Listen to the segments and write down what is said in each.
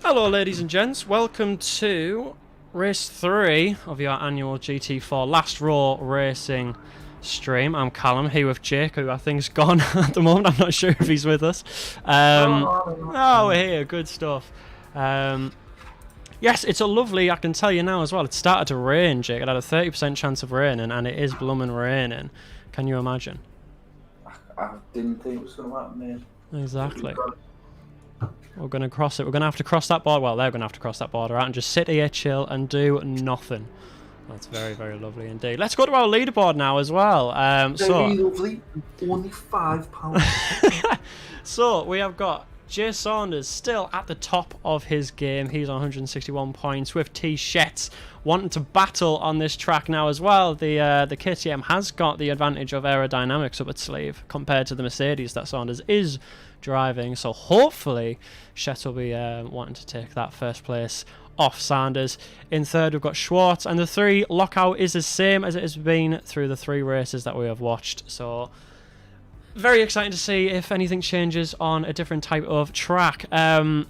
Hello ladies and gents, welcome to race 3 of your annual GT4 Last Row Racing stream. I'm Callum, here with Jake, who I think's gone at the moment. I'm not sure if he's with us. Oh, we're here, good stuff. Yes, it's a lovely, I can tell you now as well, it started to rain, Jake. It had a 30% chance of raining, and it is blooming raining. Can you imagine? I didn't think it was going to happen, man. Exactly. We're going to cross it. We're going to have to cross that border. Well, they're going to have to cross that border out and just sit here, chill, and do nothing. That's very, very lovely indeed. Let's go to our leaderboard now as well. Very lovely. Only £5. So we have got Jay Saunders still at the top of his game. He's on 161 points with T. Shetts wanting to battle on this track now as well. The KTM has got the advantage of aerodynamics up its sleeve compared to the Mercedes that Saunders is driving. So hopefully Shetts will be wanting to take that first place off Sanders. In third we've got Schwartz, and the 3 lockout is the same as it has been through the 3 races that we have watched. So very exciting to see if anything changes on a different type of track. Other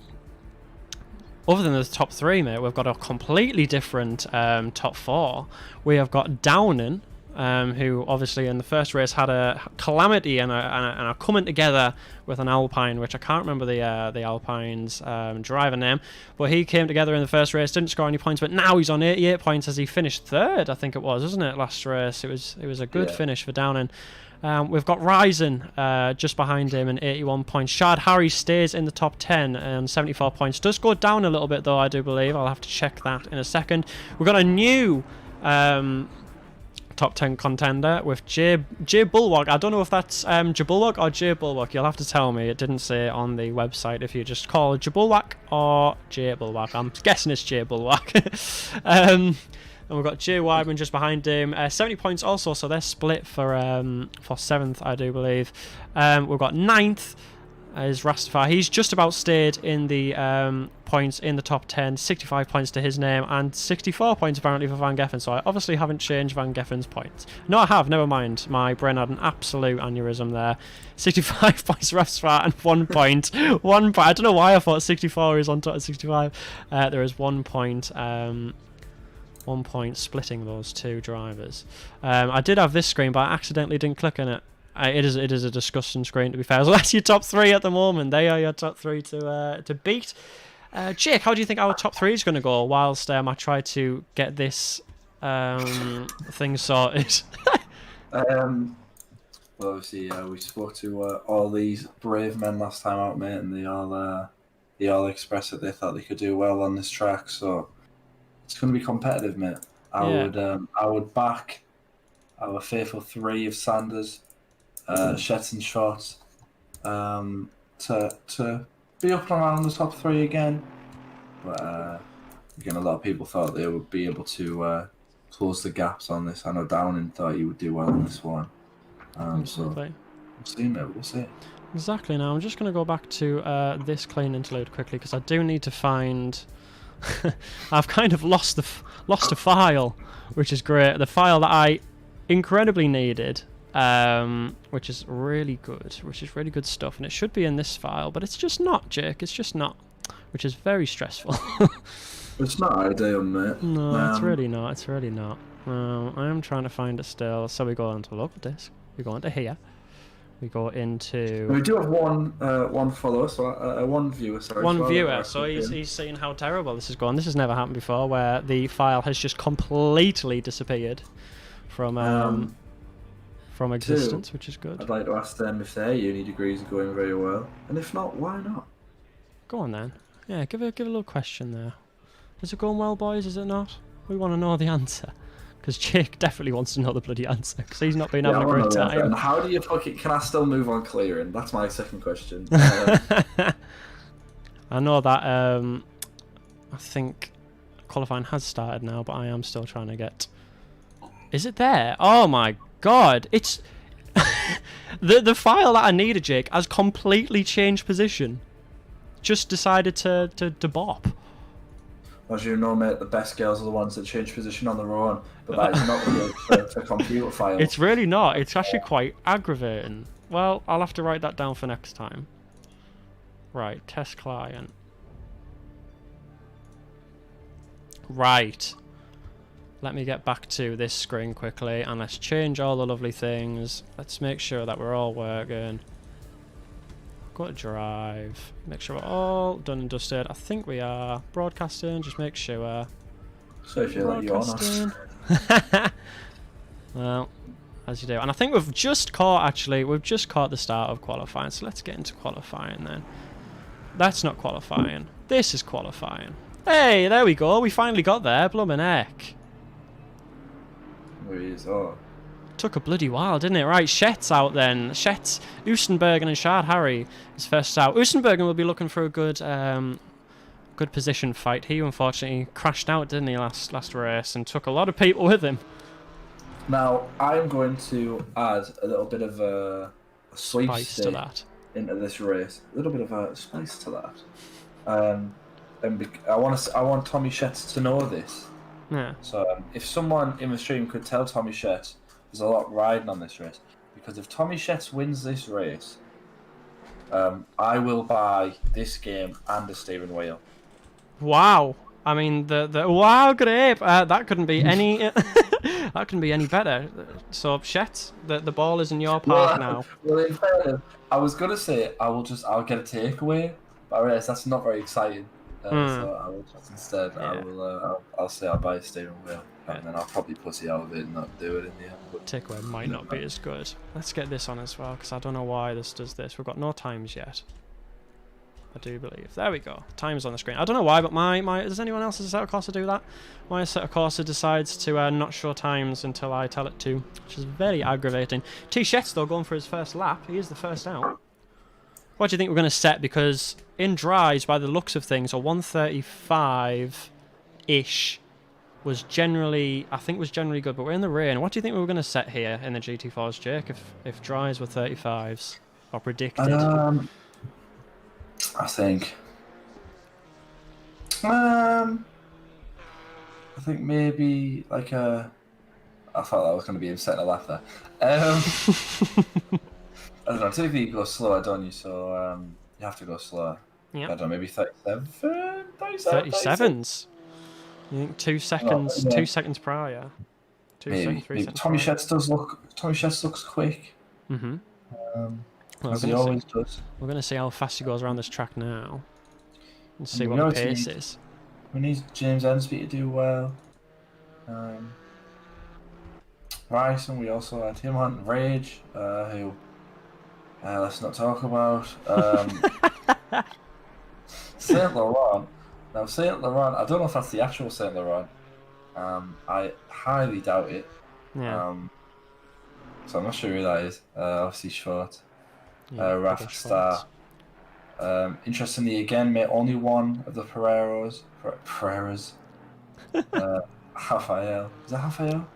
than the top 3, mate, we've got a completely different top 4. We have got Downing, who obviously in the first race had a calamity and a coming together with an Alpine, which I can't remember the Alpine's driver name, but he came together in the first race, didn't score any points, but now he's on 88 points as he finished 3rd, I think it was, wasn't it, last race? It was a good finish for Downing. We've got Ryzen just behind him in 81 points. Shard Harry stays in the top 10 and 74 points. Does go down a little bit though, I do believe. I'll have to check that in a second. We've got a new top 10 contender with J Bulwark. I don't know if that's J Bulwark or J Bulwark. You'll have to tell me. It didn't say on the website if you just call J Bulwark or J Bulwark. I'm guessing it's J Bulwark. And we've got Jay Weidman just behind him, 70 points also, so they're split for 7th, I do believe. We've got 9th is Rastafari. He's just about stayed in the points in the top 10, 65 points to his name, and 64 points apparently for Van Geffen, so I obviously haven't changed Van Geffen's points. No, I have, never mind. My brain had an absolute aneurysm there. 65 points Rastafari and 1 point. 1 point. I don't know why I thought 64 is on top of 65. There is 1 point. 1 point splitting those 2 drivers. I did have this screen, but I accidentally didn't click on it. It is a disgusting screen, to be fair. So that's your top 3 at the moment. They are your top 3 to beat. Jake, how do you think our top 3 is going to go whilst I try to get this thing sorted? Well, obviously, we spoke to all these brave men last time out, mate, and they all expressed that they thought they could do well on this track. So it's going to be competitive, mate. I would back our faithful 3 of Sanders, Shetts and Schwartz, to be up and around the top 3 again. But again, a lot of people thought they would be able to close the gaps on this. I know Downing thought he would do well on this one. So we'll see, mate. We'll see. Exactly. Now I'm just going to go back to this clean interlude quickly because I do need to find. I've kind of lost a file, which is great. The file that I incredibly needed, which is really good stuff, and it should be in this file, but it's just not, Jake. It's just not, which is very stressful. It's not ideal, mate. No, it's really not. It's really not. I am trying to find it still. So we go onto local disk. We go into here. We go into. We do have one follower, so one viewer. Sorry, one viewer. So he's seeing how terrible this is going. This has never happened before, where the file has just completely disappeared from existence, which is good. I'd like to ask them if their uni degrees are going very well, and if not, why not? Go on then. Yeah, give a little question there. Is it going well, boys? Is it not? We want to know the answer. Because Jake definitely wants to know the bloody answer, because he's not been having a great time. And how do you can I still move on clearing? That's my second question. I know that I think qualifying has started now, but I am still trying to get. Is it there? Oh my god! It's the file that I needed, Jake, has completely changed position. Just decided to bop. As you know, mate, the best girls are the ones that change position on their own, but that is not the computer file. It's really not. It's actually quite aggravating. Well, I'll have to write that down for next time. Right, test client. Right. Let me get back to this screen quickly, and let's change all the lovely things. Let's make sure that we're all working. Go to drive. Make sure we're all done and dusted. I think we are. Broadcasting, just make sure. So if you're like, you're honest. Well, as you do. And I think we've just caught, actually, we've just caught the start of qualifying. So let's get into qualifying then. That's not qualifying. This is qualifying. Hey, there we go. We finally got there. Bloomin' heck. Where he is, oh. Took a bloody while, didn't it? Right, Shet's out then. Shet's, Oostenbergen and Shard Harry is first out. Oostenbergen will be looking for a good good position fight. He unfortunately crashed out, didn't he, last race, and took a lot of people with him. Now, I'm going to add a little bit of a Spice to that. Into this race. A little bit of a spice to that. And I want Tommy Shetts to know this. Yeah. So if someone in the stream could tell Tommy Shetts, there's a lot riding on this race. Because if Tommy Shetts wins this race, I will buy this game and a steering wheel. Wow. I mean, the wow, grape. That couldn't be any. That couldn't be any better. So Shet, the ball is in your park now. Well, in fairness, I was gonna say I'll get a takeaway, but I realised that's not very exciting. So I will just instead I'll say I'll buy a steering wheel, and then I'll probably pussy out of it and not do it in the end. But takeaway might not be as good. Let's get this on as well, because I don't know why this does this. We've got no times yet. I do believe. There we go. Times on the screen. I don't know why, but my does anyone else at Assetto Corsa do that? My Assetto Corsa decides to not show times until I tell it to, which is very aggravating. T. Shet's though going for his first lap. He is the first out. What do you think we're going to set? Because in dries, by the looks of things, a 135-ish was generally, I think was generally good, but we're in the rain. What do you think we were going to set here in the GT4s, Jake, if dries were 35s, or predicted? I think maybe like a. I thought that was going to be him setting a lap there. I don't know. Typically you go slower, don't you? So you have to go slower. Yeah. I don't know. Maybe 37. 37s. You think 2 seconds? Yeah. 2 seconds prior. Maybe Tommy Shetts does look. Tommy Shetts looks quick. Mm-hmm. As he always does. We're going to see how fast he goes around this track now. And see what the pace is. We need James Ensby to do well. Bryson, we also had him on Rage, who let's not talk about. Saint Laurent. Now Saint Laurent, I don't know if that's the actual Saint Laurent. I highly doubt it. Yeah. So I'm not sure who that is. Obviously short. Yeah, Rafa Star. Interestingly, again, mate, only one of the Pereiras. Rafael. Is that Rafael?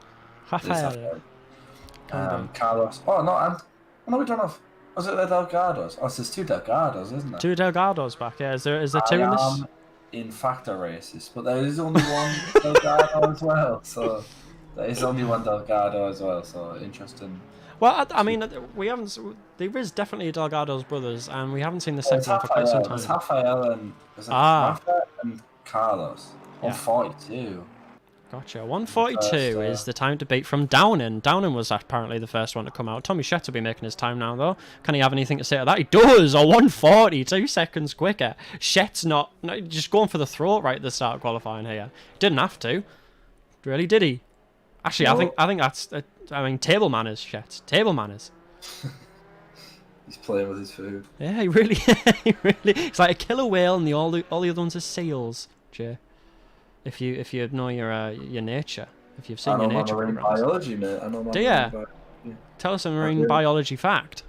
Rafael. Carlos. Oh no, we don't have. Was it the Delgados? Oh, there's 2 Delgados, isn't there? 2 Delgados back. Yeah, is there 2 in this? In factor races, but there is only one Delgado as well. So there is only one Delgado as well. So interesting. Well, I mean, we haven't. There is definitely a Delgado's brothers, and we haven't seen the second one for quite some time. It's Rafael and Rafa and Carlos. Yeah. 142. Gotcha. 142 is the time to beat from Downing. Downing was apparently the first one to come out. Tommy Shet will be making his time now, though. Can he have anything to say to that? He does! A 140, 2 seconds quicker. Shet's not just going for the throat right at the start of qualifying here. Didn't have to. Really, did he? Actually, no. I think that's. I mean, table manners, Shet. Table manners. He's playing with his food. Yeah, he really. It's like a killer whale, and all the other ones are seals, Jay. If you know your nature, if you've seen your nature programs. Biology, mate. I know. Do you? Tell us a marine biology fact.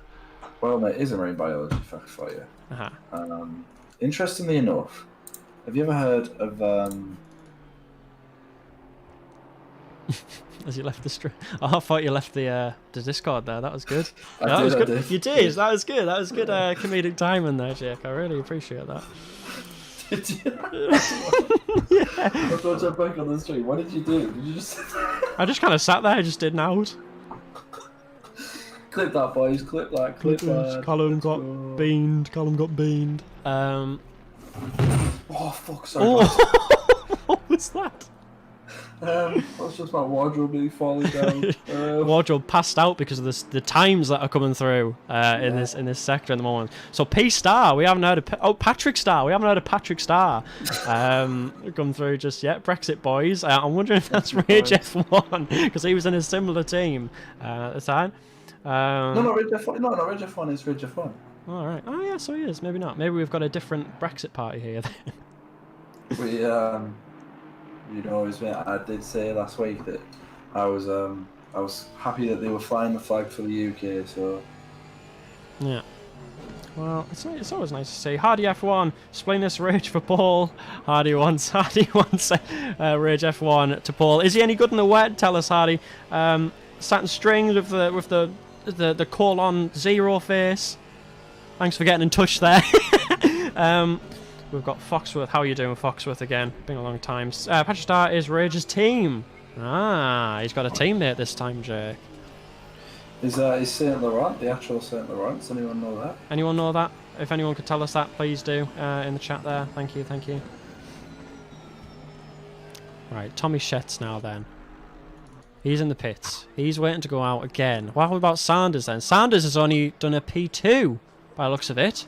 Well, mate, is a marine biology fact for you. Interestingly enough, have you ever heard of? As you left the stream. Oh, I thought you left the Discord there. That was good. I did. You did. That was good. That was good comedic timing there, Jake. I really appreciate that. Did you? Yeah. I thought you were back on the stream. What did you do? Did you just? I just kind of sat there, just did out. Clip that, boys. Clip that. Clip that. Callum got beaned. Callum got beaned. Oh fuck! Sorry. Oh. was that? That's just my wardrobe really falling down. Wardrobe passed out because of the times that are coming through in this sector at the moment. So P Star, we haven't heard of Patrick Star. We haven't heard of Patrick Star come through just yet. Brexit boys. I'm wondering if that's Rage F1 because he was in a similar team at the time. No, Rage F1. No, Rage F1 is Rage F1. All right. Oh yeah, so he is. Maybe not. Maybe we've got a different Brexit party here. We you know, I did say last week that I was happy that they were flying the flag for the UK. So yeah. Well, it's always nice to see. Hardy F1, explain this Rage for Paul. Hardy wants Rage F1 to Paul. Is he any good in the wet? Tell us, Hardy. Satin strings with the colon zero face. Thanks for getting in touch there. We've got Foxworth. How are you doing, Foxworth, again? Been a long time. Patrick Star is Rage's team. Ah, he's got a teammate this time, Jake. Is Saint Laurent the actual Saint Laurent? Does anyone know that? Anyone know that? If anyone could tell us that, please do in the chat there. Thank you, thank you. Right, Tommy Shetts now then. He's in the pits. He's waiting to go out again. What about Sanders then? Sanders has only done a P2 by the looks of it.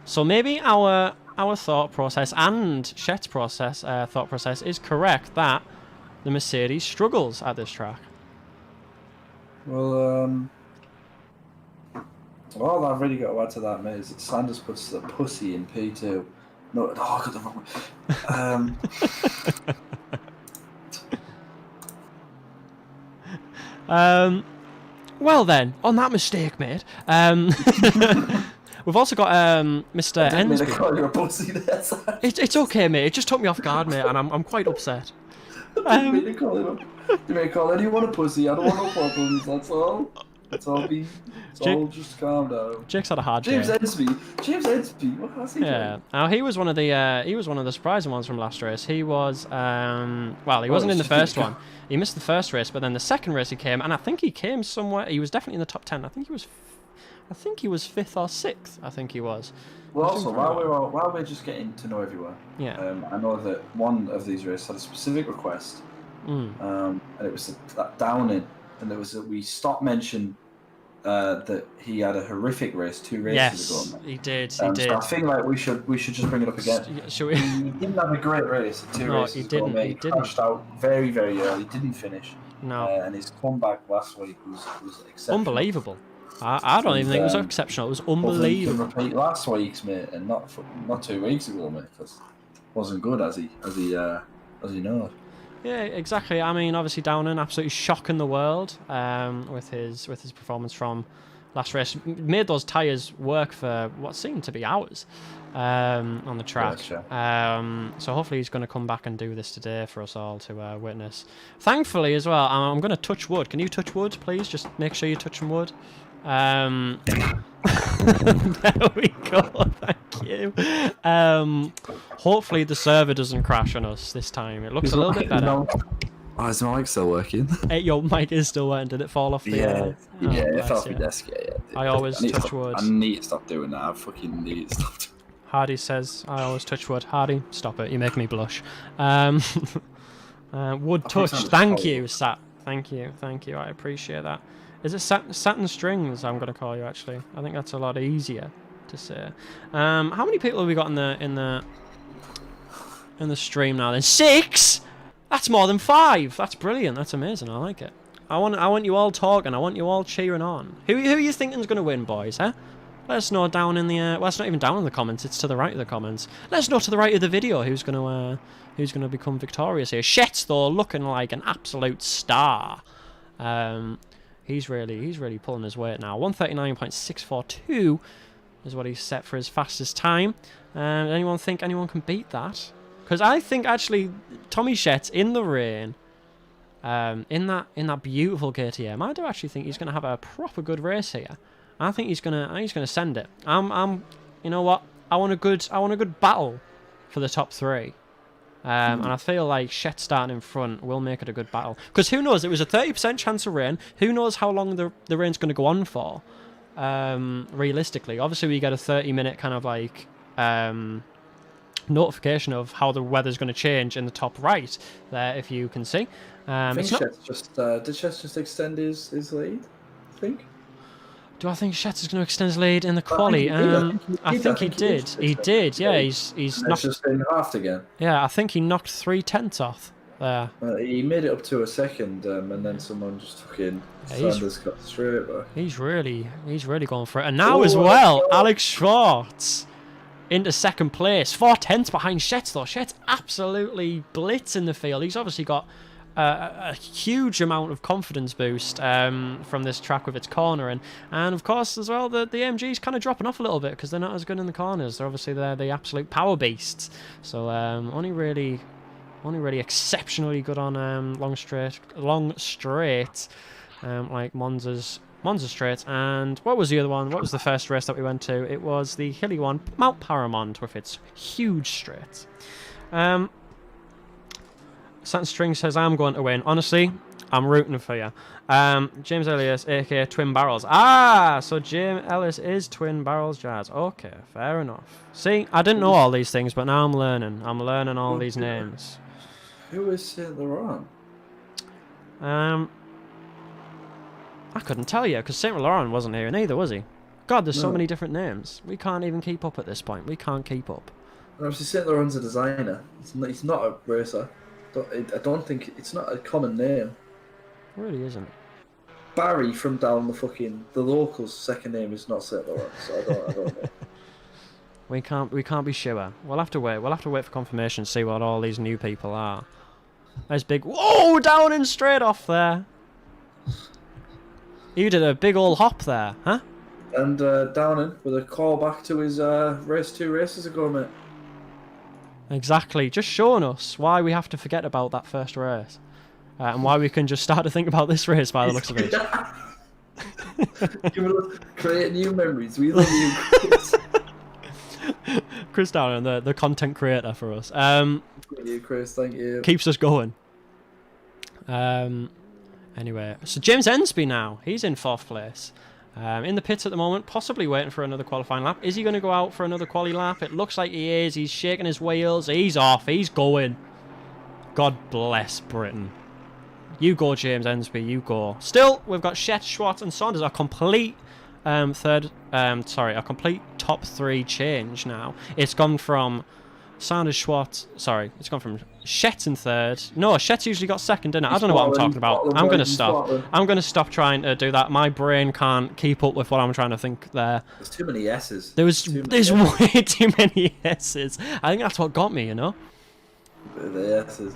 So maybe our thought process and Shet's thought process is correct that the Mercedes struggles at this track. Well, all I've really got to add to that, mate, is that Sanders puts the pussy in P2. No, I got the wrong one. Well then, on that mistake, mate. We've also got Mr. Ensby. Call you a pussy there, it's okay, mate. It just took me off guard, mate, and I'm quite upset. You may call anyone a pussy. I don't want no problems. That's all. It's all just calm down. Jake's had a hard James day. Ensby. What has he done? Now he was one of the surprising ones from last race. He was well, he wasn't in the first one. He missed the first race, but then the second race he came, and I think he came somewhere. He was definitely in the top 10. I think he was 5th or 6th. I think he was. Well, also while we're just getting to know everyone, I know that one of these races had a specific request, and it was that Downing, and we stopped mentioning that he had a horrific race 2 races ago. He did. So I think like we should just bring it up again. Should we? He didn't have a great race 2 races ago, mate. He crashed out very, very early. Didn't finish. No. And his comeback last week was exceptional. Unbelievable. I don't even think it was exceptional. It was unbelievable. He can repeat last week's, mate, and not 2 weeks ago, mate, because it wasn't good as he knows. Yeah, exactly. I mean, obviously Downing absolutely shocking the world with his performance from last race. Made those tyres work for what seemed to be hours on the track. Yeah, sure. So hopefully he's going to come back and do this today for us all to witness. Thankfully as well, I'm going to touch wood. Can you touch wood, please? Just make sure you touch some wood. There we go. Thank you. Hopefully the server doesn't crash on us this time. It looks a little bit better. Oh, is my mic still working? Hey, your mic is still working. Did it fall off the... it fell off my desk. Yeah. I always touch wood. I need to stop doing that. I fucking need to stop doing that. Hardy says, I always touch wood. Hardy, stop it. You make me blush. Wood touch. Thank you, Sat. Thank you. I appreciate that. Is it satin strings? I'm gonna call you actually. I think that's a lot easier to say. How many people have we got in the stream now? Then 6. That's more than 5. That's brilliant. That's amazing. I like it. I want you all talking. I want you all cheering on. Who are you thinking is gonna win, boys? Huh? Let us know down in the. Well, it's not even down in the comments. It's to the right of the comments. Let us know to the right of the video who's gonna become victorious here. Shet's though looking like an absolute star. He's really pulling his weight now. 139.642 is what he's set for his fastest time. Anyone think anyone can beat that? Because I think actually Tommy Shet's in the rain, in that beautiful KTM. I do actually think he's going to have a proper good race here. I think he's gonna send it. You know what? I want a good battle for the top 3. And I feel like Shet starting in front will make it a good battle. Because who knows? It was a 30% chance of rain. Who knows how long the rain's going to go on for? Realistically, obviously we get a 30-minute kind of like notification of how the weather's going to change in the top right there, if you can see. I think it's not... Chet's just did Chet just extend his lead? I think. Do I think Chet is going to extend his lead in the quali? I think he did. He did. Yeah, he's knocked. Just been halved again. Yeah, I think he knocked 3/10 off there. He made it up to a second, and then someone just took in. Sanders got straight back. He's really going for it. And now as well, Alex Schwartz into second place. 4/10 behind Shetz though. Shetz absolutely blitzing the field. He's obviously got a huge amount of confidence boost from this track with its cornering, and of course as well the AMG's kind of dropping off a little bit because they're not as good in the corners. They're obviously the absolute power beasts. So only really exceptionally good on long straight like Monza's straight. And what was the other one? What was the first race that we went to? It was the hilly one, Mount Paramount, with its huge straight. Satin String says, I'm going to win. Honestly, I'm rooting for you. James Ellis, aka Twin Barrels. Ah, so James Ellis is Twin Barrels Jazz. Okay, fair enough. See, I didn't know all these things, but now I'm learning. I'm learning all these names. Who is St. Laurent? I couldn't tell you, because St. Laurent wasn't here neither, was he? God, there's so many different names. We can't even keep up at this point. We can't keep up. And obviously, St. Laurent's a designer. He's not a racer. I don't think it's not a common name. It really isn't. Barry from down the locals' second name is not St. Laurent, so I don't know. We can't be sure. We'll have to wait. We'll have to wait for confirmation to see what all these new people are. There's big. Whoa! Down and straight off there. You did a big old hop there, huh? And Downing with a call back to his race 2 races ago, mate. Exactly, just showing us why we have to forget about that first race, and why we can just start to think about this race by the looks of it. Create new memories. We love you, Chris. Chris Downing, the content creator for us. Thank you, Chris. Thank you. Keeps us going. Anyway, so James Ensby now. He's in 4th place. In the pits at the moment, possibly waiting for another qualifying lap. Is he going to go out for another quali lap? It looks like he is. He's shaking his wheels. He's off. He's going. God bless Britain. You go, James Ensby. You go. Still, we've got Shet, Schwartz, and Saunders. A complete a complete top 3 change now. It's gone from Saunders, Schwartz. Sorry, it's gone from Shet in 3rd. No, Shet's usually got 2nd, didn't it? I don't know what I'm talking about. I'm going to stop. I'm going to stop trying to do that. My brain can't keep up with what I'm trying to think there. There's too many S's. There's way too many S's. I think that's what got me, you know. The S's.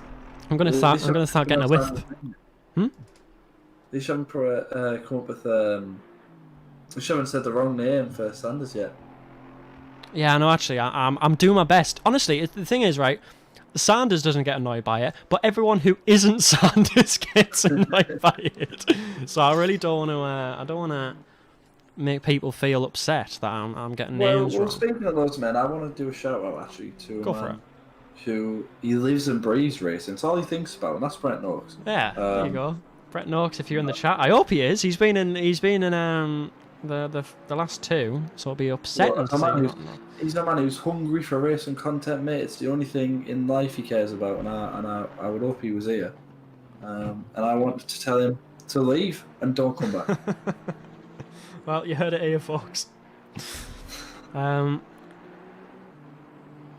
I'm going to start getting a whiff. They haven't come up with. They haven't said the wrong name for Sanders yet. Yeah, no, actually, I'm doing my best. Honestly, the thing is, right, Sanders doesn't get annoyed by it, but everyone who isn't Sanders gets annoyed by it. So I really don't want to make people feel upset that I'm getting names wrong. Well, speaking of those men, I want to do a shout out actually to Go for it. Who he lives and breathes racing. It's all he thinks about, and that's Brett Noakes. Yeah, there you go, Brett Noakes. If you're in the chat, I hope he is. He's been in the last 2, so it'll be upsetting to see. He's a man who's hungry for racing content, mate. It's the only thing in life he cares about, and I would hope he was here. And I wanted to tell him to leave and don't come back. Well, you heard it here, folks.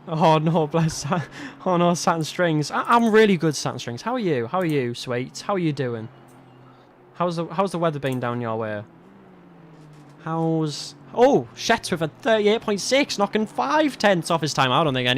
Oh no, bless. Oh no, Satin Strings. I'm really good, Satin Strings. How are you? How are you, sweet? How are you doing? How's the weather been down your way? Oh, Shet's with a 38.6, knocking 5/10 off his time. I don't think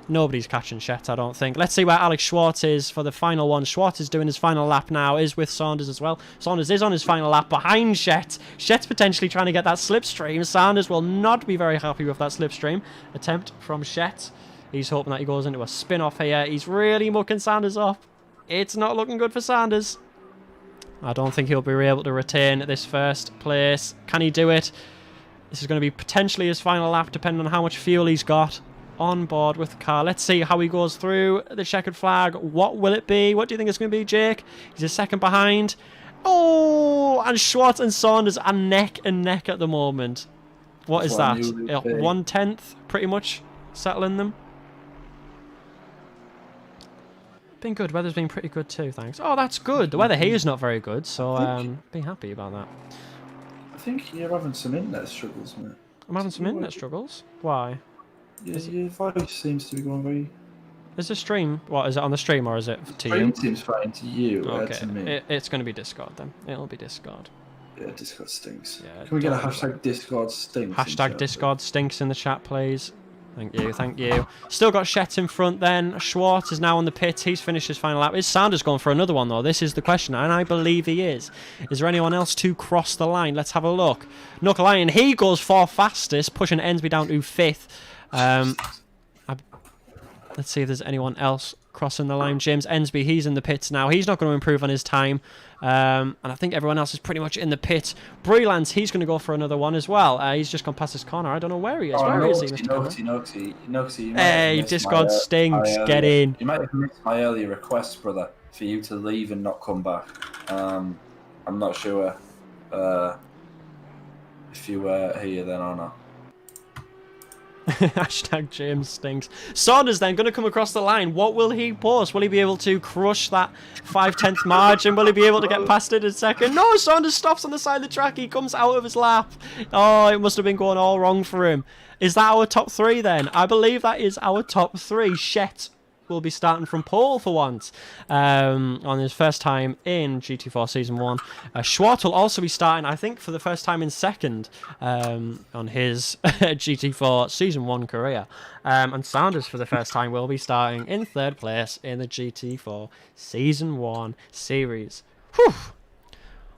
nobody's catching Shet, I don't think. Let's see where Alex Schwartz is for the final one. Schwartz is doing his final lap now, is with Saunders as well. Saunders is on his final lap behind Shet. Shet's potentially trying to get that slipstream. Saunders will not be very happy with that slipstream attempt from Shet. He's hoping that he goes into a spin-off here. He's really mucking Saunders up. It's not looking good for Saunders. I don't think he'll be able to retain this first place. Can he do it? This is going to be potentially his final lap, depending on how much fuel he's got on board with the car. Let's see how he goes through the checkered flag. What will it be? What do you think it's going to be, Jake? He's a second behind. Oh, and Schwartz and Saunders are neck and neck at the moment. What is that? 1/10, pretty much. settling them. Been good. Weather's been pretty good too, thanks. Oh, that's good. The weather here is not very good, so be happy about that. I think you're having some internet struggles, mate. I'm having some internet struggles. Why? Yeah, your voice seems to be going very... Is the stream... What, is it on the stream or is it to you? Stream seems fine to you, okay. to me. It's going to be Discord then. It'll be Discord. Yeah, Discord stinks. Yeah, can we get a hashtag Discord stinks? Hashtag Discord stinks in the chat, please. Thank you, thank you. Still got Shet in front then. Schwartz is now on the pit. He's finished his final lap. Is Sanders going for another one, though? This is the question, and I believe he is. Is there anyone else to cross the line? Let's have a look. Knuckle Iron, he goes for fastest, pushing Ensby down to 5th. Let's see if there's anyone else crossing the line. James Ensby, he's in the pits now. He's not going to improve on his time. And I think everyone else is pretty much in the pit. Breland, he's going to go for another one as well. He's just gone past his corner. I don't know where he is. Where is he, Mr. Noxy, hey, Discord stinks. Get in. You might have missed my earlier request, brother, for you to leave and not come back. I'm not sure if you were here then or not. Hashtag James stinks. Saunders then going to come across the line. What will he post? Will he be able to crush that 5/10 margin? Will he be able to get past it in second? No, Saunders stops on the side of the track. He comes out of his lap. Oh, it must have been going all wrong for him. Is that our top 3 then? I believe that is our top 3. Shet will be starting from pole for once on his first time in GT4 Season 1. Schwartz will also be starting, I think, for the first time in second on his GT4 Season 1 career. And Sanders, for the first time, will be starting in 3rd place in the GT4 Season 1 series. Whew!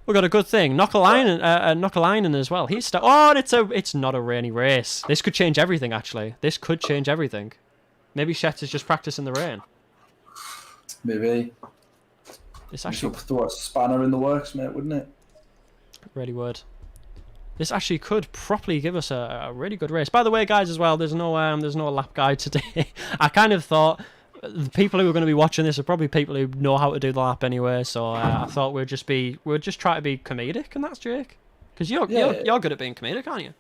We got a good thing. Knuckleinen as well. He's it's not a rainy race. This could change everything, actually. This could change everything. Maybe Shet is just practicing the rain. Maybe. It's actually throw a spanner in the works, mate, wouldn't it? Really would. This actually could properly give us a really good race. By the way, guys, as well, there's no lap guide today. I kind of thought the people who are going to be watching this are probably people who know how to do the lap anyway. So I thought we'd just try to be comedic, and that's Jake, because you're good at being comedic, aren't you?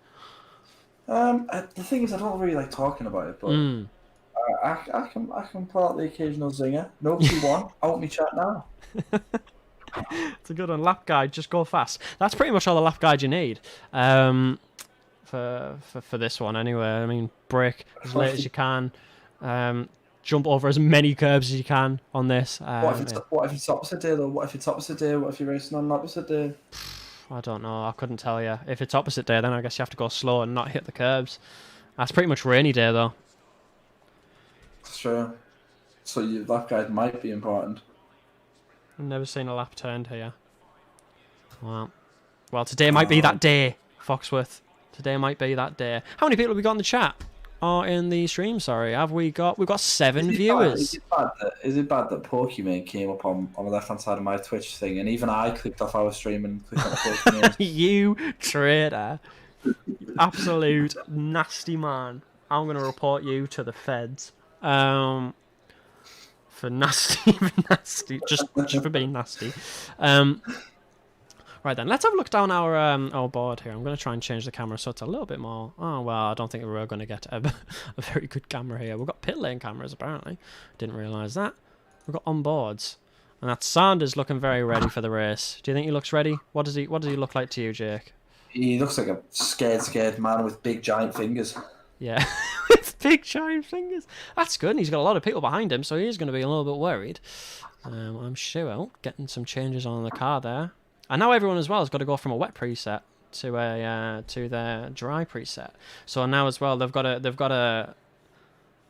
The thing is, I don't really like talking about it, but. I can pull out the occasional zinger. Nobody won. Out me chat now. It's a good one. Lap guide, just go fast. That's pretty much all the lap guide you need for this one anyway. I mean, brake as late as you can. Jump over as many curbs as you can on this. What if it's opposite day though? What if it's opposite day? What if you're racing on an opposite day? I don't know. I couldn't tell you. If it's opposite day, then I guess you have to go slow and not hit the curbs. That's pretty much rainy day though. Sure. So your lap guide might be important. I've never seen a lap turned here. Well, today might be that day, Foxworth. Today might be that day. How many people have we got in the chat? Or in the stream, sorry. We've got 7 viewers. Is it bad that Pokemon came up on the left-hand side of my Twitch thing, and even I clicked off our stream and clicked on Pokemon? You traitor. Absolute nasty man. I'm going to report you to the feds. For nasty, just for being nasty. Right then, let's have a look down our board here. I'm going to try and change the camera so it's a little bit more. Oh well, I don't think we're going to get a very good camera here. We've got pit lane cameras apparently. Didn't realise that. We've got on boards, and that's Sanders looking very ready for the race. Do you think he looks ready? What does he look like to you, Jake? He looks like a scared man with big giant fingers. Yeah, with big giant fingers. That's good. And he's got a lot of people behind him, so he's going to be a little bit worried. I'm sure. Oh, getting some changes on the car there. And now everyone as well has got to go from a wet preset to their dry preset. So now as well they've got to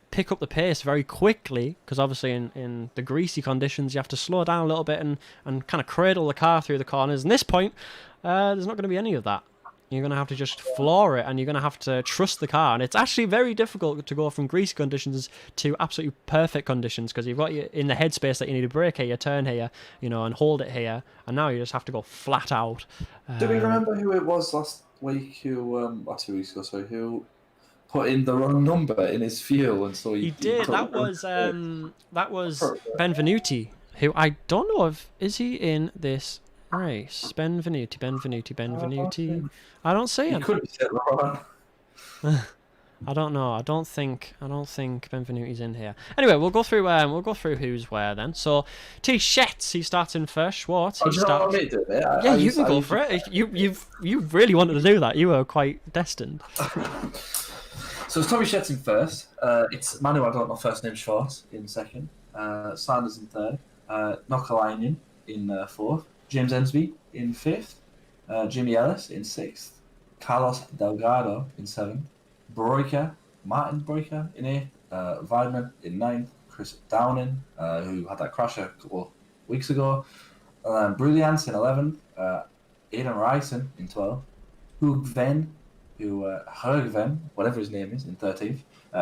pick up the pace very quickly, because obviously in the greasy conditions you have to slow down a little bit and kind of cradle the car through the corners. And this point, there's not going to be any of that. You're going to have to just floor it, and you're going to have to trust the car. And it's actually very difficult to go from greasy conditions to absolutely perfect conditions, because you've got you in the headspace that you need to brake here, turn here, and hold it here. And now you just have to go flat out. Do we remember who it was last week? 2 weeks ago, sorry, who put in the wrong number in his fuel, and so he did. That was Benvenuti, who I don't know if is he in this race. Benvenuti. I don't see him. He could have said wrong. I don't know. I don't think Benvenuti's in here. Anyway, we'll go through who's where then. So T Shetts, he starts in first. Schwartz, he starts. Yeah, You can go for it. You really wanted to do that. You were quite destined. So it's Tommy Shetts in first. It's Manu, I don't know first name, Schwartz in second. Sanders in third. Nokalainen in fourth. James Ensby in fifth. Jimmy Ellis in sixth. Carlos Delgado in seventh. Martin Broiker in eighth. Weidman in ninth. Chris Downing, who had that crash a couple weeks ago. Brilliance in 11th. Aidan Ryson in 12th. Hugh Ven, whatever his name is, in 13th.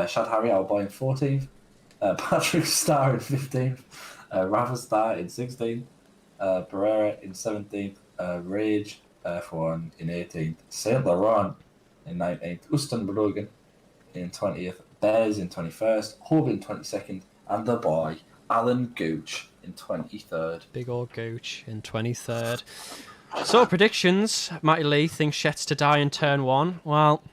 Shad Harry, our boy, in 14th. Patrick Starr in 15th. Rafa Starr in 16th. Pereira in 17th. Rage F1 in 18th. Saint Laurent in 19th. Ustenbruggen in 20th. Bears in 21st. Hob in 22nd. And the boy, Alan Gooch, in 23rd. Big old Gooch in 23rd. So, predictions. Matty Lee thinks Shetts to die in turn 1. Well...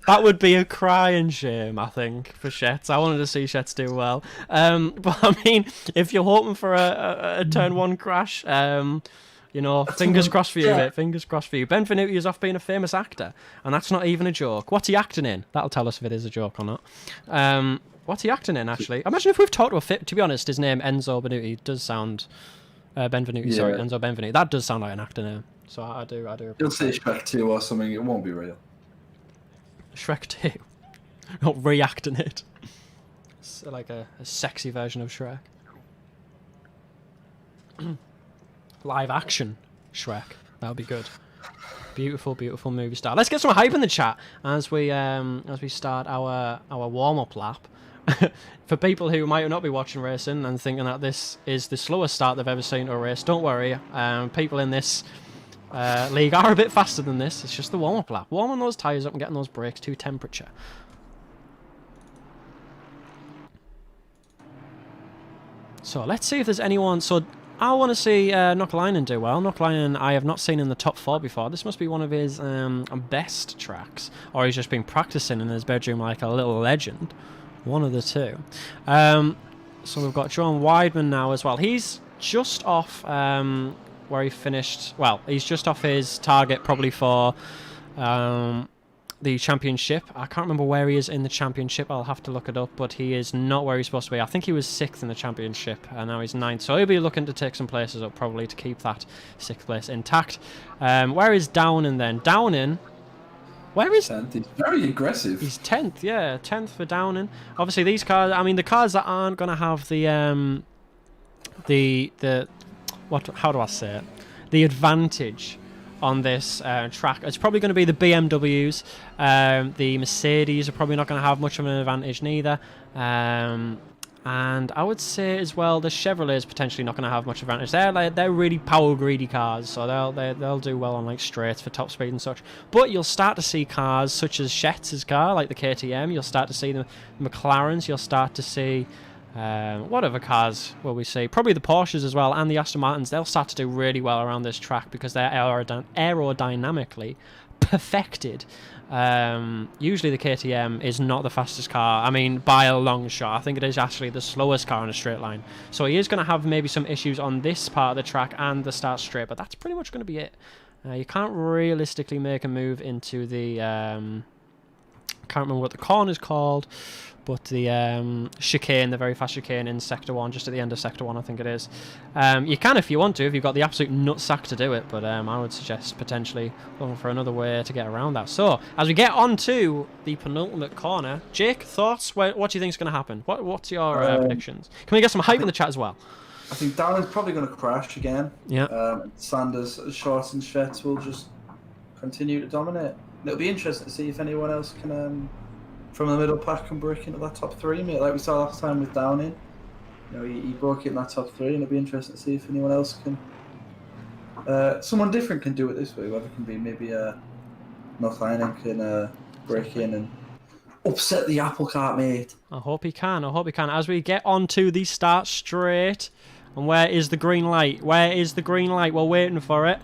that would be a crying shame, I think, for Shetts. I wanted to see Shetts do well. But, I mean, if you're hoping for a turn 1 crash... you know, fingers crossed for you, mate. Fingers crossed for you. Benvenuti is off being a famous actor, and that's not even a joke. What's he acting in? That'll tell us if it is a joke or not. What's he acting in, actually? Imagine if we've talked to a fit. To be honest, his name, Enzo Benuti, does sound... Benvenuti, sorry, Enzo Benvenuti. That does sound like an actor name. So I do. You'll say Shrek 2 or something, it won't be real. Shrek 2? Not reacting it. It's like a sexy version of Shrek. Live action Shrek. That would be good. Beautiful, beautiful movie star. Let's get some hype in the chat as we start our warm up lap. For people who might not be watching racing and thinking that this is the slowest start they've ever seen to a race, don't worry. People in this league are a bit faster than this. It's just the warm up lap. Warming those tyres up and getting those brakes to temperature. So let's see if there's anyone. So I want to see Nokalainen do well. Nokalainen I have not seen in the top 4 before. This must be one of his best tracks. Or he's just been practicing in his bedroom like a little legend. One of the two. So we've got John Weidman now as well. He's just off where he finished. Well, he's just off his target probably for the championship. I can't remember where he is in the championship. I'll have to look it up, but he is not where he's supposed to be. I think he was 6th in the championship, and now he's 9th. So he'll be looking to take some places up probably to keep that 6th place intact. Where is Downing then? Downing, where is... 10th. He's very aggressive. He's 10th, yeah. 10th for Downing. Obviously these cars, I mean the cars that aren't going to have the how do I say it? The advantage on this track. It's probably going to be the BMWs. The Mercedes are probably not going to have much of an advantage neither. And I would say as well, the Chevrolet is potentially not going to have much advantage. They're really power greedy cars, so they'll do well on like straights for top speed and such. But you'll start to see cars such as Shetts' car, like the KTM. You'll start to see the McLarens. You'll start to see what other cars will we see? Probably the Porsches as well, and the Aston Martins. They'll start to do really well around this track because they're aerodynamically perfected. Usually the KTM is not the fastest car. I mean, by a long shot. I think it is actually the slowest car in a straight line. So he is going to have maybe some issues on this part of the track and the start straight, but that's pretty much going to be it. You can't realistically make a move into the... can't remember what the corner is called, but the chicane, the very fast chicane in Sector 1, just at the end of Sector 1, I think it is. You can if you want to, if you've got the absolute nutsack to do it, but I would suggest potentially looking for another way to get around that. So, as we get on to the penultimate corner, Jake, thoughts? What do you think is going to happen? What's your predictions? Can we get some hype in the chat as well? I think Downing's probably going to crash again. Yeah. Sanders, Shorts and Shetts will just continue to dominate. It'll be interesting to see if anyone else can, from the middle pack, can break into that top 3, mate. Like we saw last time with Downing. You know, he broke it in that top 3, and it'll be interesting to see if anyone else can. Someone different can do it this way. Whoever can be, maybe Nokalainen can break in and upset the apple cart, mate. I hope he can. I hope he can. As we get on to the start straight, and where is the green light? Where is the green light? We're waiting for it.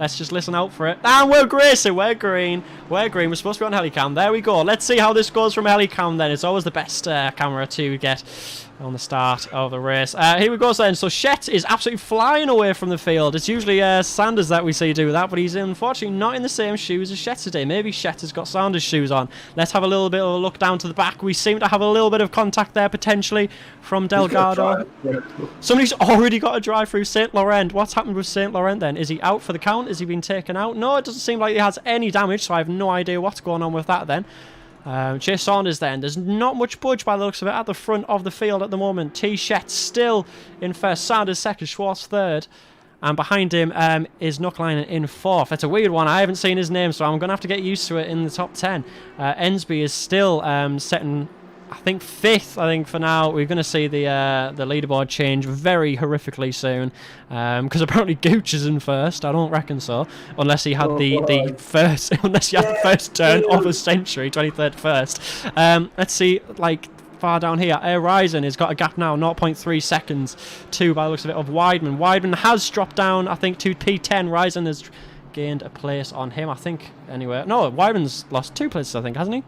Let's just listen out for it. And we're racing. We're green. We're green. We're supposed to be on helicam. There we go. Let's see how this goes from helicam then. It's always the best camera to get on the start of the race. Here we go then. So Shet is absolutely flying away from the field. It's usually Sanders that we see do that, but he's unfortunately not in the same shoes as Shet today. Maybe Shet has got Sanders' shoes on. Let's have a little bit of a look down to the back. We seem to have a little bit of contact there potentially from Delgado. Somebody's already got a drive through St. Laurent. What's happened with St. Laurent then? Is he out for the count? Has he been taken out? No, it doesn't seem like he has any damage, so I have no idea what's going on with that then. Chase Saunders then. There's not much budge by the looks of it at the front of the field at the moment. T. Shet still in first. Sanders second. Schwartz third. And behind him is Knuckleinen in fourth. That's a weird one. I haven't seen his name, so I'm going to have to get used to it in the top 10. Ensby is still setting, I think, fifth, I think, for now. We're going to see the leaderboard change very horrifically soon. Because apparently Gooch is in first. I don't reckon so. Unless he had the first turn of a century, 23rd first. Let's see, like, far down here, Ryzen has got a gap now, 0.3 seconds to, by the looks of it, of Weidman. Weidman has dropped down, I think, to P10. Ryzen has gained a place on him, I think, anyway. No, Weidman's lost 2 places, I think, hasn't he?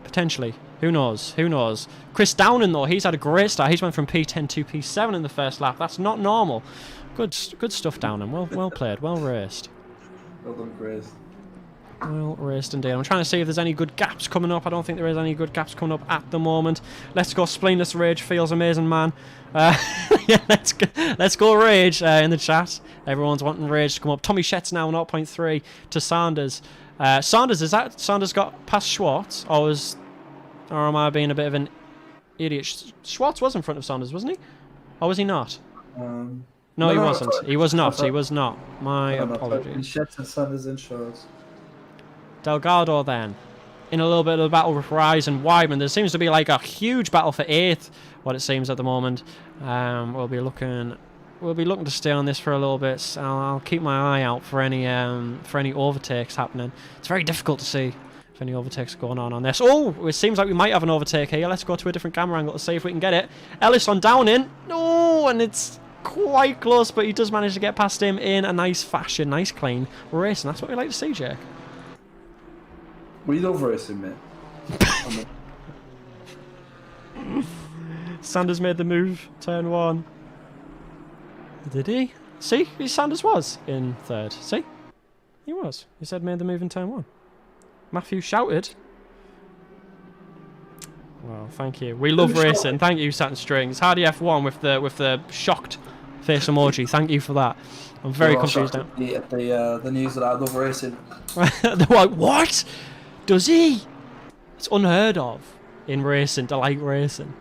Potentially. Who knows? Who knows? Chris Downing, though, he's had a great start. He's went from P10 to P7 in the first lap. That's not normal. Good stuff, Downing. Well played. Well raced. Well done, Chris. Well raced indeed. I'm trying to see if there's any good gaps coming up. I don't think there is any good gaps coming up at the moment. Let's go Spleenless Rage. Feels amazing, man. Yeah, let's go Rage in the chat. Everyone's wanting Rage to come up. Tommy Shet's now 0.3 to Sanders. Sanders, is that Sanders got past Schwartz? Or am I being a bit of an idiot? Schwartz was in front of Sanders, wasn't he? Or was he not? No, he wasn't. He was not. He was not. My apologies. Shet and Sanders in shorts. Delgado then, in a little bit of a battle with Rise and Weidman. There seems to be like a huge battle for 8th, what it seems at the moment. We'll be looking to stay on this for a little bit. So I'll keep my eye out for any overtakes happening. It's very difficult to see if any overtakes are going on this. Oh, it seems like we might have an overtake here. Let's go to a different camera angle to see if we can get it. Ellis on Downing. No, and it's quite close, but he does manage to get past him in a nice fashion, nice clean racing. That's what we like to see, Jake. We love racing, mate. Sanders made the move, turn 1. Did he? See, Sanders was in 3rd. See? He was. He said made the move in turn 1. Matthew shouted. Well, thank you. We love racing. Thank you, Saturn Strings. Hardy F1 with the shocked face emoji. Thank you for that. I'm very confused now. At the news that I love racing. They're like, what? Does he? It's unheard of in racing to like racing.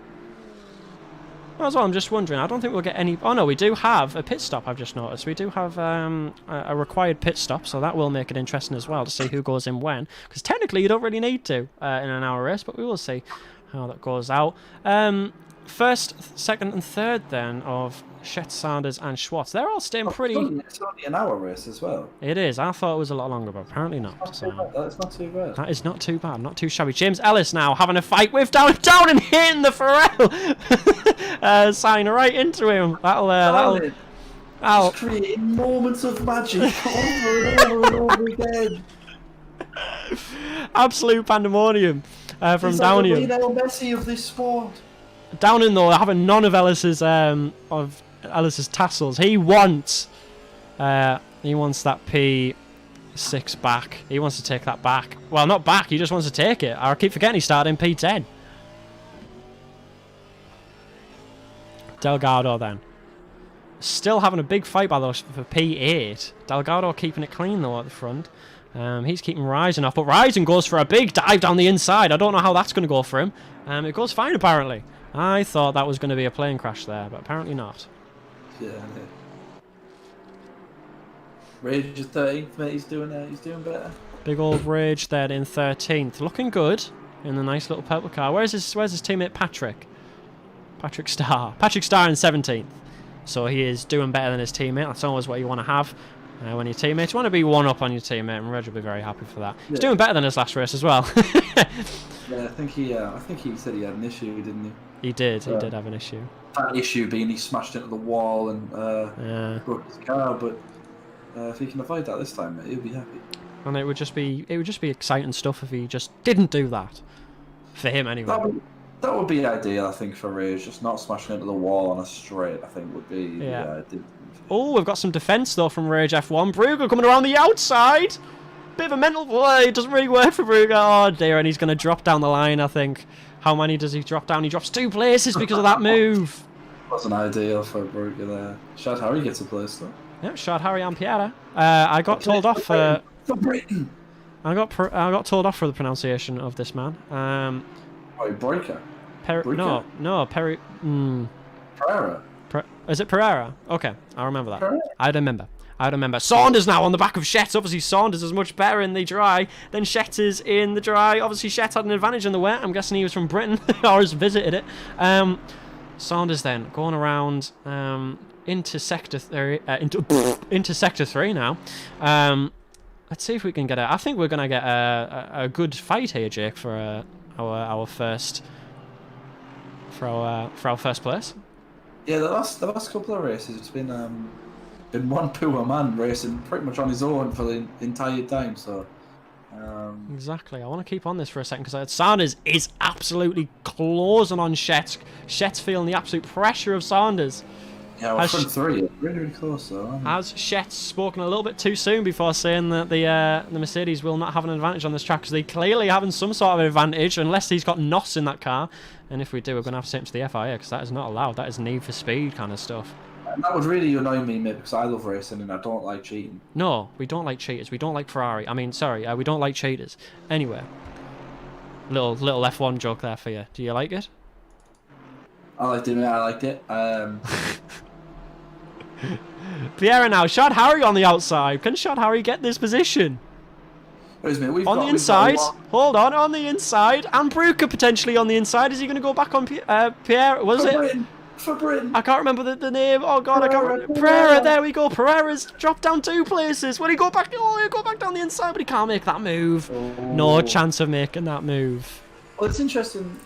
That's what I'm just wondering. I don't think we'll get any... Oh no, we do have a pit stop, I've just noticed. We do have a required pit stop, so that will make it interesting as well to see who goes in when. Because technically you don't really need to in an hour race, but we will see how that goes out. First, second and third then of Shet, Sanders and Schwartz. They're all staying pretty... It's only an hour race as well. It is. I thought it was a lot longer, but apparently not. That's not too bad. That is not too bad. Not too shabby. James Ellis now having a fight with Downing hitting the Pharrell sign right into him. That'll just creating moments of magic over and over and over again. Absolute pandemonium from Downing. He's like the Lionel Messi of this sport. Downing though having none of Ellis's tassels. He wants that P6 back. He wants to take that back. Well, not back. He just wants to take it. I keep forgetting he started in P10. Delgado then. Still having a big fight by those for P8. Delgado keeping it clean though at the front. He's keeping Ryzen off, but Ryzen goes for a big dive down the inside. I don't know how that's going to go for him. It goes fine apparently. I thought that was going to be a plane crash there, but apparently not. Yeah. Rage is 13th, mate. He's doing better. Big old Rage there in 13th, looking good in the nice little purple car. Where's his teammate Patrick? Patrick Starr in 17th. So he is doing better than his teammate. That's always what you want to have when your teammates. You want to be one up on your teammate, and Reg will be very happy for that. He's doing better than his last race as well. Yeah, I think he said he had an issue, didn't he? He did have an issue. That issue being he smashed into the wall and broke his car, but if he can avoid that this time, mate, he'll be happy. And it would just be exciting stuff if he just didn't do that. For him, anyway. That would be ideal, I think, for Rage. Just not smashing into the wall on a straight, I think, would be the ideal. Oh, we've got some defence, though, from Rage F1. Brugger coming around the outside. Bit of a mental play. It doesn't really work for Brugger. Oh, dear. And he's going to drop down the line, I think. How many does he drop down? He drops 2 places because of that move. Wasn't ideal for Brugger there. Shad Harry gets a place, though. Yep, Shad Harry and Piera. I got told off for Britain. I got told off for the pronunciation of this man. Breaker. No, Perry. Pereira. Is it Pereira? Okay, I remember that. Pereira? I remember. Saunders now on the back of Shet. Obviously, Saunders is much better in the dry than Shet is in the dry. Obviously, Shet had an advantage in the wet. I'm guessing he was from Britain or has visited it. Saunders then going around into sector 3. Into sector 3 now. Let's see if we can get I think we're gonna get a good fight here, Jake, for our first place. Yeah, the last couple of races, it's been one poor man racing pretty much on his own for the entire time. So exactly, I want to keep on this for a second because Saunders is absolutely closing on Shet. Shet's feeling the absolute pressure of Saunders. Yeah, we're front 3, really close though. Has Shet spoken a little bit too soon before saying that the Mercedes will not have an advantage on this track because they clearly having some sort of advantage unless he's got NOS in that car. And if we do, we're going to have to take him to the FIA because that is not allowed. That is Need for Speed kind of stuff. And that would really annoy me, mate, because I love racing and I don't like cheating. No, we don't like cheaters. We don't like Ferrari. I mean, sorry, we don't like cheaters. Anyway, little F1 joke there for you. Do you like it? I liked it, mate. I liked it. Piera now. Shad Harry on the outside. Can Shad Harry get this position? On the inside. Hold on the inside. And Brugger potentially on the inside. Is he going to go back on Piera? Was it? For Britain. I can't remember the name. Oh god, I can't remember. Pereira, there we go. Pereira's dropped down 2 places. Will he go back? Oh, he'll go back down the inside, but he can't make that move. Oh. No chance of making that move. Well, it's interesting.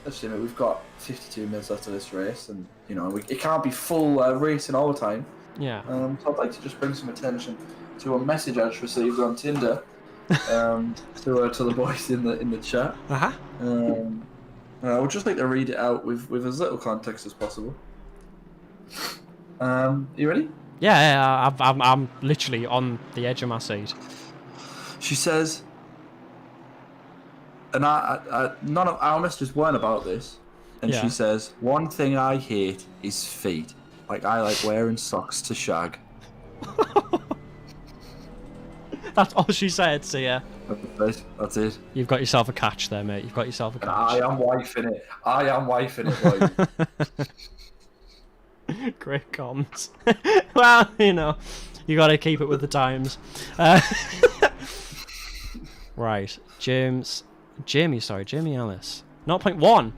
Actually, mate, we've got 52 minutes left of this race, and you know it can't be full racing all the time. Yeah. So I'd like to just bring some attention to a message I just received on Tinder to the boys in the chat. I would just like to read it out with as little context as possible. You ready? Yeah, I'm literally on the edge of my seat. She says, and none of our messages weren't about this, and she says, one thing I hate is feet. Like I like wearing socks to shag. That's all she said, so yeah. That's it. You've got yourself a catch there, mate. You've got yourself a catch. I am wifing it, boy. Great comms. Well, you know, you got to keep it with the times. Right, Jamie Ellis. 0.1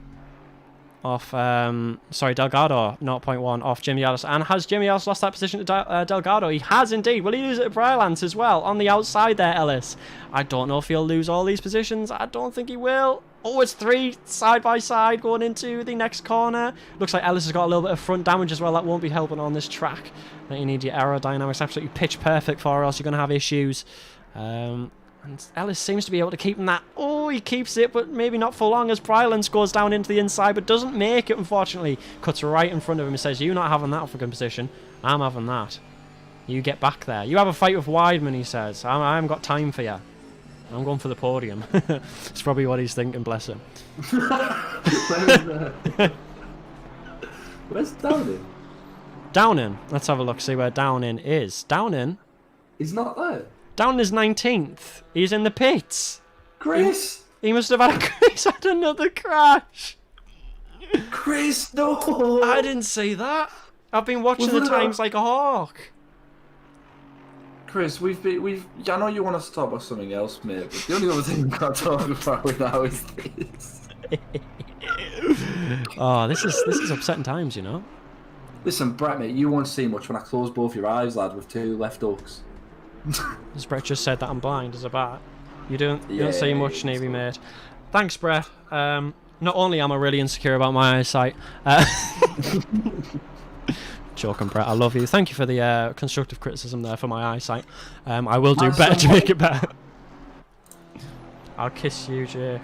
off, Delgado, 0.1 off Jimmy Ellis. And has Jimmy Ellis lost that position to Delgado? He has indeed. Will he lose it to Brylant as well? On the outside there, Ellis. I don't know if he'll lose all these positions. I don't think he will. Oh, it's 3 side by side going into the next corner. Looks like Ellis has got a little bit of front damage as well. That won't be helping on this track. That you need your aerodynamics absolutely pitch perfect for, or else you're going to have issues. And Ellis seems to be able to keep him that. Oh, he keeps it, but maybe not for long as Brylant goes down into the inside, but doesn't make it, unfortunately. Cuts right in front of him and says, you're not having that fucking position. I'm having that. You get back there. You have a fight with Weidman, he says. I haven't got time for you. I'm going for the podium. It's probably what he's thinking, bless him. Where's Downing? Downing. Let's have a look, see where Downing is. Downing? He's not there. Downing is 19th. He's in the pits. Chris! He must have had another crash. Chris, no! I didn't see that. I've been watching the times like a hawk. Chris, I know you want to stop about something else, mate, but the only other thing we've got to talk about now is this. Oh, this is upsetting times, you know. Listen, Brett, mate, you won't see much when I close both your eyes, lad, with 2 left hooks. As Brett just said that I'm blind as a bat. You don't see much, Navy mate. Thanks, Brett. Not only am I really insecure about my eyesight, Joking, Brett. I love you. Thank you for the constructive criticism there for my eyesight. I will do better to make it better. I'll kiss you, Jay.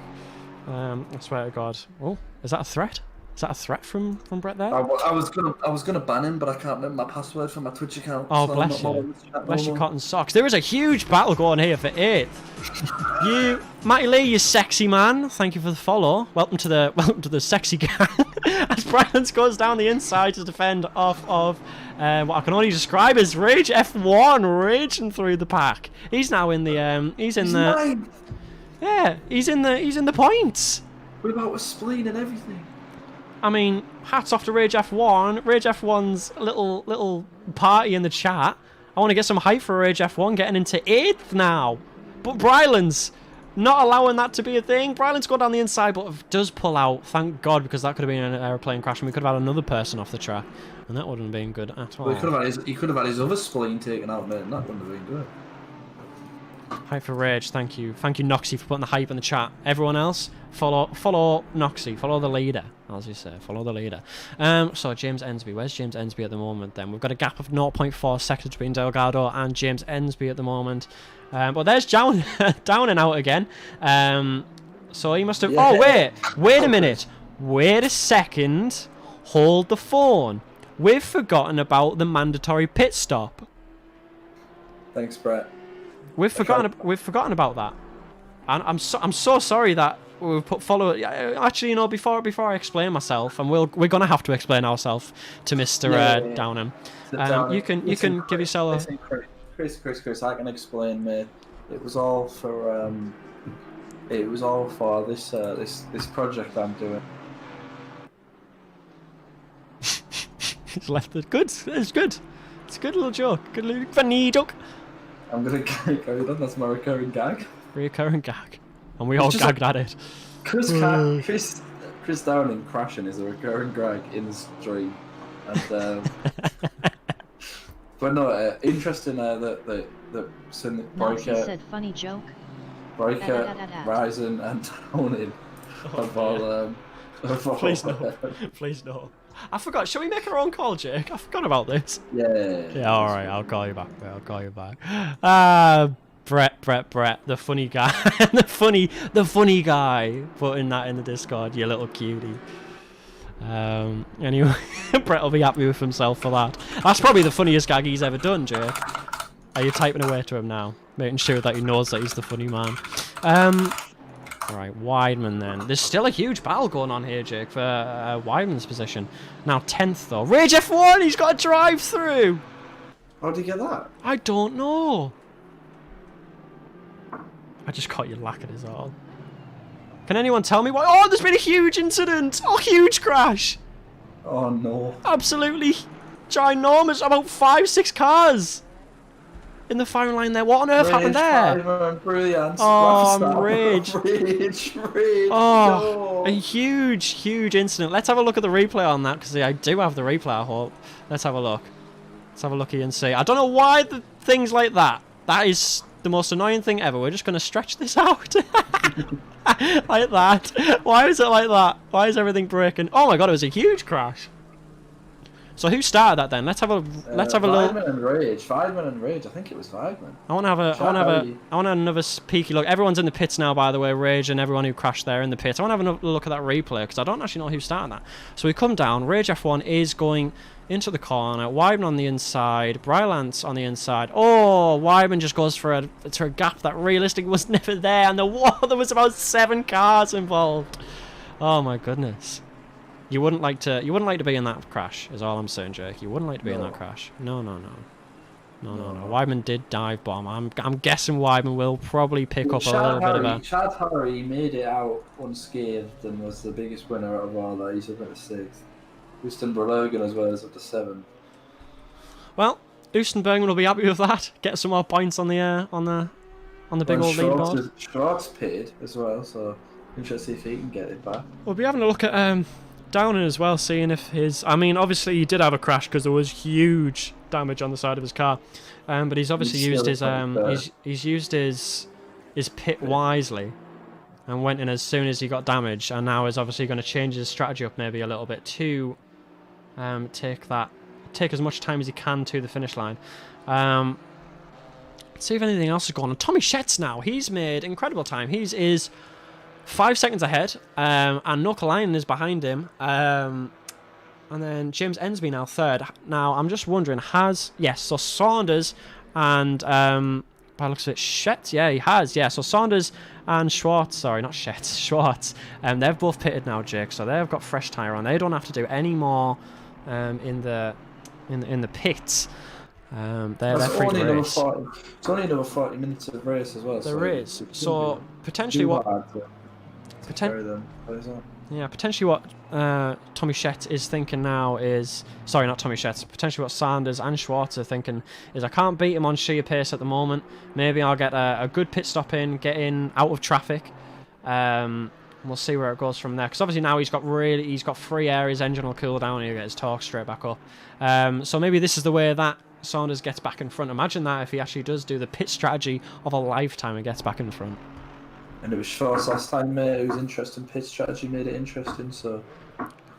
I swear to God. Oh, is that a threat? Is that a threat from Brett there? I was gonna ban him, but I can't remember my password for my Twitch account. Oh, so bless you. Bless your cotton socks. There is a huge battle going here for 8th. You, Matty Lee, you sexy man. Thank you for the follow. Welcome to the sexy gang. As Brian goes down the inside to defend off of what I can only describe as Rage F1 raging through the pack. He's now in the he's in the he's in the points. What about with spleen and everything? I mean, hats off to Rage F1. Rage F1's little party in the chat. I want to get some hype for Rage F1 getting into 8th now. But Brylan's not allowing that to be a thing. Brylan's gone down the inside, but does pull out. Thank God, because that could have been an aeroplane crash, and we could have had another person off the track, and that wouldn't have been good at all. Well, he could have had his other spleen taken out, mate, and that wouldn't have been good. Hype for Rage, thank you. Thank you, Noxy, for putting the hype in the chat. Everyone else, follow Noxy, follow the leader, as you say, follow the leader. So James Ensby, where's James Ensby at the moment then? We've got a gap of 0.4 seconds between Delgado and James Ensby at the moment. But there's down and out again. So he must have... Yeah. Oh, wait a minute. Wait a second. Hold the phone. We've forgotten about the mandatory pit stop. Thanks, Brett. We've forgotten about that, and I'm so sorry that we've put follow. Actually, you know, before I explain myself, and we're gonna have to explain ourselves to Mr. Downham. You can give yourself a... Chris, I can explain, mate. It was all for this this project I'm doing. He's left it good. It's good. It's a good little joke. Good little funny joke. I'm gonna carry on. That's my recurring gag. Recurring gag, and we all gagged at it. Chris Downing crashing is a recurring gag in the stream, and but no, interesting that Breaker said funny joke. Breaker, Rising, and Downing of all. Please no, please no. I forgot. Shall we make our own call, Jake? I forgot about this. Yeah. All right. I'll call you back. I'll call you back. Brett, the funny guy, the funny guy, putting that in the Discord. You little cutie. Anyway, Brett will be happy with himself for that. That's probably the funniest gag he's ever done, Jake. Are you typing away to him now, making sure that he knows that he's the funny man? Alright, Weidman then. There's still a huge battle going on here, Jake, for Weidman's position. Now 10th though. Rage F1! He's got a drive through! How'd he get that? I don't know. I just caught you lacking is all. Can anyone tell me why? Oh, there's been a huge incident! Oh, huge crash! Oh no. Absolutely ginormous. About 5-6 cars in the firing line there. What on earth happened there? Brilliant. Oh, Rage. Rage. Oh, no. A huge incident. Let's have a look at the replay on that, because I do have the replay, I hope. Let's have a look. Let's have a looky and see. I don't know why the things like that. That is the most annoying thing ever. We're just going to stretch this out. Like that. Why is it like that? Why is everything breaking? Oh my god, it was a huge crash. So who started that then? Let's have a little. Weidman and Rage. I think it was Weidman. I want another peeky look. Everyone's in the pits now, by the way. Rage and everyone who crashed there in the pits. I want to have another look at that replay because I don't actually know who started that. So we come down. Rage F1 is going into the corner. Weidman on the inside. Brylance on the inside. Oh, Weidman just goes for a gap that realistically was never there, and there was about 7 cars involved. Oh my goodness. You wouldn't like to be in that crash, is all I'm saying, Jake. You wouldn't like to be in that crash. No. Weidman did dive bomb. I'm guessing Weidman will probably pick up a little bit of a... Chad Harry made it out unscathed and was the biggest winner out of all that. He's up at the 6th. Houston Berlogan as well as up to 7th. Well, Houston Bergman will be happy with that. Get some more points on the big old leaderboard. Schwartz paid as well, so interesting if he can get it back. We'll be having a look at Downing as well, seeing if his... I mean, obviously he did have a crash because there was huge damage on the side of his car, but he's obviously used his he's used his pit wisely and went in as soon as he got damaged, and now is obviously going to change his strategy up maybe a little bit to take that take as much time as he can to the finish line. Let's see if anything else is going on. Tommy Schetz now, he's made incredible time. He is 5 seconds ahead, and Nokalainen is behind him. And then James Ensby now third. Now, I'm just wondering, yes, so Saunders and, by the looks of it, Schetz, yeah, he has, yeah. So Saunders and Schwartz, sorry, not Schetz, Schwartz, they've both pitted now, Jake, so they've got fresh tyre on. They don't have to do any more in the pits. They're free to race. It's only another 40 minutes of race as well. There is. So potentially what... potentially what Tommy Schetz is thinking now is... Sorry, not Tommy Schetz. Potentially what Sanders and Schwartz are thinking is, I can't beat him on sheer pace at the moment. Maybe I'll get a good pit stop in, get in out of traffic. We'll see where it goes from there. Because obviously now he's got free air, his engine will cool down, and he'll get his torque straight back up. So maybe this is the way that Saunders gets back in front. Imagine that if he actually does do the pit strategy of a lifetime and gets back in front. And it was Schwartz last time, mate. It was interesting. Pit strategy made it interesting, so...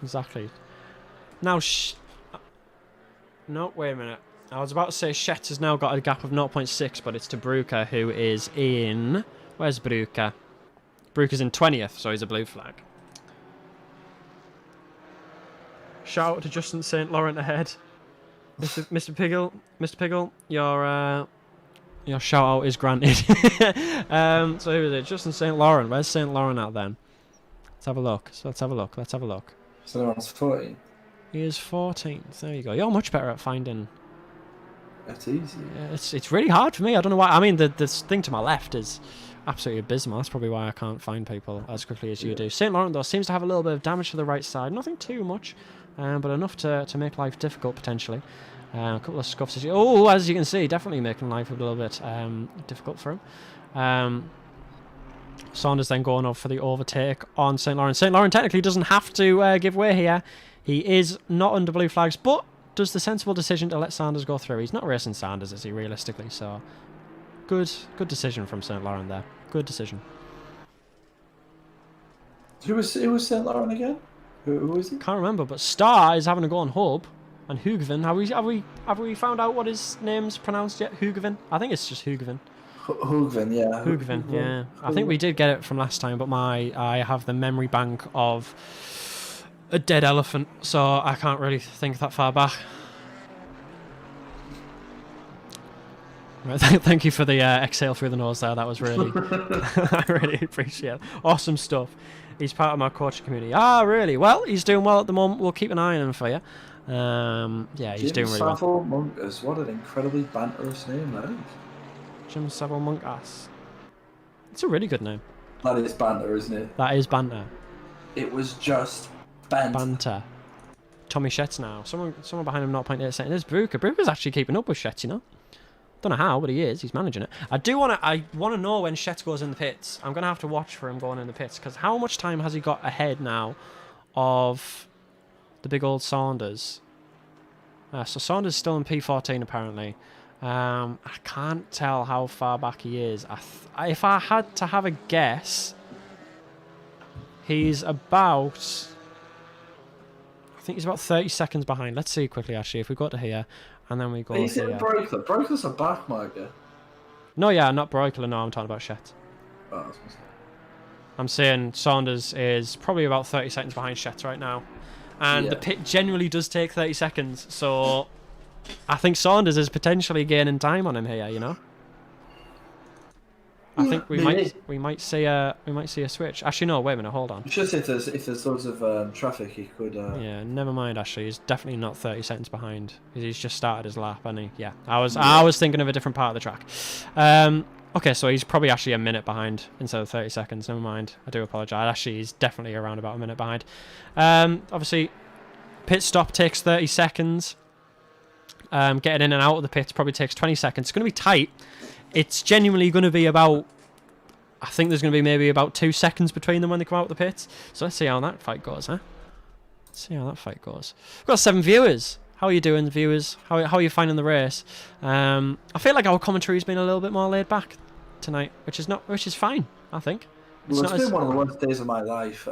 Exactly. Now, no, wait a minute. I was about to say Schetz has now got a gap of 0.6, but it's to Brooker, who is in... Where's Brooker? Brooker's in 20th, so he's a blue flag. Shout out to Justin St. Laurent ahead. Mr. Piggle, your shout out is granted. So who is it? Justin St. Laurent. Where's St. Laurent at then? Let's have a look. Let's have a look. St. Laurent's 14. He is 14th. There you go. You're much better at finding. That's easy. Yeah, it's really hard for me. I don't know why. I mean, the thing to my left is absolutely abysmal. That's probably why I can't find people as quickly as you do. St. Laurent, though, seems to have a little bit of damage to the right side. Nothing too much, but enough to make life difficult, potentially. A couple of scuffs. Oh, as you can see, definitely making life a little bit difficult for him. Saunders then going up for the overtake on St. Laurent. St. Laurent technically doesn't have to give way here. He is not under blue flags, but does the sensible decision to let Sanders go through. He's not racing Sanders, is he, realistically? So, good decision from St. Laurent there. Good decision. Who was St. Laurent again? Who was he? Can't remember, but Star is having a go on Hub. And Hugevin, have we found out what his name's pronounced yet? Hugevin? I think it's just Hugevin. Hugevin, yeah. Hugevin, yeah. I think we did get it from last time, but I have the memory bank of a dead elephant, so I can't really think that far back. Right, thank you for the exhale through the nose there. That was really, I really appreciate it. Awesome stuff. He's part of my coaching community. Ah, really? Well, he's doing well at the moment. We'll keep an eye on him for you. Yeah, he's doing really well. Monkas, what an incredibly banterous name that is. Jim Savile Monkas. It's a really good name. That is banter, isn't it? That is banter. It was just banter. Tommy Schetz now. Someone behind him 0.8 seconds. There's Brooker. Brooker's actually keeping up with Schetz, you know. Don't know how, but he is. He's managing it. I want to know when Schetz goes in the pits. I'm going to have to watch for him going in the pits, because how much time has he got ahead now of the big old Saunders? So Saunders still in P14 apparently. I can't tell how far back he is. If I had to have a guess, he's about... I think he's about 30 seconds behind. Let's see quickly, actually. If we go to here, and then we go he's here. Breukler. Breukler's a backmarker. No, yeah, not Breukler. No, I'm talking about Schetz. Oh, I was gonna say. I'm saying Saunders is probably about 30 seconds behind Schetz right now. And the pit generally does take 30 seconds, so I think Saunders is potentially gaining time on him here, you know? I think we might see a switch. Actually, no. Wait a minute. Hold on. It's just if there's loads of traffic, he could. Yeah, never mind. Actually, he's definitely not 30 seconds behind because he's just started his lap, and he. Yeah, I was thinking of a different part of the track. Okay, so he's probably actually a minute behind instead of 30 seconds. Never mind. I do apologise. Actually, he's definitely around about a minute behind. Obviously, pit stop takes 30 seconds. Getting in and out of the pits probably takes 20 seconds. It's going to be tight. It's genuinely going to be about... I think there's going to be maybe about 2 seconds between them when they come out of the pits. So let's see how that fight goes, huh? Let's see how that fight goes. We've got 7 viewers. How are you doing, viewers? How are you finding the race? I feel like our commentary's been a little bit more laid back tonight, which is fine, I think. It's been one of the worst days of my life.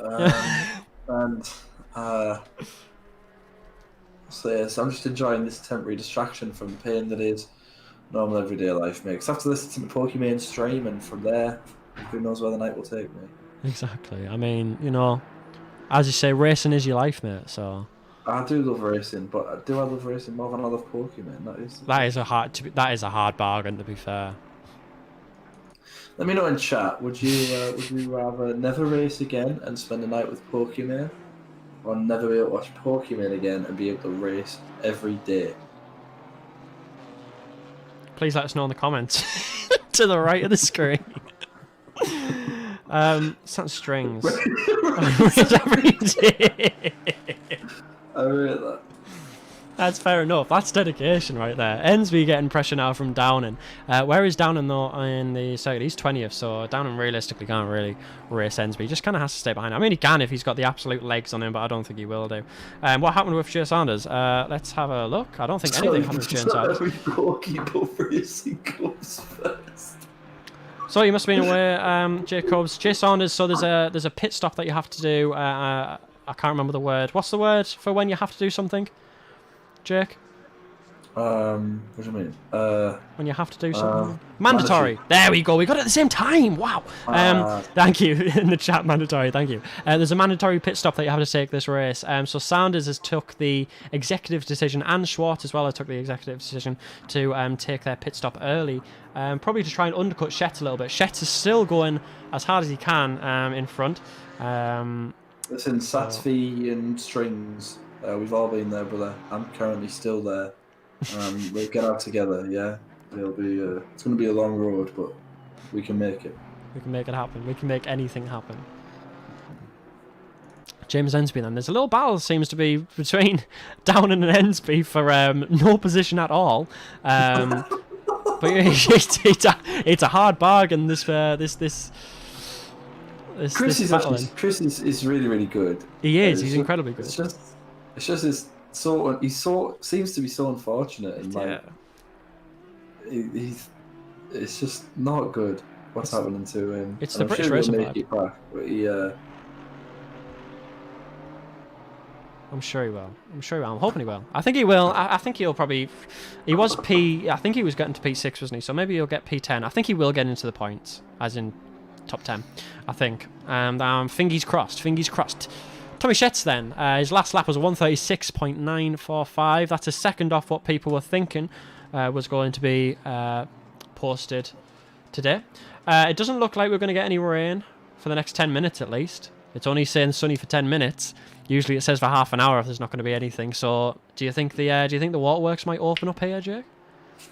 And So yeah, so I'm just enjoying this temporary distraction from the pain that is normal everyday life, mate. 'Cause I have to listen to the Pokemon stream, and from there, who knows where the night will take me. Exactly. I mean, you know, as you say, racing is your life, mate. So I do love racing, but do I love racing more than I love Pokemon? that is a hard bargain, to be fair. Let me know in chat. Would you rather never race again and spend the night with Pokemon, or never be able to watch Pokemon again and be able to race every day? Please let us know in the comments to the right of the screen. Sounds strings. Every day. I really that. That's fair enough. That's dedication right there. Ensby getting pressure now from Downing. Where is Downing though in the circuit? He's 20th, so Downing realistically can't really race Ensby. He just kind of has to stay behind. I mean, he can if he's got the absolute legs on him, but I don't think he will do. What happened with Jay Saunders? Let's have a look. I don't think anything happened with Jay Saunders. Racing comes first. So you must have been aware, Jacobs. Jay Saunders. So there's a pit stop that you have to do. I can't remember the word. What's the word for when you have to do something? Jake? What do you mean? When you have to do something? Mandatory. There we go. We got it at the same time. Wow. Thank you in the chat. Mandatory. Thank you. There's a mandatory pit stop that you have to take this race. So Saunders has took the executive decision, and Schwartz as well has took the executive decision to take their pit stop early. Probably to try and undercut Shetz a little bit. Shetz is still going as hard as he can in front. Listen, Satsvi and Strings. We've all been there, brother. I'm currently still there. We'll get out together, yeah. It'll be. It's going to be a long road, but we can make it. We can make it happen. We can make anything happen. James Ensby then. There's a little battle seems to be between Downing and Ensby for no position at all. But it's a hard bargain. This Chris is really, really good. He is. He's incredibly good. It's just he seems to be so unfortunate, and like it's just not good what's happening to him. It's the British racing vibe. But I'm sure he will. I'm hoping he will. I think he will. I think he'll probably. He was P. I think he was getting to P6, wasn't he? So maybe he'll get P10. I think he will get into the points, as in top 10. I think. Fingers crossed. Fingers crossed. Tommy Shetz then, his last lap was a 136.945. That's a second off what people were thinking was going to be posted today. It doesn't look like we're going to get any rain for the next 10 minutes at least. It's only saying sunny for 10 minutes. Usually it says for half an hour if there's not going to be anything. So do you think the waterworks might open up here, Jake?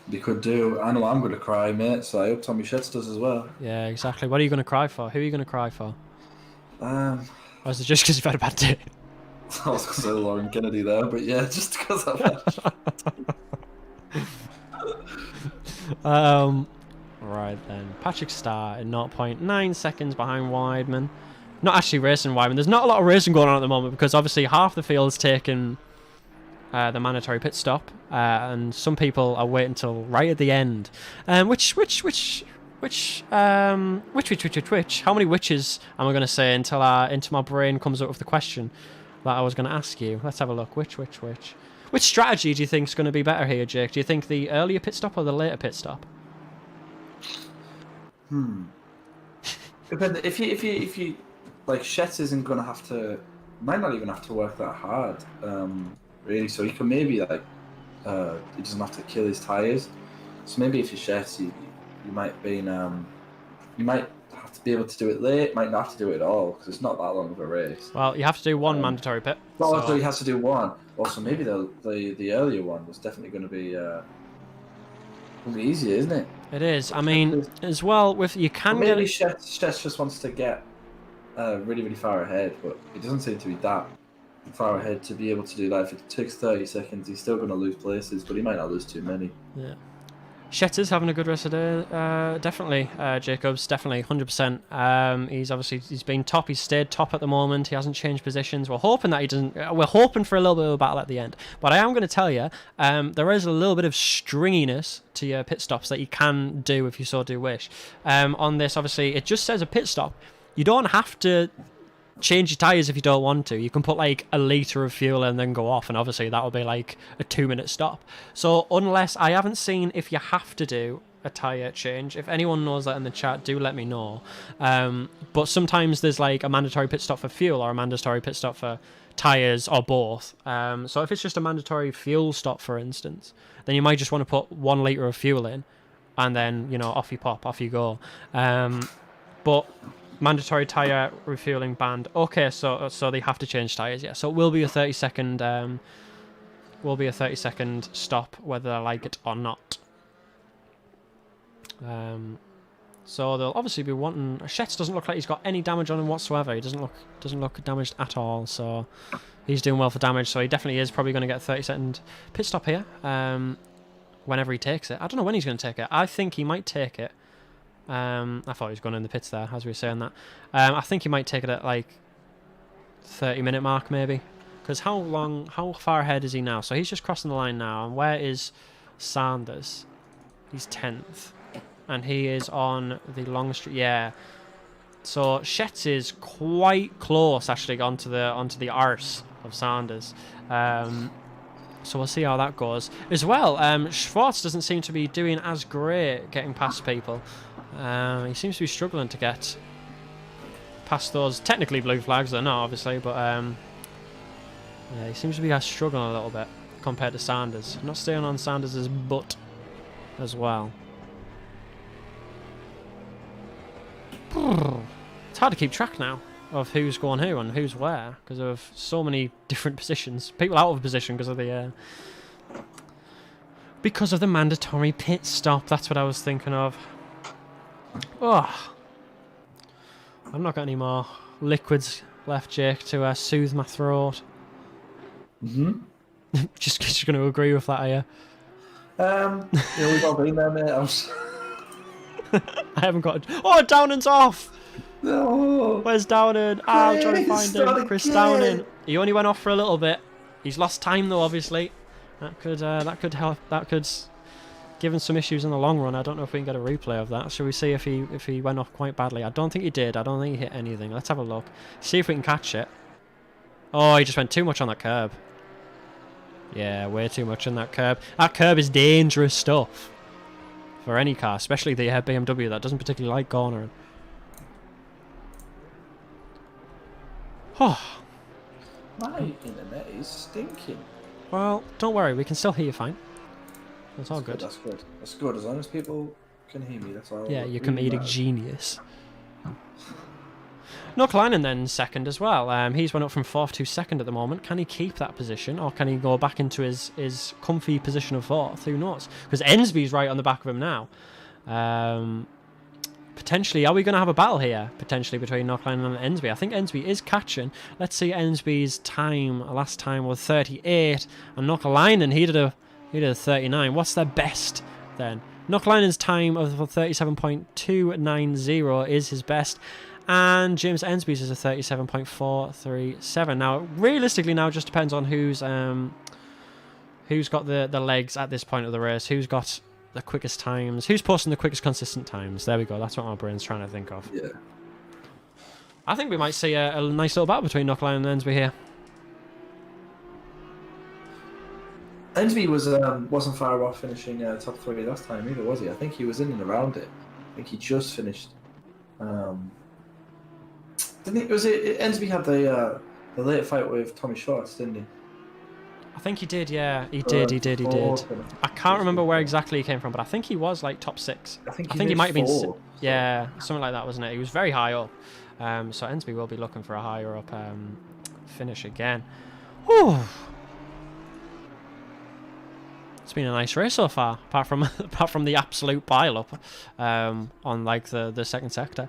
They could do. I know I'm going to cry, mate, so I hope Tommy Shetz does as well. Yeah, exactly. What are you going to cry for? Who are you going to cry for? Or is it just because you've had a bad day? I was going to say Lauren Kennedy there, but yeah, just because I've had... Right then. Patrick Starr in 0.9 seconds behind Weidman. Not actually racing Weidman. There's not a lot of racing going on at the moment because obviously half the field's taken the mandatory pit stop, and some people are waiting until right at the end. Which? How many whiches am I going to say until my brain comes up with the question that I was going to ask you? Let's have a look. Which strategy do you think is going to be better here, Jake? Do you think the earlier pit stop or the later pit stop? If you like, Shetz isn't going to have to, might not even have to work that hard, really. So he can maybe he doesn't have to kill his tires. So maybe if you're Shetz, you might be you might have to be able to do it late, might not have to do it at all because it's not that long of a race. Well, you have to do one mandatory pit. Well, so he has to do one. Also, maybe the earlier one was definitely going to be easier, isn't it? It is. I mean, as well with you can maybe get. Shetz just wants to get really, really far ahead, but it doesn't seem to be that far ahead to be able to do that. If it takes 30 seconds, he's still going to lose places, but he might not lose too many. Yeah. Shetz is having a good rest of the day, definitely. Jacobs, definitely, 100%. He's been top. He's stayed top at the moment. He hasn't changed positions. We're hoping that he doesn't. We're hoping for a little bit of a battle at the end. But I am going to tell you, there is a little bit of stringiness to your pit stops that you can do if you so do wish. On this, obviously, it just says a pit stop. You don't have to change your tyres if you don't want to. You can put like a litre of fuel in and then go off, and obviously that will be like a 2-minute stop. So unless, I haven't seen if you have to do a tyre change. If anyone knows that in the chat, do let me know. But sometimes there's like a mandatory pit stop for fuel or a mandatory pit stop for tyres or both. So if it's just a mandatory fuel stop, for instance, then you might just want to put 1 litre of fuel in and then, you know, off you pop, off you go. But mandatory tyre refueling banned. Okay, so they have to change tyres, yeah. So it will be a 30-second stop, whether I like it or not. So they'll obviously be wanting. Shetz doesn't look like he's got any damage on him whatsoever. He doesn't look damaged at all. So he's doing well for damage. So he definitely is probably going to get a 30-second pit stop here. Whenever he takes it, I don't know when he's going to take it. I think he might take it. I thought he was going in the pits there as we were saying that. I think he might take it at like 30-minute mark maybe. Because how far ahead is he now? So he's just crossing the line now. And where is Sanders? He's 10th. And he is on the long street. Yeah. So Shetz is quite close actually onto the arse of Sanders. So we'll see how that goes. As well, Schwartz doesn't seem to be doing as great getting past people. He seems to be struggling to get past those technically blue flags. They're not, obviously, but yeah, he seems to be struggling a little bit compared to Sanders. Not staying on Sanders' butt as well. It's hard to keep track now of who's going who and who's where because of so many different positions. People out of position because of the mandatory pit stop. That's what I was thinking of. Oh, I've not got any more liquids left, Jake, to soothe my throat. just going to agree with that, are you? Yeah, we've all been there, mate. I haven't got. Oh, Downan's off. No. Where's Downan? I'm trying to find him. Chris Downan. He only went off for a little bit. He's lost time though, obviously. That could help. That could give him some issues in the long run. I don't know if we can get a replay of that. Shall we see if he went off quite badly? I don't think he did. I don't think he hit anything. Let's have a look. See if we can catch it. Oh, he just went too much on that curb. Yeah, way too much on that curb. That curb is dangerous stuff for any car, especially the BMW that doesn't particularly like cornering. Oh. My internet is stinking. Well, don't worry, we can still hear you fine. That's all good. That's good. That's good. As long as people can hear me, that's all. Yeah, you're comedic genius. Nokalainen then second as well. He's went up from 4th to 2nd at the moment. Can he keep that position, or can he go back into his comfy position of 4th? Who knows? Because Ensby's right on the back of him now. Potentially, are we going to have a battle here? Potentially between Nokalainen and Ensby. I think Ensby is catching. Let's see Ensby's time. Last time was 38, and Nokalainen he did a 39. What's their best then? Nokalainen's time of 37.290 is his best. And James Ensby's is a 37.437. Now, realistically, now it just depends on who's got the legs at this point of the race. Who's got the quickest times? Who's posting the quickest consistent times? There we go. That's what my brain's trying to think of. Yeah. I think we might see a nice little battle between Nokalainen and Ensby here. Ensby wasn't far off finishing top 3 last time either, was he? I think he was in and around it. I think he just finished. Didn't he? Was it Ensby had the late fight with Tommy Schwartz, didn't he? I think he did, yeah. He did. I can't remember where exactly he came from, but I think he was like top 6. I think he might have been. Yeah, something like that, wasn't it? He was very high up. So Ensby will be looking for a higher up finish again. Whew. It's been a nice race so far, apart from the absolute pile up on like the second sector.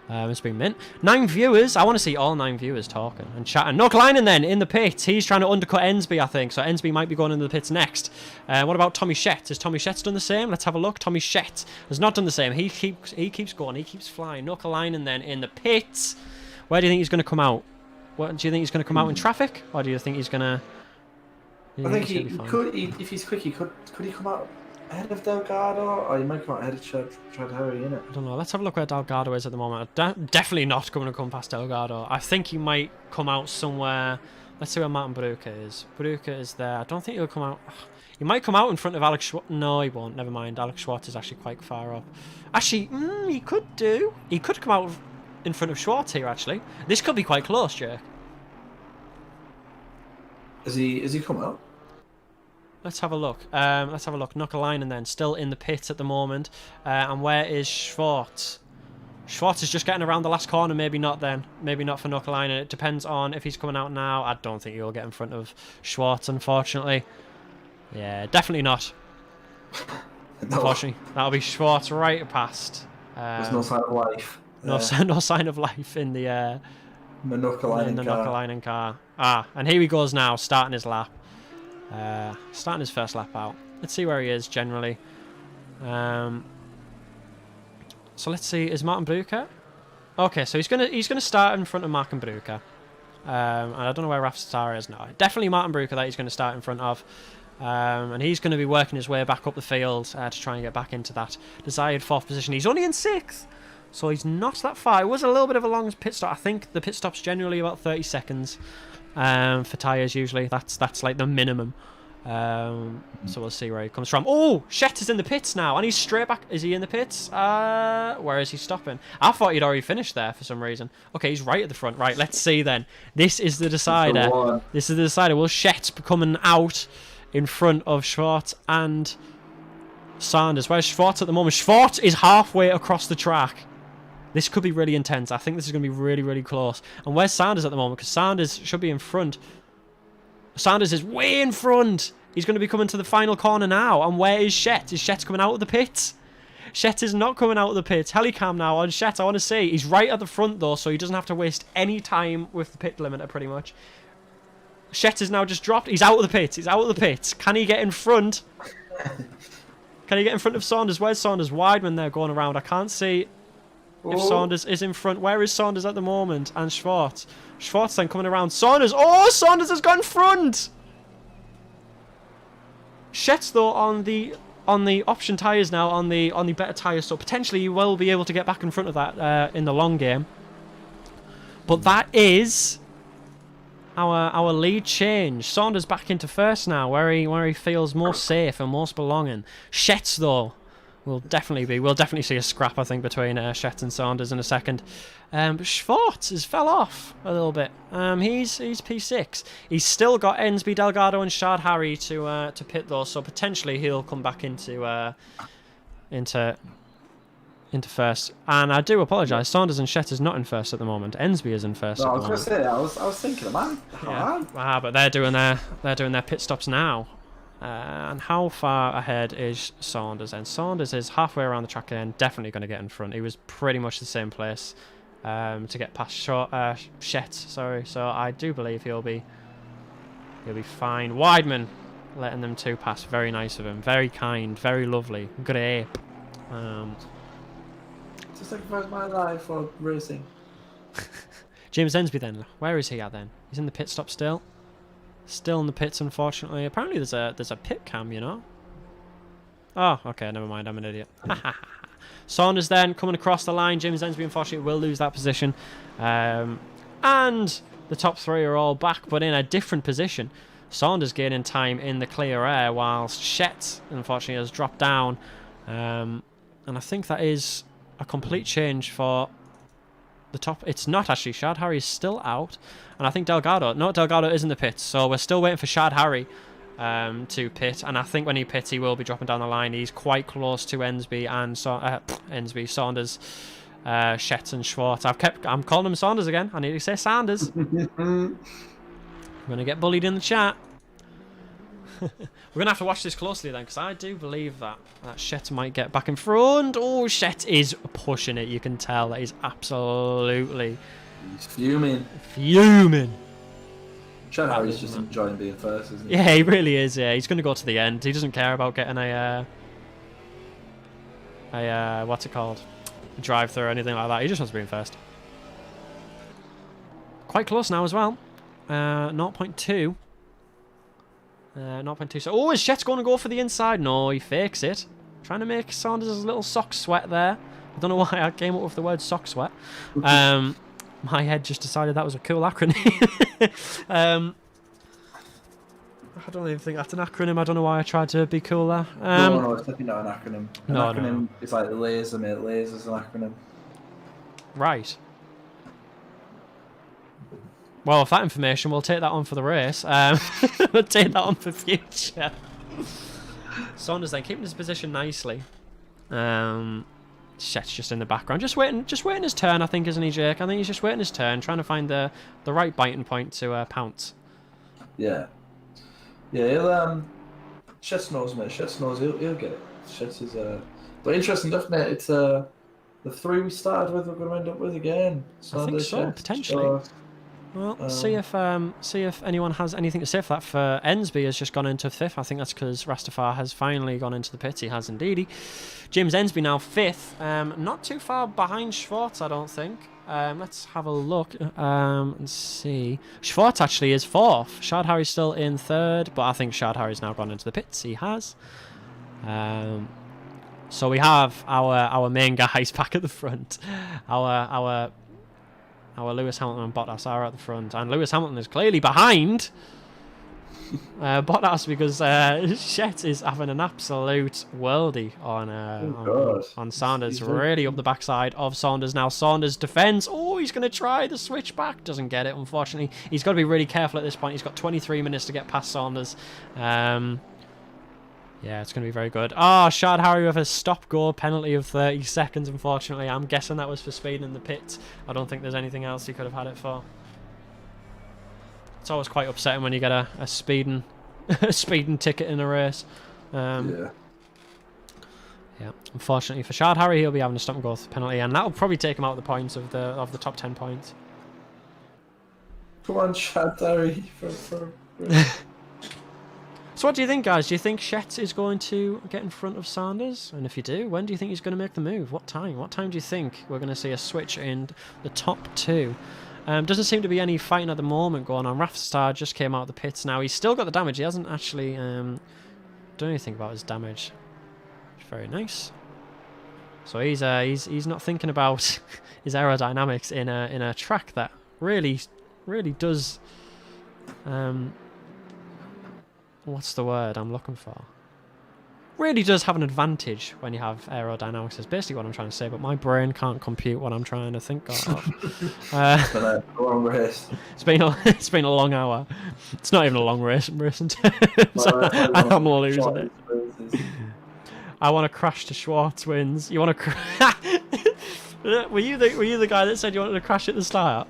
It's been mint. 9 viewers. I want to see all 9 viewers talking and chatting. Nokalainen then in the pits. He's trying to undercut Ensby, I think. So Ensby might be going into the pits next. What about Tommy Schett? Has Tommy Schett's done the same? Let's have a look. Tommy Schett has not done the same. He keeps going. He keeps flying. Nokalainen then in the pits. Where do you think he's going to come out? What do you think he's going to come out in traffic, or do you think he's going to? I think he could. If he's quick, could he come out Ahead of Delgado, or you might come out ahead of Chad Harry, innit? I don't know. Let's have a look where Delgado is at the moment. Definitely not going to come past Delgado. I think he might come out somewhere. Let's see where Martin Baruka is. Baruka is there. I don't think he'll come out. He might come out in front of Alex Schwartz. No, he won't. Never mind. Alex Schwartz is actually quite far up. Actually, he could do. He could come out in front of Schwartz here, actually. This could be quite close, Jake. Is he come out? Let's have a look. Let's have a look. Knockalainen then, still in the pit at the moment. And where is Schwartz? Schwartz is just getting around the last corner. Maybe not then. Maybe not for Knockalainen. It depends on if he's coming out now. I don't think he'll get in front of Schwartz, unfortunately. Yeah, definitely not. No. Unfortunately, that'll be Schwartz right past. There's no sign of life. No sign of life in the Knockalainen car. Ah, and here he goes now, starting his lap. Starting his first lap out. Let's see where he is generally. So let's see. Is Martin Baruka? Okay, so he's gonna start in front of Martin Baruka. And I don't know where Raf Satara is now. Definitely Martin Baruka that he's going to start in front of. And he's going to be working his way back up the field to try and get back into that desired 4th position. He's only in 6th, so he's not that far. It was a little bit of a long pit stop. I think the pit stop's generally about 30 seconds for tyres usually. That's like the minimum. So we'll see where he comes from. Oh, Shet is in the pits now, and he's straight back. Is he in the pits? Where is he stopping? I thought he'd already finished there for some reason. Okay, he's right at the front. Right, let's see then. This is the decider. This is the decider. Will Shet be coming out in front of Schwartz and Sanders? Where's Schwartz at the moment? Schwartz is halfway across the track. This could be really intense. I think this is going to be really, really close. And where's Sanders at the moment? Because Sanders should be in front. Sanders is way in front. He's going to be coming to the final corner now. And where is Shet? Is Shet coming out of the pits? Shet is not coming out of the pits. Helicam now on Shet. I want to see. He's right at the front though, so he doesn't have to waste any time with the pit limiter pretty much. Shet is now just dropped. He's out of the pits. He's out of the pits. Can he get in front? Can he get in front of Saunders? Where's Saunders? Weidman there going around. I can't see if Saunders is in front. Where is Saunders at the moment? And Schwartz. Schwartz then coming around. Saunders. Oh, Saunders has gone in front. Shet's though on the option tyres now, on the better tyres, so potentially you will be able to get back in front of that in the long game. But that is our lead change. Saunders back into first now, where he feels most safe and most belonging. Shet's though we'll definitely see a scrap, I think, between Shet and Saunders in a second. But Schwartz has fell off a little bit. He's P6. He's still got Ensby, Delgado, and Shard Harry to pit though, so potentially he'll come back into first. And I do apologise, Saunders and Shet is not in first at the moment. Ensby is in first. No, I was going to say, I was thinking, man. Yeah. But they're doing their pit stops now. And how far ahead is Saunders? And Saunders is halfway around the track and definitely going to get in front. He was pretty much the same place to get past Shet. Sorry, so I do believe he'll be fine. Weidman letting them two pass. Very nice of him. Very kind. Very lovely. Great. Just sacrifice my life for racing. James Ensby then. Where is he at then? He's in the pit stop still. Still in the pits, unfortunately. Apparently there's a pit cam, you know? Oh, okay, never mind. I'm an idiot. Saunders then coming across the line. James Ensby, unfortunately, will lose that position. And the top three are all back, but in a different position. Saunders gaining time in the clear air, whilst Shet, unfortunately, has dropped down. And I think that is a complete change for the top. It's not actually. Shard Harry is still out. And I think Delgado is in the pits. So we're still waiting for Shard Harry to pit. And I think when he pits, he will be dropping down the line. He's quite close to Ensby and Saunders, Shet and Schwartz. I'm calling him Saunders again. I need to say Sanders. I'm going to get bullied in the chat. We're going to have to watch this closely then, because I do believe that Shet might get back in front. Oh, Shet is pushing it. You can tell that he's absolutely... He's fuming. Shet Harry's just enjoying being first, isn't he? Yeah, he really is, yeah. He's going to go to the end. He doesn't care about getting a what's it called? A drive-through or anything like that. He just wants to be in first. Quite close now as well. 0.2. 0.2. So, oh, is Chet's going to go for the inside? No, he fakes it. Trying to make Saunders' little sock sweat there. I don't know why I came up with the word sock sweat. My head just decided that was a cool acronym. I don't even think that's an acronym. I don't know why I tried to be cool there. No, it's definitely not an acronym. An No, acronym is like laser, mate. Laser's an acronym. Right. Well, with that information, we'll take that on for the race. We'll take that on for future. Saunders then keeping his position nicely. Chet's just in the background, just waiting his turn. I think, isn't he, Jake? I think he's just waiting his turn, trying to find the right biting point to pounce. Yeah. Yeah, he'll Chet knows, mate. Chet knows he'll get it. Chet is but interesting enough, mate. It's the 3 we started with, we're going to end up with again. I think so, potentially. Well, see if anyone has anything to say for that. For Ensby has just gone into 5th. I think that's because Rastafar has finally gone into the pits. He has indeed. James Ensby now 5th. Not too far behind Schwartz, I don't think. Let's have a look and see. Schwartz actually is 4th. Shard Harry's still in 3rd, but I think Shard Harry's now gone into the pits. He has. So we have our main guys back at the front. Our Lewis Hamilton and Bottas are at the front, and Lewis Hamilton is clearly behind Bottas because Chet is having an absolute worldie on Saunders. Really up the backside of Saunders now. Saunders defends. Oh, he's going to try the switchback. Doesn't get it, unfortunately. He's got to be really careful at this point. He's got 23 minutes to get past Saunders. Yeah, it's going to be very good. Oh, Shard Harry with a stop-go penalty of 30 seconds, unfortunately. I'm guessing that was for speed in the pit. I don't think there's anything else he could have had it for. It's always quite upsetting when you get a speeding ticket in a race. Yeah. Unfortunately for Shard Harry, he'll be having a stop-and-go penalty, and that'll probably take him out of the points of the top 10 points. Come on, Shard Harry. So what do you think, guys? Do you think Chet is going to get in front of Saunders? And if you do, when do you think he's going to make the move? What time? What time do you think we're going to see a switch in the top 2? Doesn't seem to be any fighting at the moment going on. Rafstar just came out of the pits now. He's still got the damage. He hasn't actually done anything about his damage. Very nice. So he's not thinking about his aerodynamics in a track that really does. What's the word I'm looking for? Really does have an advantage when you have aerodynamics. Is basically what I'm trying to say, but my brain can't compute what I'm trying to think of. A long race. It's been a long hour. It's not even a long race. I'm racing terms. I'm losing it. I want to crash to Schwartz wins. You want to? Were you the guy that said you wanted to crash at the start?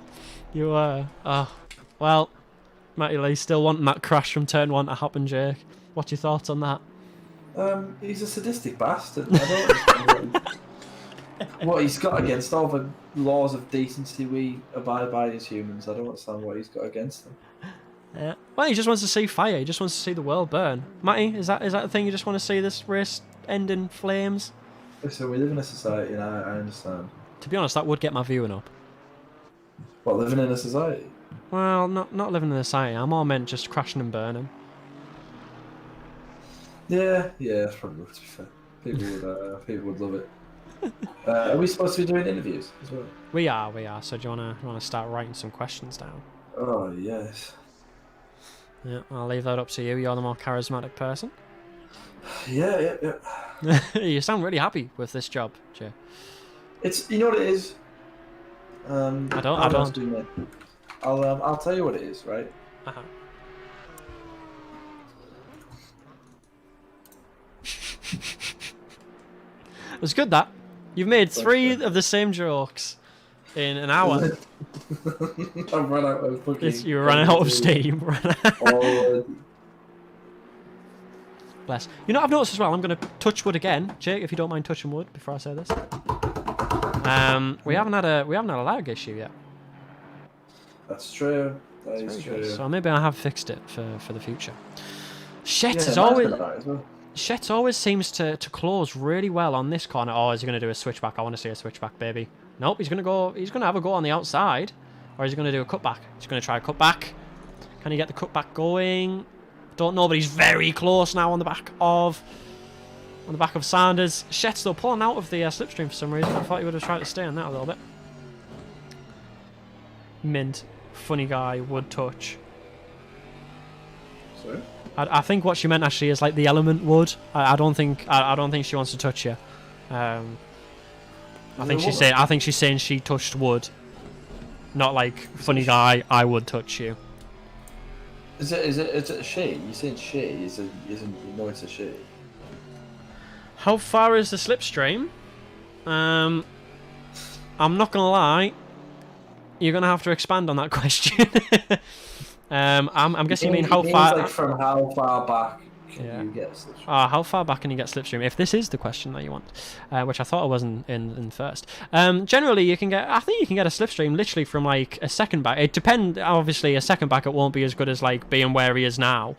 You were. Oh, well. Matty Lee still wanting that crash from turn 1 to happen, Jake. What's your thoughts on that? He's a sadistic bastard. I don't understand what he's got against all the laws of decency we abide by as humans. I don't understand what he's got against them. Yeah. Well, he just wants to see fire. He just wants to see the world burn. Matty, is that the thing? You just want to see this race end in flames? Listen, we live in a society, and I understand. To be honest, that would get my viewing up. What, living in a society? Well, not living in a society. I'm all meant just crashing and burning. Yeah, that's probably to be fair. People would love it. Are we supposed to be doing interviews as well? We are. So do you wanna start writing some questions down? Oh yes. Yeah, I'll leave that up to you. You're the more charismatic person. Yeah. You sound really happy with this job, Jay. It's, you know what it is. I don't. I'll tell you what it is, right? Uh-huh. It was good that. You've made 3 of the same jokes in an hour. I've run out of fucking... You ran out of steam. Bless. You know what I've noticed as well? I'm going to touch wood again. Jake, if you don't mind touching wood before I say this. We haven't had a lag issue yet. That's true. That is true. So maybe I have fixed it for the future. Chet's always seems to close really well on this corner. Oh, is he going to do a switchback? I want to see a switchback, baby. Nope, he's going to have a go on the outside. Or is he going to do a cutback? He's going to try a cutback. Can he get the cutback going? Don't know, but he's very close now on the back of Sanders. Shet's though pulling out of the slipstream for some reason. I thought he would have tried to stay on that a little bit. Mint, funny guy, would touch. Sorry? I think what she meant actually is like the element would. I don't think she wants to touch you. I think she's saying she touched wood, not like funny guy. I would touch you. Is it a she? You said she. You know it's a she. How far is the slipstream? I'm not gonna lie. You're gonna have to expand on that question. I'm guessing you mean how far. Like from how far back can you get slipstream? How far back can you get slipstream? If this is the question that you want, which I thought it was in first. Generally, you can get. I think you can get a slipstream literally from like a second back. It depends. Obviously, a second back it won't be as good as like being where he is now,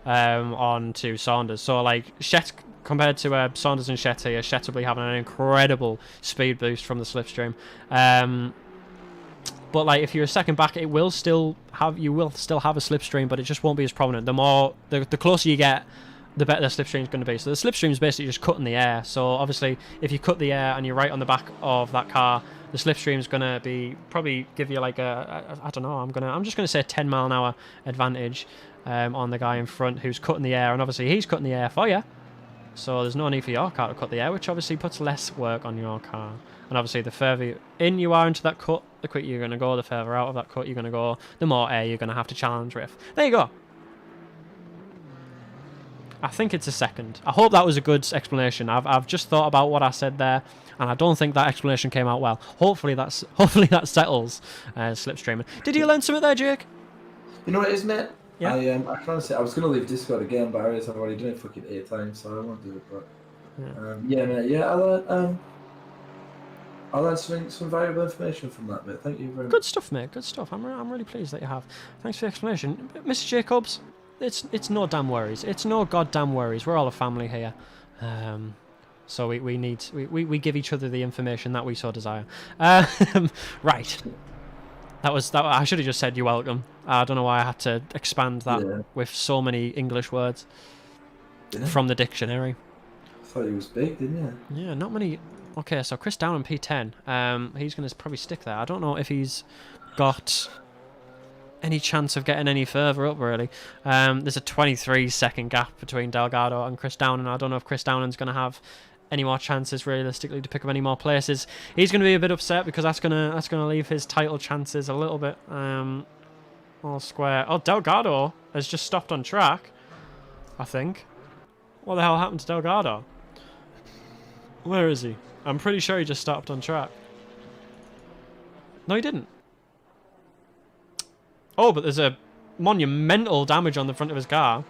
on to Saunders. So like Shet compared to Saunders and Shet here, Shet will be having an incredible speed boost from the slipstream. But like if you're a second back, you will still have a slipstream, but it just won't be as prominent. The closer you get, the better the slipstream is going to be. So the slipstream is basically just cutting the air. So obviously, if you cut the air and you're right on the back of that car, the slipstream is going to be probably give you like I don't know. I'm just going to say 10 mile an hour advantage on the guy in front who's cutting the air, and obviously he's cutting the air for you. So there's no need for your car to cut the air, which obviously puts less work on your car. And obviously, the further in you are into that cut, the quicker you're going to go. The further out of that cut you're going to go, the more air you're going to have to challenge with. There you go. I think it's a second. I hope that was a good explanation. I've just thought about what I said there, and I don't think that explanation came out well. Hopefully that settles slipstreaming. Did you learn something there, Jake? You know what it is, mate? Yeah. I can't say I was gonna leave Discord again, but I realised I've already done it fucking 8 times, so I won't do it. But mate. Yeah, I learned some valuable information from that, mate. Thank you very much. Good stuff, mate. Good stuff. I'm really pleased that you have. Thanks for the explanation, Mr. Jacobs. It's no damn worries. It's no goddamn worries. We're all a family here. So we give each other the information that we so desire. Right. That. I should have just said you're welcome. I don't know why I had to expand that with so many English words from the dictionary. I thought he was big, didn't you? Yeah, not many. Okay, so Chris Down in P10. He's going to probably stick there. I don't know if he's got any chance of getting any further up, really. There's a 23-second gap between Delgado and Chris Downing. I don't know if Chris Downing's going to have any more chances realistically to pick up any more places. He's going to be a bit upset because that's going to leave his title chances a little bit all square. Oh, Delgado has just stopped on track, I think. What the hell happened to Delgado? Where is he? I'm pretty sure he just stopped on track. No, he didn't. Oh, but there's a monumental damage on the front of his car.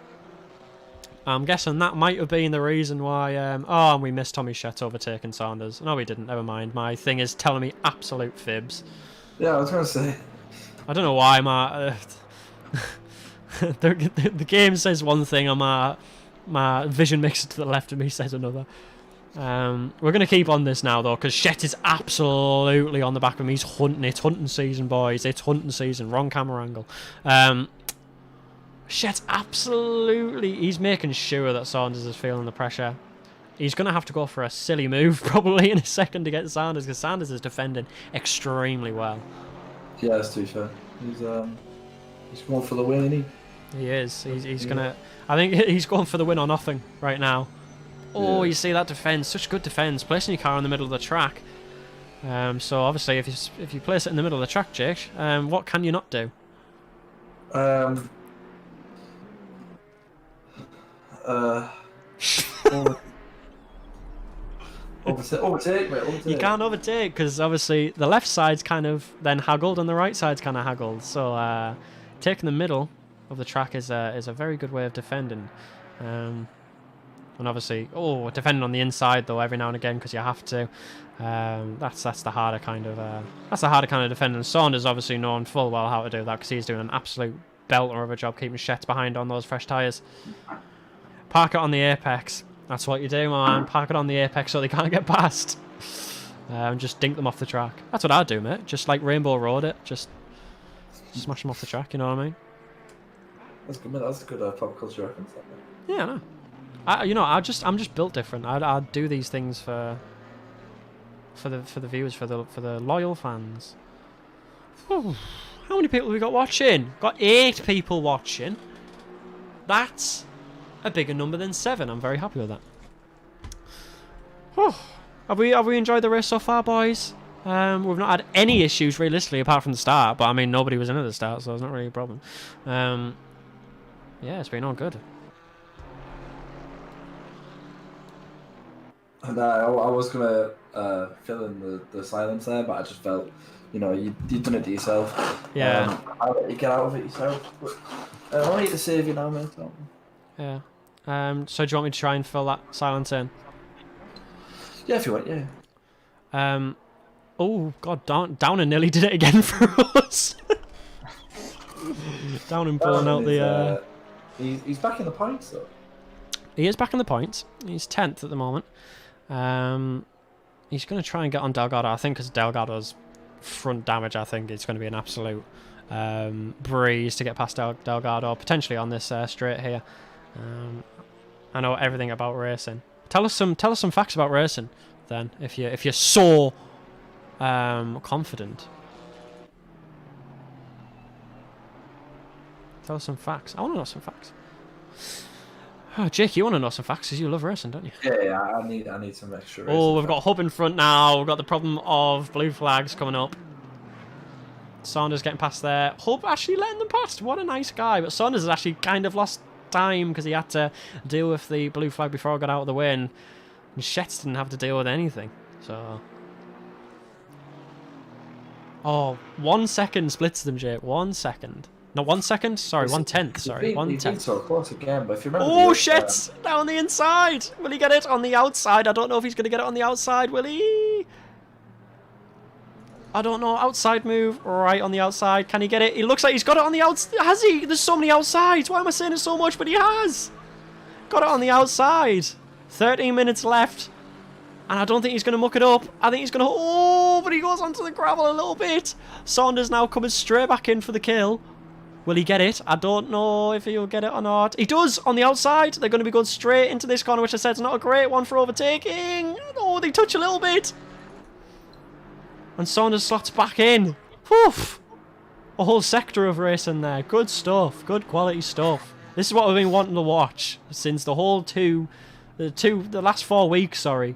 I'm guessing that might have been the reason why... oh, and we missed Tommy Shet overtaking Saunders. No, we didn't. Never mind. My thing is telling me absolute fibs. Yeah, I was going to say. I don't know why my... the game says one thing and my vision mixer to the left of me says another. We're going to keep on this now, though, because Shet is absolutely on the back of him. He's hunting. It's hunting season, boys. It's hunting season. Wrong camera angle. Shet's absolutely... He's making sure that Saunders is feeling the pressure. He's going to have to go for a silly move, probably, in a second to get Saunders, because Saunders is defending extremely well. Yeah, that's too fair. He's going for the win, isn't he? He is. He's going to... I think he's going for the win or nothing right now. Oh, you see that defense, such good defense, placing your car in the middle of the track. So obviously, if you place it in the middle of the track, Jake, what can you not do? Overtake, mate. Overtake. You can't overtake because obviously the left side's kind of then haggled and the right side's kind of haggled. So taking the middle of the track is a very good way of defending. And obviously, defending on the inside though every now and again because you have to. That's the harder kind of defending. Saunders obviously known full well how to do that because he's doing an absolute belter of a job keeping Shet behind on those fresh tyres. Park it on the apex. That's what you do, my man. Park it on the apex so they can't get past. And just dink them off the track. That's what I'd do, mate. Just like Rainbow Road it. Just smash them off the track, you know what I mean? That's good. That's a good pop culture reference. Yeah, no. I'm just built different. I do these things for the viewers, for the loyal fans. Whew. How many people have we got watching? Got 8 people watching. That's a bigger number than 7. I'm very happy with that. Whew. Have we enjoyed the race so far, boys? We've not had any issues realistically apart from the start, but I mean nobody was in at the start, so it's not really a problem. Yeah, it's been all good. And I was gonna fill in the silence there, but I just felt, you know, you've done it to yourself. Yeah. I'll let you get out of it yourself. But I want you to save you now, mate. Yeah. So do you want me to try and fill that silence in? Yeah, if you want, yeah. Oh God, Downer nearly did it again for us. Downer pulling out the. He's back in the points though. He is back in the points. He's 10th at the moment. He's going to try and get on Delgado, I think, because Delgado's front damage, I think, it's going to be an absolute breeze to get past Delgado, potentially on this straight here. I know everything about racing. Tell us some facts about racing, then, if you're so confident. Tell us some facts. I want to know some facts. Oh, Jake, you want to know some facts because you love racing, don't you? Yeah, I need some extra racing. Oh, we've got Hub in front now. We've got the problem of blue flags coming up. Saunders getting past there. Hub actually letting them past. What a nice guy. But Saunders has actually kind of lost time because he had to deal with the blue flag before I got out of the way. And Shetts didn't have to deal with anything. So... Oh, 1 second splits them, Jake. 1 second. No, 1 second? Sorry, 1/10. Sorry, 1/10. So close again, but if you remember. Oh, shit! Down the inside! Will he get it on the outside? I don't know if he's going to get it on the outside. Will he? I don't know. Outside move. Right on the outside. Can he get it? He looks like he's got it on the outside. Has he? There's so many outsides. Why am I saying it so much? But he has. Got it on the outside. 13 minutes left. And I don't think he's going to muck it up. I think he's going to... Oh, but he goes onto the gravel a little bit. Saunders now coming straight back in for the kill. Will he get it? I don't know if he'll get it or not. He does on the outside. They're going to be going straight into this corner, which I said is not a great one for overtaking. Oh, they touch a little bit. And Saunders slots back in. Woof. A whole sector of racing there. Good stuff. Good quality stuff. This is what we've been wanting to watch since the whole the last 4 weeks, sorry.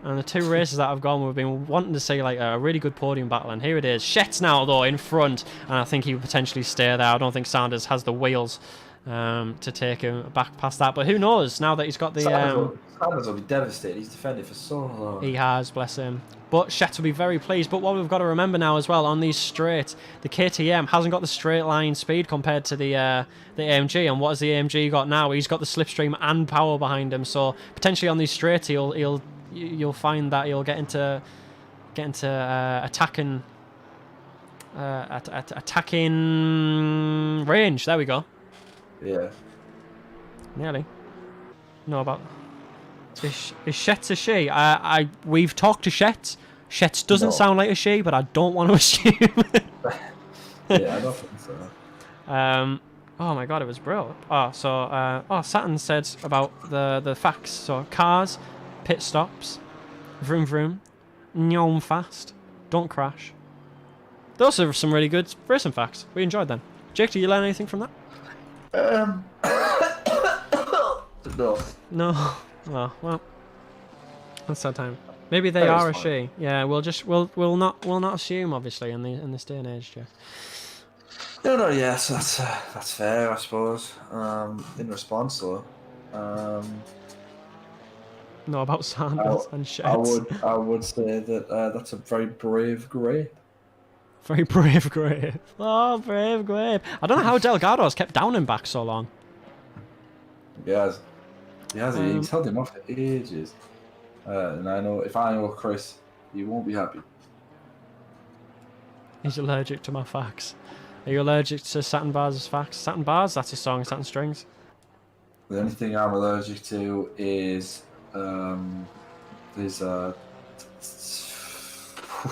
And the 2 races that have gone, we've been wanting to see like a really good podium battle, and here it is. Shetts now though in front, and I think he will potentially stay there. I don't think Saunders has the wheels to take him back past that, but who knows? Now that he's got the Saunders will be devastated. He's defended for so long. He has, bless him. But Shetts will be very pleased. But what we've got to remember now as well on these straights, the KTM hasn't got the straight line speed compared to the AMG. And what has the AMG got now? He's got the slipstream and power behind him. So potentially on these straights, you'll find that he'll get into attacking range. There we go. Yeah. Nearly. No, about is Shetts a she? We've talked to Shetts. Shetts doesn't sound like a she, but I don't want to assume. Yeah, I don't think so. Oh my god, it was brilliant. Saturn said about the facts. So cars, pit stops, vroom vroom, nyom fast, don't crash. Those are some really good racing facts. We enjoyed them. Jake, did you learn anything from that? No. No. Oh, well, that's sad time. Maybe they are a she. Yeah, we'll not assume obviously in this day and age, Jake. No, yes, that's fair, I suppose. In response, though, no, about Sanders and Shetts. I would say that that's a very brave grape. Very brave grape. Oh, brave grape. I don't know how Delgado's kept down and back so long. Yes, he's held him off for ages. And if I know Chris, he won't be happy. He's allergic to my facts. Are you allergic to Satin Bars' facts? Satin Bars? That's a song, Satin Strings. The only thing I'm allergic to is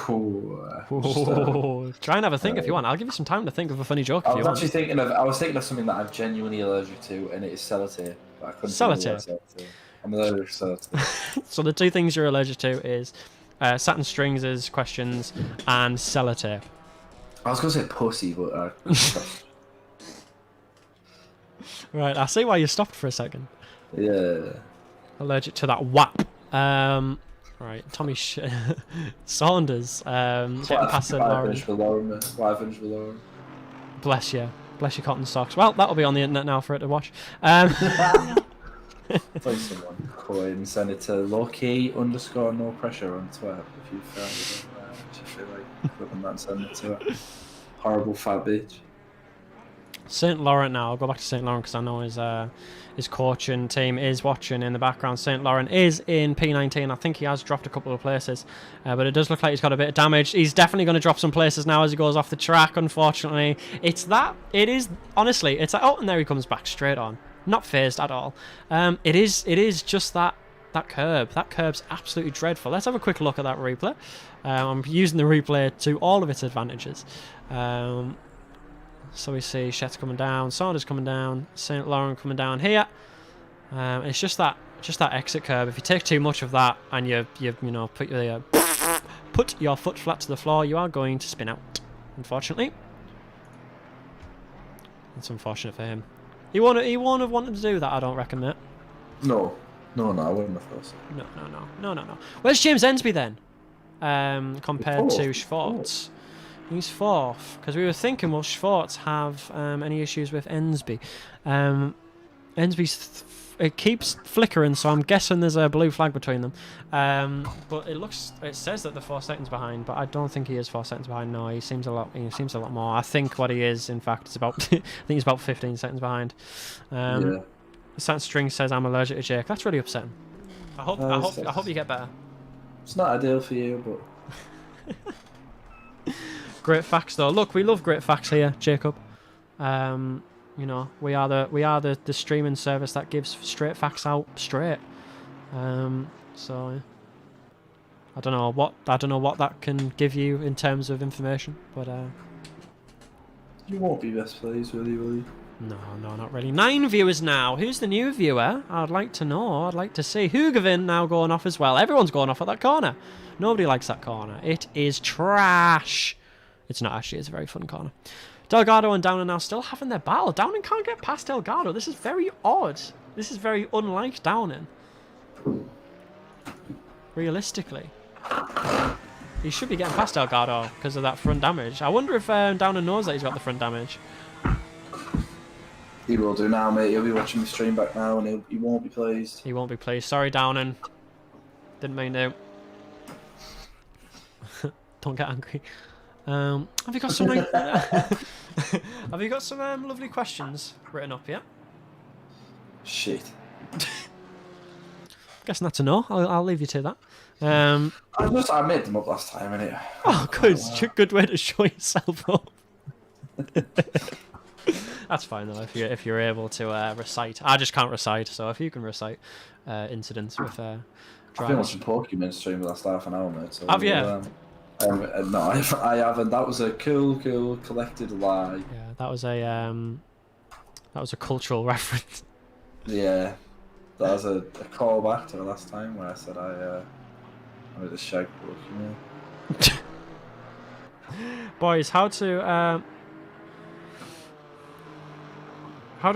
Ooh, try and have a think if you want. I'll give you some time to think of a funny joke if you want. I was thinking of something that I'm genuinely allergic to, and it is sellotape. But I couldn't Sellotape. I'm allergic to sellotape. So the 2 things you're allergic to is satin strings' questions and sellotape. I was going to say pussy, but... Right, I see why you stopped for a second. Yeah. Allergic to that whap. Right, Tommy Saunders. Getting past St. Lauren. Why finish with Lauren? Bless you. Bless your cotton socks. Well, that'll be on the internet now for it to watch. Play someone coin and send it to lowkey_ no pressure on Twitter if you found it. I feel like clicking that and send it to her. Horrible fat bitch. St. Laurent now. I'll go back to St. Laurent because I know his coaching team is watching in the background. St. Laurent is in P19. I think he has dropped a couple of places, but it does look like he's got a bit of damage. He's definitely going to drop some places now as he goes off the track, unfortunately. It is, honestly, it's like, oh, and there he comes back straight on. Not phased at all. It is just that curb. That curb's absolutely dreadful. Let's have a quick look at that replay. I'm using the replay to all of its advantages. So we see Shet's coming down, Saunders coming down, St. Laurent coming down here. It's just that exit curb. If you take too much of that and you know put your foot flat to the floor, you are going to spin out. Unfortunately, it's unfortunate for him. He won't have wanted to do that, I don't reckon, mate. No, I wouldn't have thought so. No. Where's James Ensby then? Compared to Schwartz. He's 4th, because we were thinking, will Schwartz have any issues with Ensby? It keeps flickering, so I'm guessing there's a blue flag between them. But it says that they're 4 seconds behind, but I don't think he is 4 seconds behind. No, he seems a lot more. I think what he is, in fact, is about I think he's about 15 seconds behind. Yeah. Satin String says I'm allergic to Jake. That's really upsetting. I hope you get better. It's not ideal for you, but great facts though. Look, we love great facts here, Jacob. You know, we are the streaming service that gives straight facts out straight. So I don't know what that can give you in terms of information, but you won't be best pleased, will you? No, not really. 9 viewers now. Who's the new viewer? I'd like to know. I'd like to see. Hugavin now going off as well. Everyone's going off at that corner. Nobody likes that corner. It is trash. It's not actually. It's a very fun corner. Delgado and Downer now still having their battle. Downing can't get past Delgado. This is very odd. This is very unlike Downing. Realistically. He should be getting past Delgado because of that front damage. I wonder if Downer knows that he's got the front damage. He will do now, mate. He'll be watching the stream back now and he won't be pleased. He won't be pleased. Sorry, Downing. Didn't mean to. Don't get angry. Have you got some have you got some lovely questions written up yet? Shit. Guessing that's a no. I'll leave you to that. I made them up last time, innit? Oh, good. Good way to show yourself up. That's fine though. If you're able to recite, I just can't recite. So if you can recite incidents with I've been watching Pokemon stream the last half an hour, mate. So have you? No, I haven't. That was a cool, collected lie. Yeah, that was a cultural reference. Yeah, that was a callback to the last time where I said I was a shag Pokemon. Boys, how do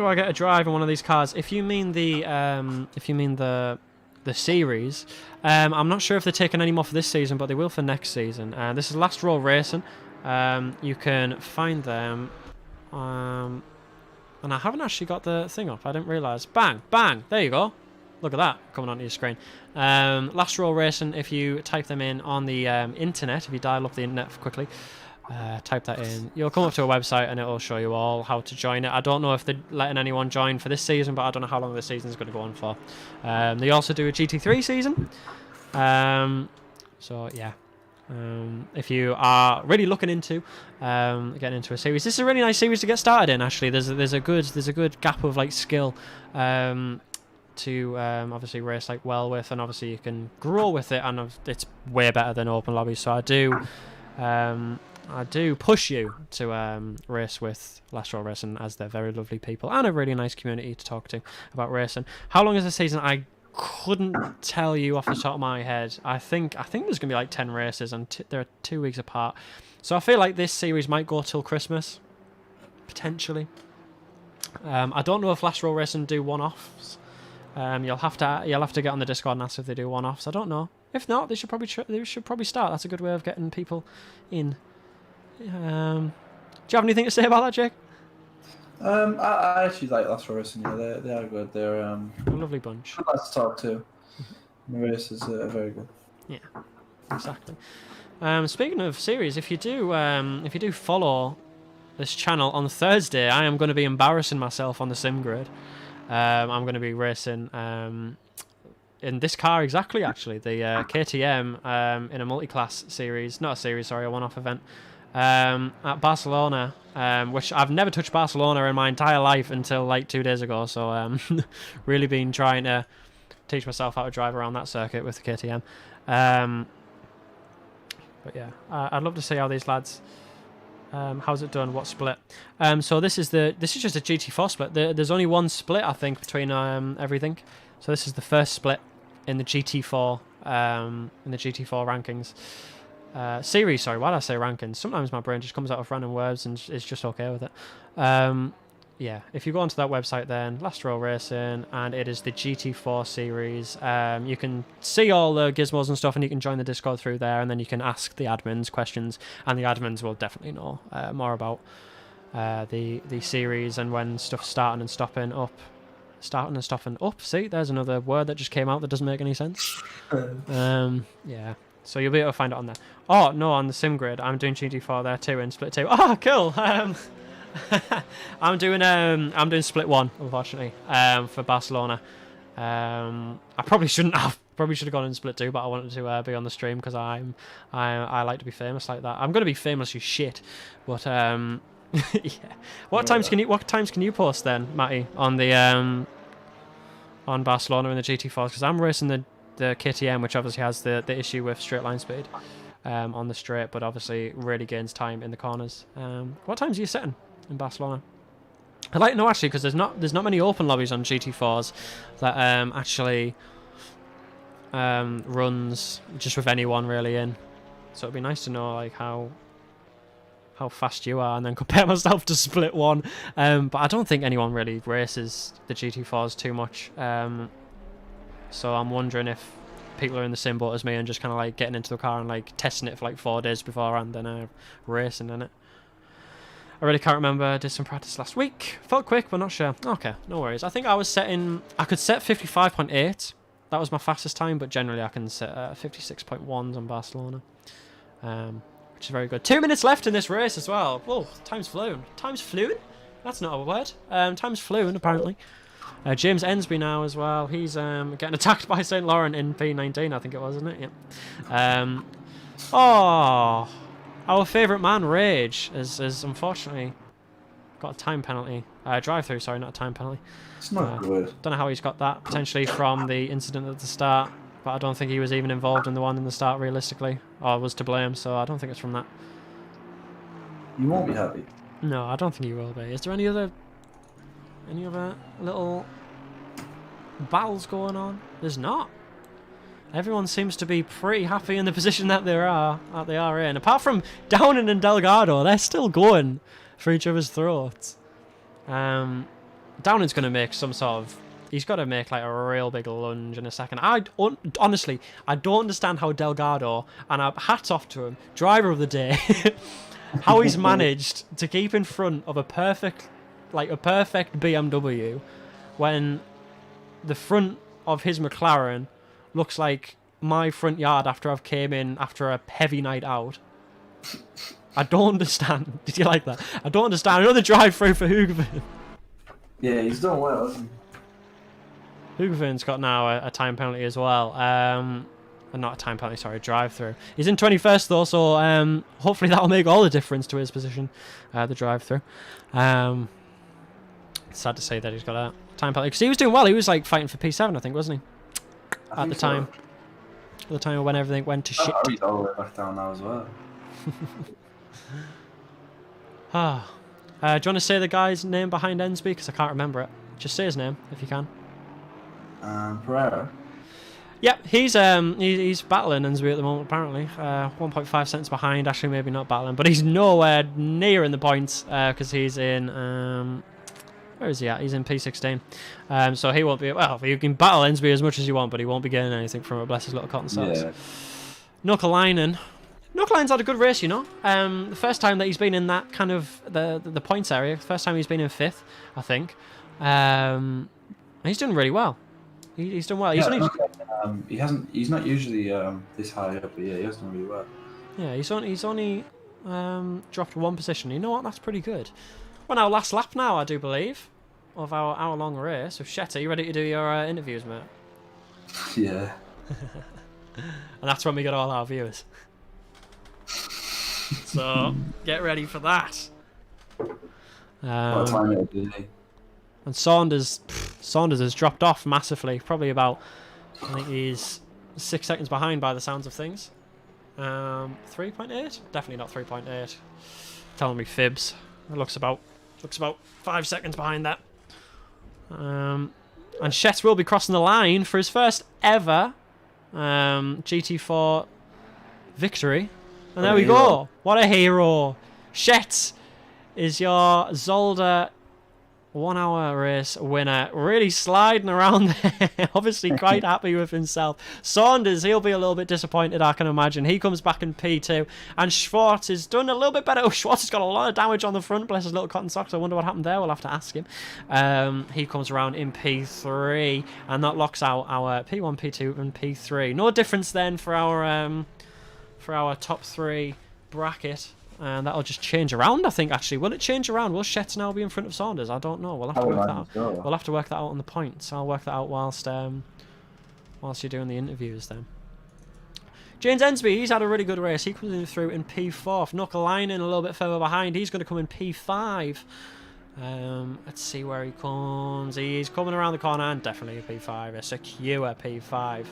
I get a drive in one of these cars? If you mean the series, I'm not sure if they're taking any more for this season, but they will for next season. This is lastrowracing Racing. You can find them, and I haven't actually got the thing up. I didn't realise. Bang, bang. There you go. Look at that coming onto your screen. lastrowracing Racing. If you type them in on the internet, if you dial up the internet quickly. Type that in. You'll come up to a website and it'll show you all how to join it. I don't know if they're letting anyone join for this season, but I don't know how long the season is going to go on for. They also do a GT3 season. So yeah, if you are really looking into getting into a series, this is a really nice series to get started in. Actually, there's a good gap of like skill. to obviously race like well with, and obviously you can grow with it, and it's way better than open lobbies. So I do push you to race with lastrowracing, as they're very lovely people and a really nice community to talk to about racing. How long is the season? I couldn't tell you off the top of my head. I think there's gonna be like 10 races, and they're 2 weeks apart. So I feel like this series might go till Christmas, potentially. I don't know if lastrowracing do one-offs. You'll have to get on the Discord and ask if they do one-offs. I don't know. If not, they should probably start. That's a good way of getting people in. Do you have anything to say about that, Jake? I actually like lastrowracing. Yeah, they are good. They're a lovely bunch. Nice to talk to. The races are very good. Yeah, exactly. Speaking of series, if you do follow this channel on Thursday, I am going to be embarrassing myself on the sim grid. I'm going to be racing in this car exactly, actually, the KTM in a multi-class series, not a series, sorry, a one-off event at Barcelona, which I've never touched Barcelona in my entire life until like 2 days ago. So really been trying to teach myself how to drive around that circuit with the KTM. But yeah, I'd love to see how these lads. How's it done? What split? So this is just a GT4 split. There's only one split, I think, between everything. So this is the first split in the GT4 rankings series. Sorry, why did I say rankings? Sometimes my brain just comes out of random words and is just okay with it. Yeah, if you go onto that website, then Lastro Racing, and it is the GT4 series. You can see all the gizmos and stuff, and you can join the Discord through there, and then you can ask the admins questions, and the admins will definitely know more about the series and when stuff's starting and stopping up. Starting and stopping up. See, there's another word that just came out that doesn't make any sense. Yeah, so you'll be able to find it on there. Oh no, on the sim grid, I'm doing GT4 there too in split 2. Oh, cool. I'm doing split 1, unfortunately, for Barcelona. I probably shouldn't have. Probably should have gone in split 2, but I wanted to be on the stream because I like to be famous like that. I'm going to be famous as shit, but yeah. What times can you post then, Matty, on the on Barcelona and the GT4s? Because I'm racing the KTM, which obviously has the issue with straight line speed on the straight, but obviously really gains time in the corners. What times are you setting in Barcelona? I'd like to know, actually, because there's not many open lobbies on GT4s that actually runs just with anyone really in. So it'd be nice to know like how fast you are, and then compare myself to split 1. But I don't think anyone really races the GT4s too much. So I'm wondering if people are in the same boat as me and just kind of like getting into the car and like testing it for like 4 days before and then racing in it. I really can't remember. I did some practice last week. Felt quick, but not sure. Okay, no worries. I think I could set 55.8. That was my fastest time, but generally I can set 56.1s on Barcelona. Which is very good. 2 minutes left in this race as well. Whoa, time's flown. Time's flown? That's not a word. Time's flown, apparently. James Ensby now as well. He's getting attacked by St. Laurent in P19, I think it was, isn't it? Yeah. Oh, our favourite man, Rage, is unfortunately got a time penalty. Drive-through, sorry, not a time penalty. It's not good. Don't know how he's got that. Potentially from the incident at the start. But I don't think he was even involved in the one in the start, realistically. Or was to blame, so I don't think it's from that. You won't be happy. No, I don't think he will be. Is there any other little battles going on? There's not. Everyone seems to be pretty happy in the position that they are in. Apart from Downing and Delgado, they're still going for each other's throats. Downing's going to make some sort of... He's got to make like a real big lunge in a second. Honestly, I don't understand how Delgado, and hats off to him, driver of the day, how he's managed to keep in front of a perfect BMW when the front of his McLaren looks like my front yard after I've came in after a heavy night out. I don't understand. Did you like that? I don't understand. Another drive-through for Hoogerveen. Yeah, he's done well, hasn't he? Hoogerveen's got now a time penalty as well. Not a time penalty, sorry, a drive-through. He's in 21st though, so hopefully that'll make all the difference to his position, the drive-through. Sad to say that he's got time penalty. Because he was doing well. He was like fighting for P7, I think, wasn't he? I At the think time. so. At the time when everything went to shit. Oh, he's all the way back down now as well. Ah. Do you want to say the guy's name behind Ensby? Because I can't remember it. Just say his name, if you can. Pereira. Yep, he's battling Ensby at the moment, apparently. 1.5 seconds behind. Actually, maybe not battling, but he's nowhere near in the points because he's in... where is he at? He's in P16. So he won't be... Well, you can battle Ensby as much as you want, but he won't be getting anything from it, bless his little cotton socks. Yeah. Knucklelinen's had a good race, you know. The first time that he's been in that kind of... the points area. The first time he's been in 5th, I think. He's doing really well. He's done well. He's he's not usually this high up, but yeah, he has done really well. Yeah, he's only dropped 1 position. You know what? That's pretty good. We're on our last lap now, I do believe, of our hour-long race. With Shet, are you ready to do your interviews, mate? Yeah. And that's when we get all our viewers. So get ready for that. What time it'll be? And Saunders has dropped off massively. Probably about, I think he's 6 seconds behind by the sounds of things. 3.8? Definitely not 3.8. Telling me fibs. It looks about 5 seconds behind that. And Shet will be crossing the line for his first ever GT4 victory. And there we go. What a hero. Shet is your Zolder 1 hour race winner, really sliding around there. Obviously quite happy with himself. Saunders, he'll be a little bit disappointed, I can imagine. He comes back in P2, and Schwartz is doing a little bit better. Oh, Schwartz has got a lot of damage on the front, bless his little cotton socks. I wonder what happened there. We'll have to ask him. He comes around in P3, and that locks out our P1, P2, and P3. No difference then for our top 3 bracket. And that'll just change around, I think, actually. Will it change around? Will Shet now be in front of Saunders? I don't know. We'll have to work that out. We'll have to work that out on the points. I'll work that out whilst you're doing the interviews then. James Ensby, he's had a really good race. He comes in through in P4. Knuckleinen a little bit further behind. He's going to come in P5. Let's see where he comes. He's coming around the corner and definitely a P5. A secure P5.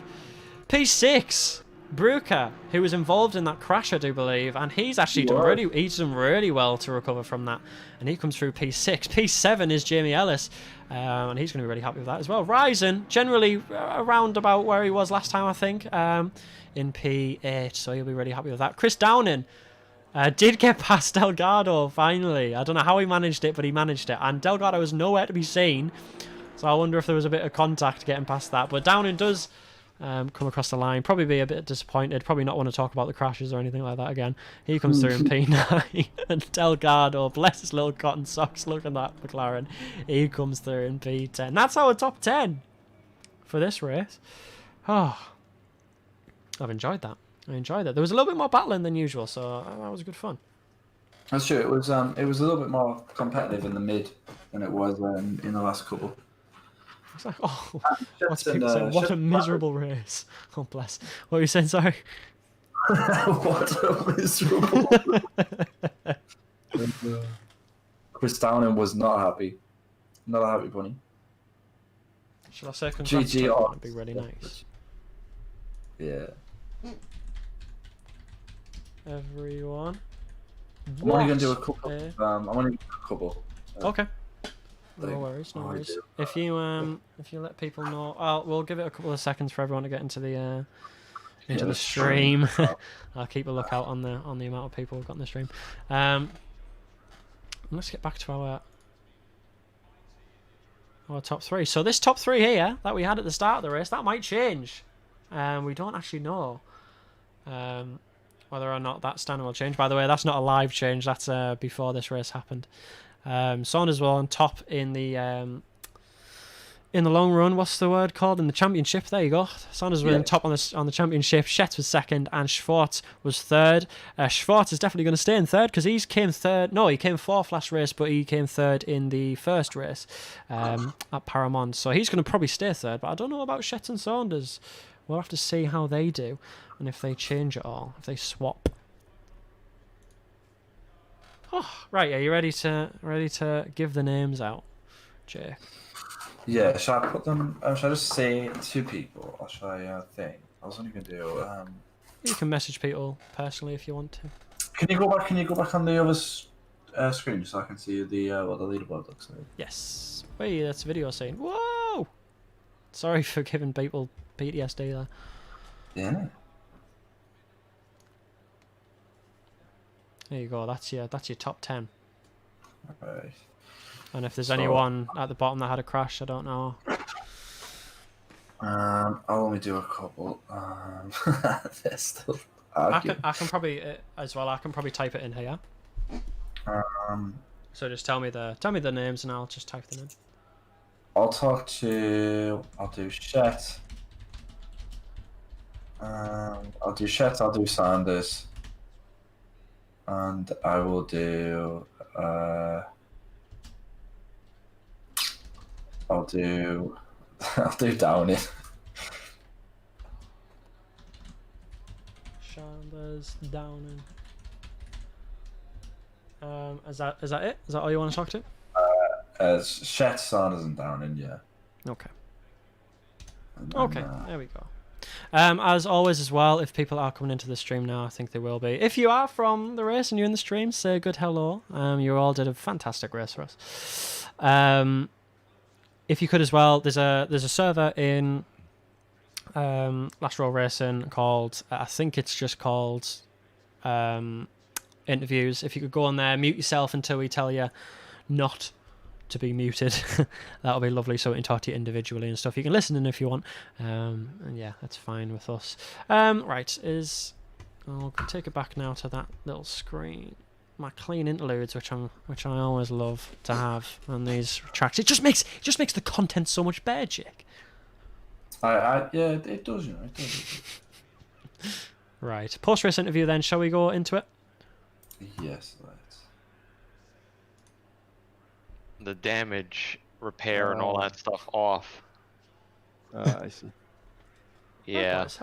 P6. Bruker, who was involved in that crash, I do believe, and he's actually done really well to recover from that, and he comes through P6. P7 is Jamie Ellis, and he's going to be really happy with that as well. Ryzen, generally around about where he was last time, I think, in P8, so he'll be really happy with that. Chris Downing did get past Delgado, finally. I don't know how he managed it, but he managed it, and Delgado was nowhere to be seen, so I wonder if there was a bit of contact getting past that, but Downing does... come across the line, probably be a bit disappointed, probably not want to talk about the crashes or anything like that again. He comes through in P9, and Delgado, bless his little cotton socks, look at that McLaren, he comes through in P10. That's our top 10 for this race. Oh, I've enjoyed that. There was a little bit more battling than usual, so that was good fun. That's true. It was a little bit more competitive in the mid than it was in the last couple. It's like, oh, what's people saying? What a miserable race. Oh, bless. What were you saying, sorry? What a miserable Chris Downing was not happy. Not a happy bunny. Shall I say congrats to him? That'd be really nice. Yeah. Everyone. I'm only going to do a couple. I'm only going to do a couple. Okay. No worries, no worries. If you let people know, we'll give it a couple of seconds for everyone to get into the stream. I'll keep a lookout on the amount of people we've got in the stream. Let's get back to our top 3. So this top 3 here that we had at the start of the race, that might change. We don't actually know whether or not that standing will change. By the way, that's not a live change. That's before this race happened. Saunders were on top in the long run. What's the word called? In the championship. There you go. Saunders were on top on the championship. Shet was second, and Schwartz was third. Schwartz is definitely going to stay in third because he came third. No, he came fourth last race, but he came third in the first race at Paramount. So he's going to probably stay third. But I don't know about Shet and Saunders. We'll have to see how they do and if they change at all, if they swap. Oh, right, are you ready to give the names out, Jake? Yeah, shall I put them? Shall I just say two people, or shall I think? I was only gonna do. You can message people personally if you want to. Can you go back? Can you go back on the other screen so I can see the what the leaderboard looks like? Yes. Wait, that's a video saying. Whoa! Sorry for giving people PTSD there. Yeah. There you go. That's your top 10. Right. And if there's So- anyone at the bottom that had a crash, I don't know. I'll only do a couple. They're still I arguing. can probably as well. I can probably type it in here. So just tell me the names and I'll just type them in. I'll do Shet. I'll do Shet. I'll do Sanders. And I will do. I'll do Downing. Chandler's Downing. Is that it? Is that all you want to talk to? Shet, Sanders, and Downing. Yeah. Okay. And then, Okay. There we go. As always, as well, if people are coming into the stream now, I think they will be. If you are from the race and you're in the stream, say a good hello. You all did a fantastic race for us. If you could as well, there's a server in lastrowracing called, I think it's just called interviews. If you could go on there, mute yourself until we tell you not to be muted, that'll be lovely, so we can talk to you individually and stuff. You can listen in if you want, and yeah, that's fine with us. Right, I'll take it back now to that little screen. My clean interludes, which I always love to have on these tracks. It just makes the content so much better, Jake. yeah, it does, you know, it does. Right, post-race interview then, shall we go into it? Yes, let's. The damage repair and all that stuff off. I see. Yeah. Oh, boys,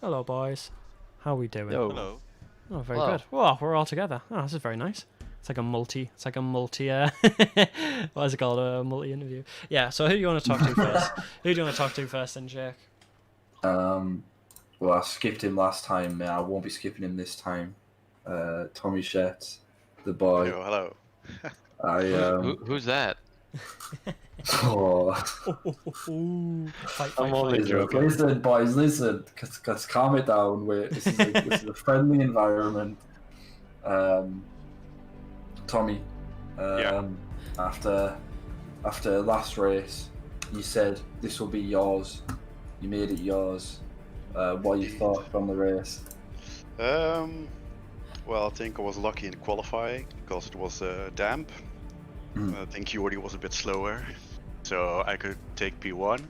hello boys. How we doing? Yo. Hello. Oh, very Hello. good. Well, we're all together. Oh, this is very nice. It's like a multi. What is it called? A multi interview. Yeah. So who do you want to talk to first? Who do you want to talk to first, then, Jake? Well, I skipped him last time. I won't be skipping him this time. Tommy Shet, the boy. Hello. Who's that? Oh. Fight, I'm only joking. Listen, boys, listen. Let's calm it down. This is a friendly environment. Tommy, after last race, you said this will be yours. You made it yours. What you thought from the race? Well, I think I was lucky in qualifying because it was damp. I think Jordi was a bit slower, so I could take P1.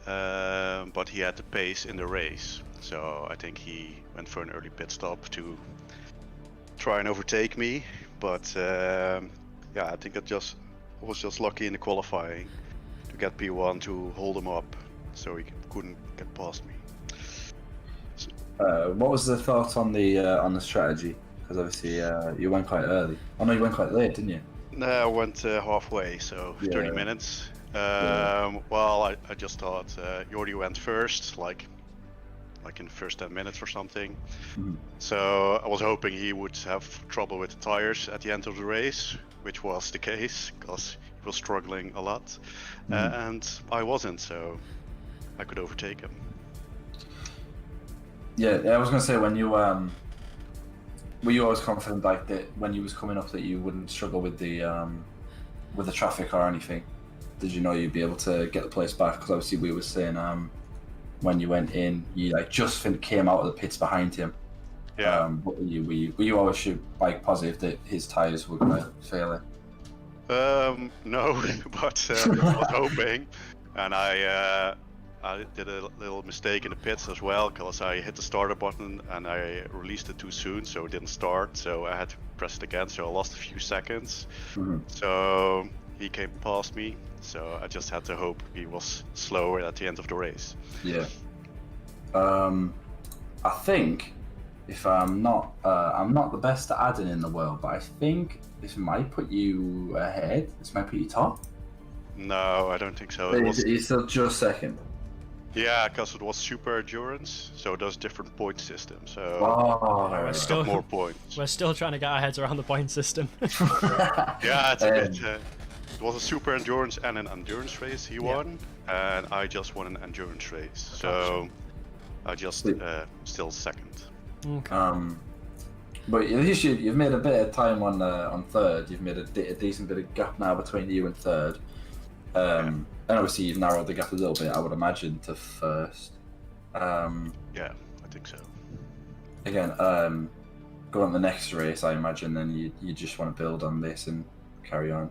But he had the pace in the race, so I think he went for an early pit stop to try and overtake me. But yeah, I think I was just lucky in the qualifying to get P1 to hold him up, so he couldn't get past me. What was the thought on the strategy? Because obviously you went quite early. Oh no, you went quite late, didn't you? No, I went halfway, so 30 minutes. Well, I just thought Jordi went first, like in the first 10 minutes or something. So I was hoping he would have trouble with the tires at the end of the race, which was the case, because he was struggling a lot. And I wasn't, so I could overtake him. Yeah, I was gonna say, when you were you always confident like that when you was coming up that you wouldn't struggle with the traffic or anything? Did you know you'd be able to get the place back? Because obviously we were saying when you went in, you like just came out of the pits behind him. Yeah. But were you always like positive that his tires were gonna fail it? No, but I was hoping, and I did a little mistake in the pits as well, because I hit the starter button and I released it too soon, so it didn't start, so I had to press it again, so I lost a few seconds. So he came past me, so I just had to hope he was slower at the end of the race. Yeah. I think, if I'm not the best at adding in the world, but I think this might put you ahead. This might put you top. No, I don't think so. But It was, he's still just second. yeah, because it was super endurance, so it does different point system. So Oh, we're right. it's still- got more points. We're still trying to get our heads around the point system. Yeah, it's a bit. Um, It was a super endurance and an endurance race he won, and I just won an endurance race. So I just Sweet. still second. Okay. But at least you've made a bit of time on third. You've made a decent bit of gap now between you and third. And obviously you've narrowed the gap a little bit, I would imagine, to first. Yeah, I think so. Again, go on the next race, I imagine. Then you just want to build on this and carry on,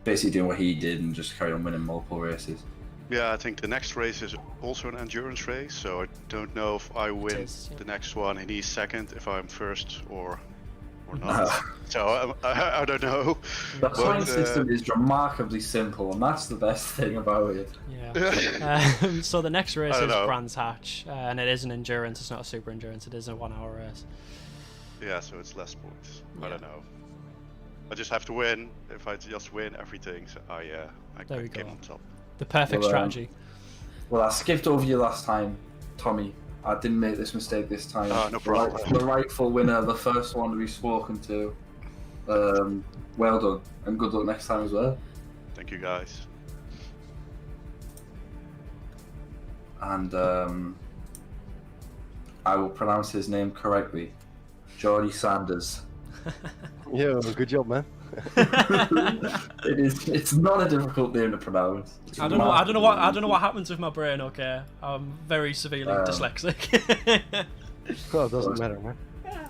basically doing what he did and just carry on winning multiple races. Yeah, I think the next race is also an endurance race, so I don't know if I win is, yeah. the next one and he's second, if I'm first or not. So I don't know. The But, point system is remarkably simple, and that's the best thing about it. Yeah. So the next race I is don't know. Brands Hatch, and it is an endurance. It's not a super endurance. It is a 1 hour race. Yeah, so it's less points. Yeah. I don't know. I just have to win. If I just win everything, so I There we came go. on top. The perfect Well, strategy. Well, I skipped over you last time, Tommy. I didn't make this mistake this time. Oh, no problem. The rightful winner, the first one we've spoken to. Well done, and good luck next time as well. Thank you guys. And I will pronounce his name correctly. Jordy Sanders. Yo, good job, man. It's not a difficult name to pronounce. I don't know what happens with my brain. Okay, I'm very severely dyslexic. Well, it doesn't matter, man.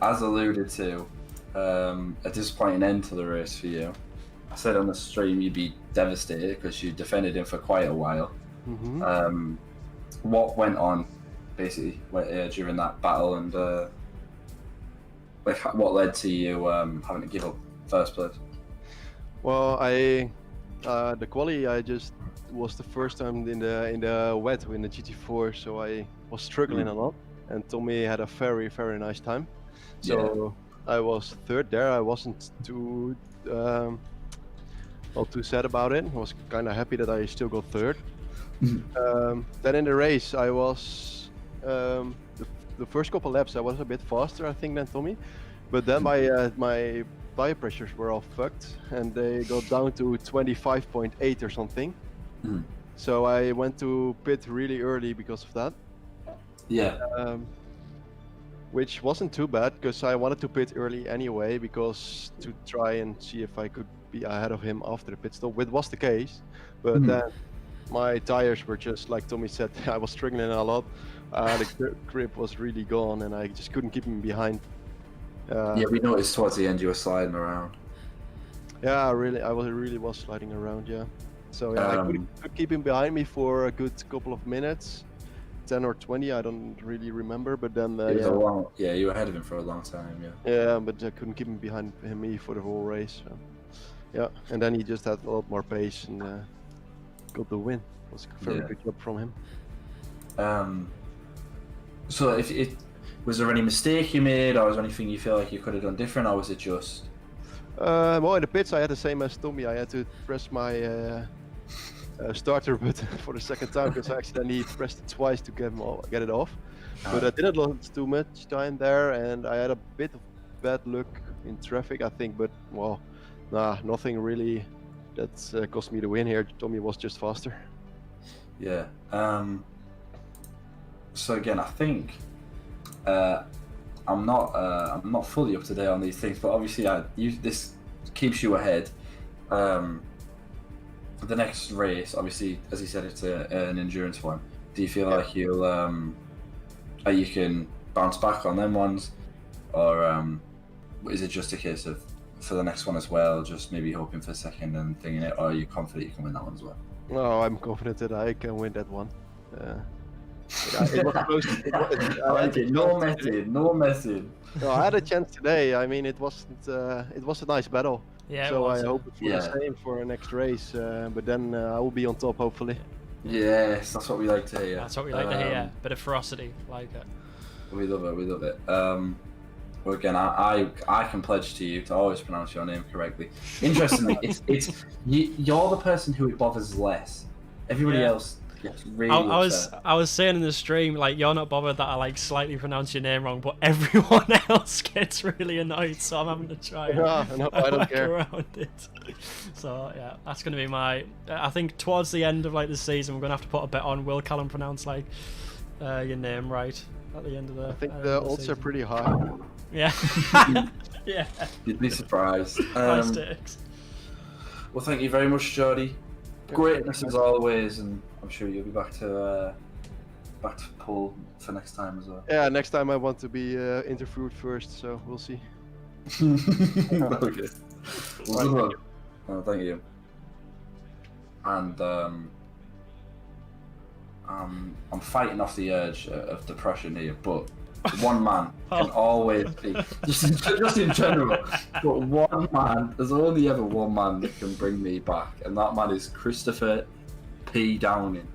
As alluded to, a disappointing end to the race for you. I said on the stream you'd be devastated because you defended him for quite a while. Mm-hmm. What went on, basically, during that battle, and what led to you having to give up first place? Well, the quali I just was the first time in the wet in the GT4, so I was struggling a lot. And Tommy had a very nice time. So I was third there. I wasn't too too sad about it. I was kind of happy that I still got third. Then in the race, I was the first couple laps I was a bit faster, I think, than Tommy. But then my tire pressures were all fucked, and they got down to 25.8 or something. So I went to pit really early because of that. Yeah. Which wasn't too bad, because I wanted to pit early anyway, because to try and see if I could be ahead of him after the pit stop, which was the case. But then my tires were just, like Tommy said, I was struggling a lot. The grip was really gone, and I just couldn't keep him behind. Yeah, we noticed towards the end you were sliding around. Yeah, I really was sliding around, yeah. So yeah, I could keep him behind me for a good couple of minutes, 10 or 20, I don't really remember. But then you were ahead of him for a long time. Yeah, but I couldn't keep him behind me for the whole race. So. Yeah, and then he just had a lot more pace and got the win. It was a very good job from him. So if was there any mistake you made, or was there anything you feel like you could have done different, or was it just? Well, in the pits I had the same as Tommy. I had to press my starter button for the second time because I accidentally pressed it twice to get it off. But I didn't lose too much time there, and I had a bit of bad luck in traffic, I think. But well, nothing really that cost me the win here. Tommy was just faster. Yeah. So again, I think I'm not fully up to date on these things, but obviously this keeps you ahead. The next race, obviously, as you said, it's an endurance one. Do you feel like you can bounce back on them ones, or is it just a case of for the next one as well, just maybe hoping for second and thinking it, or are you confident you can win that one as well? No, I'm confident that I can win that one. It was close. I like it. No messing. No, I had a chance today. I mean, it wasn't. It was a nice battle. Yeah. So I hope for the same for our next race. But then I will be on top, hopefully. Yes, that's what we like to hear. That's what we like to hear. Bit of ferocity, like it. We love it. Well, again, I can pledge to you to always pronounce your name correctly. Interestingly, you're the person who it bothers less. Everybody else gets really upset. I was saying in the stream, like, you're not bothered that I like slightly pronounce your name wrong, but everyone else gets really annoyed, so I'm having to try and I don't work care. around it. So yeah, that's gonna be my. I think towards the end of like the season, we're gonna have to put a bet on will Callum pronounce like your name right at the end of the. I think the odds are pretty high. Yeah. Yeah. You'd be surprised. High stakes. Well, thank you very much, Jody. Greatness as always, and I'm sure you'll be back to pull for next time as well. Yeah, next time I want to be interviewed first, so we'll see. Okay. Well, good luck. Oh, thank you. And I'm fighting off the urge of depression here, but one man can always be just in general. But one man, there's only ever one man that can bring me back, and that man is Christopher P. Downing.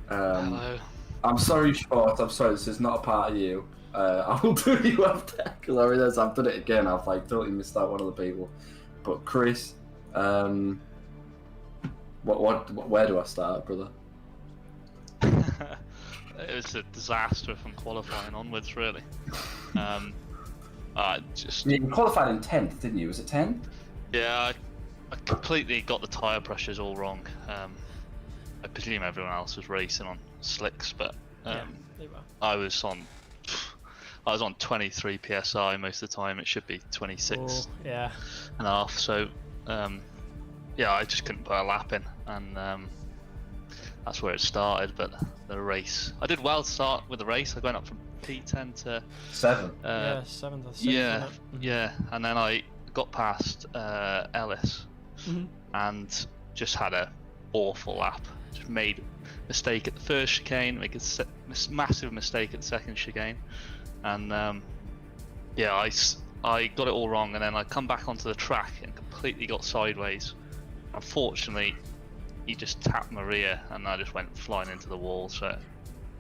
Hello. I'm sorry, Short. I'm sorry. This is not a part of you. I will do you after because I realize I've done it again. I've like totally missed out one of the people. But Chris, where do I start, brother? It was a disaster from qualifying onwards, really. You qualified in 10th, didn't you? Was it 10th? Yeah, I completely got the tyre pressures all wrong. I presume everyone else was racing on slicks, but I was on 23 psi most of the time. It should be 26 and a half. So yeah, I just couldn't put a lap in, and that's where it started. But the race, I did well to start with the race. I went up from P10 to 7. 7th or 6th. Yeah, yeah, and then I got past Ellis and just had a awful lap. Just made a mistake at the first chicane, make a massive mistake at the second chicane, and yeah, I got it all wrong, and then I come back onto the track and completely got sideways. Unfortunately, he just tapped my rear, and I just went flying into the wall. So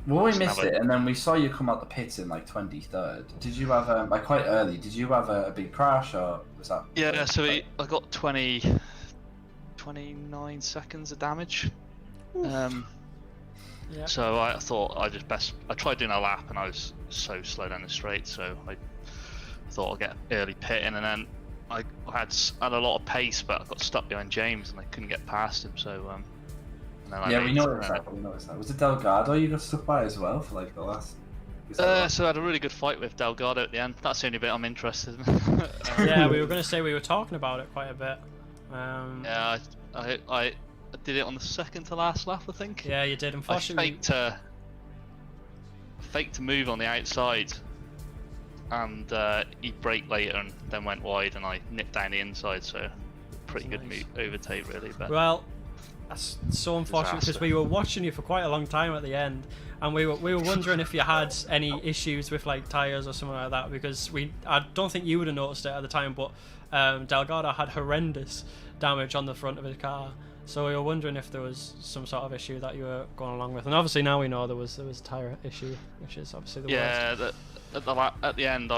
well, we missed it, and then we saw you come out the pits in like 23rd. Did you have like quite early? Did you have a big crash, or was that? Yeah, so I got 29 seconds of damage. Yeah. So I thought I tried doing a lap, and I was so slow down the straight, so I thought I'd get early pitting, and then I had a lot of pace, but I got stuck behind James and I couldn't get past him. So and then we noticed that. Was it Delgado you got stuck by as well for like the last? So I had a really good fight with Delgado at the end. That's the only bit I'm interested in. Yeah, we were going to say we were talking about it quite a bit. Yeah, I did it on the second to last lap, I think. Yeah, you did. Unfortunately, I faked to move on the outside, and he braked later and then went wide, and I nipped down the inside. So pretty good overtake, really. But well, that's so unfortunate because we were watching you for quite a long time at the end, and we were wondering if you had any issues with like tires or something like that, because I don't think you would have noticed it at the time, but Delgado had horrendous damage on the front of his car. So we were wondering if there was some sort of issue that you were going along with, and obviously now we know there was a tyre issue, which is obviously the worst. Yeah, at the end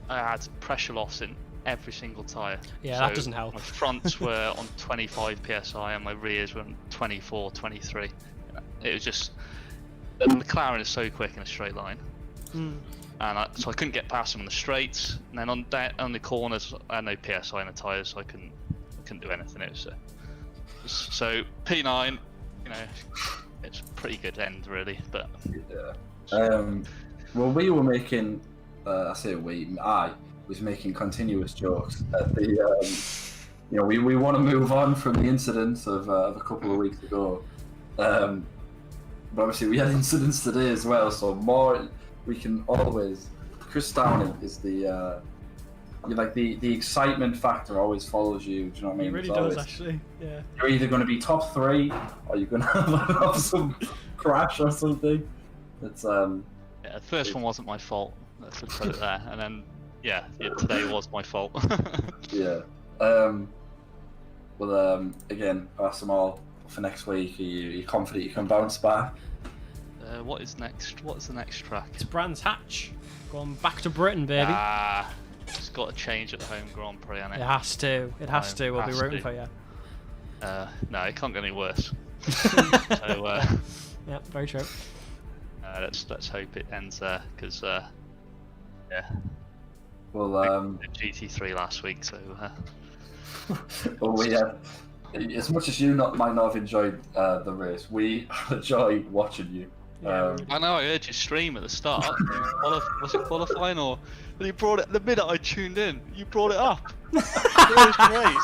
I had pressure loss in every single tyre. Yeah, so that doesn't help. My fronts were on 25 psi and my rears were on 24, 23. It was just the McLaren is so quick in a straight line, and so I couldn't get past them on the straights. And then on the corners, I had no psi in the tyres, so I couldn't do anything. It was so P9, you know, it's a pretty good end, really. But well, we were making, I was making continuous jokes at the, you know, we want to move on from the incidents of a couple of weeks ago, but obviously we had incidents today as well. So more, we can always. Chris Downing is the. Like the excitement factor always follows you. Do you know what I mean? It really does, actually. Yeah. You're either going to be top 3, or you're going to have some crash or something. It's Yeah, the first one wasn't my fault. Let's just put it there. And then today was my fault. Yeah. Well, again, ask them all for next week. Are you confident you can bounce back? What is next? What's the next track? It's Brands Hatch. Going back to Britain, baby. It's got to change at the home Grand Prix, hasn't it? It has to. It has to. We'll be has rooting to. for you. No, it can't get any worse. So, yeah, very true. let's hope it ends there, because yeah. Well, The GT3 last week, so. well, we as much as you might not have enjoyed the race, we enjoy watching you. Yeah, I know, I heard you stream at the start. Was it qualifying or? But you brought it the minute I tuned in. You brought it up. It was great.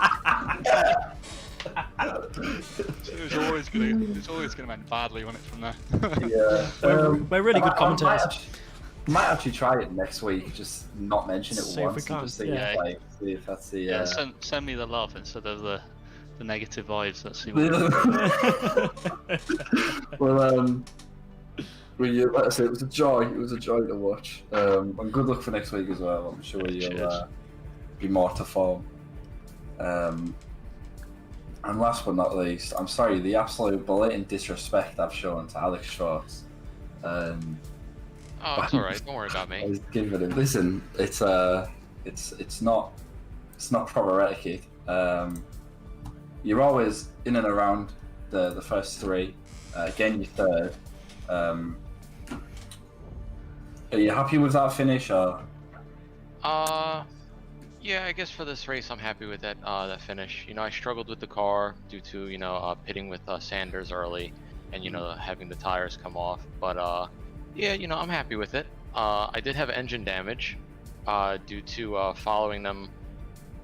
It was always gonna end badly when it's from there. Yeah, we're really good commentators. Might actually try it next week. Just not mention it See if we once. can, And just see, yeah. see if that's the. Yeah, send me the love instead of the negative vibes. Let's see. Well, like I said, it was a joy. It was a joy to watch. And good luck for next week as well. I'm sure you'll be more to form. And last but not least, I'm sorry, the absolute blatant disrespect I've shown to Alex Schwartz. Oh, it's alright. Don't worry about I me. was giving him. Listen, it's not proper etiquette. You're always in and around the first three. Again, you're third. Are you happy with that finish, or? Yeah, I guess for this race, I'm happy with that finish. You know, I struggled with the car due to pitting with Sanders early, and having the tires come off. But yeah, I'm happy with it. I did have engine damage due to following them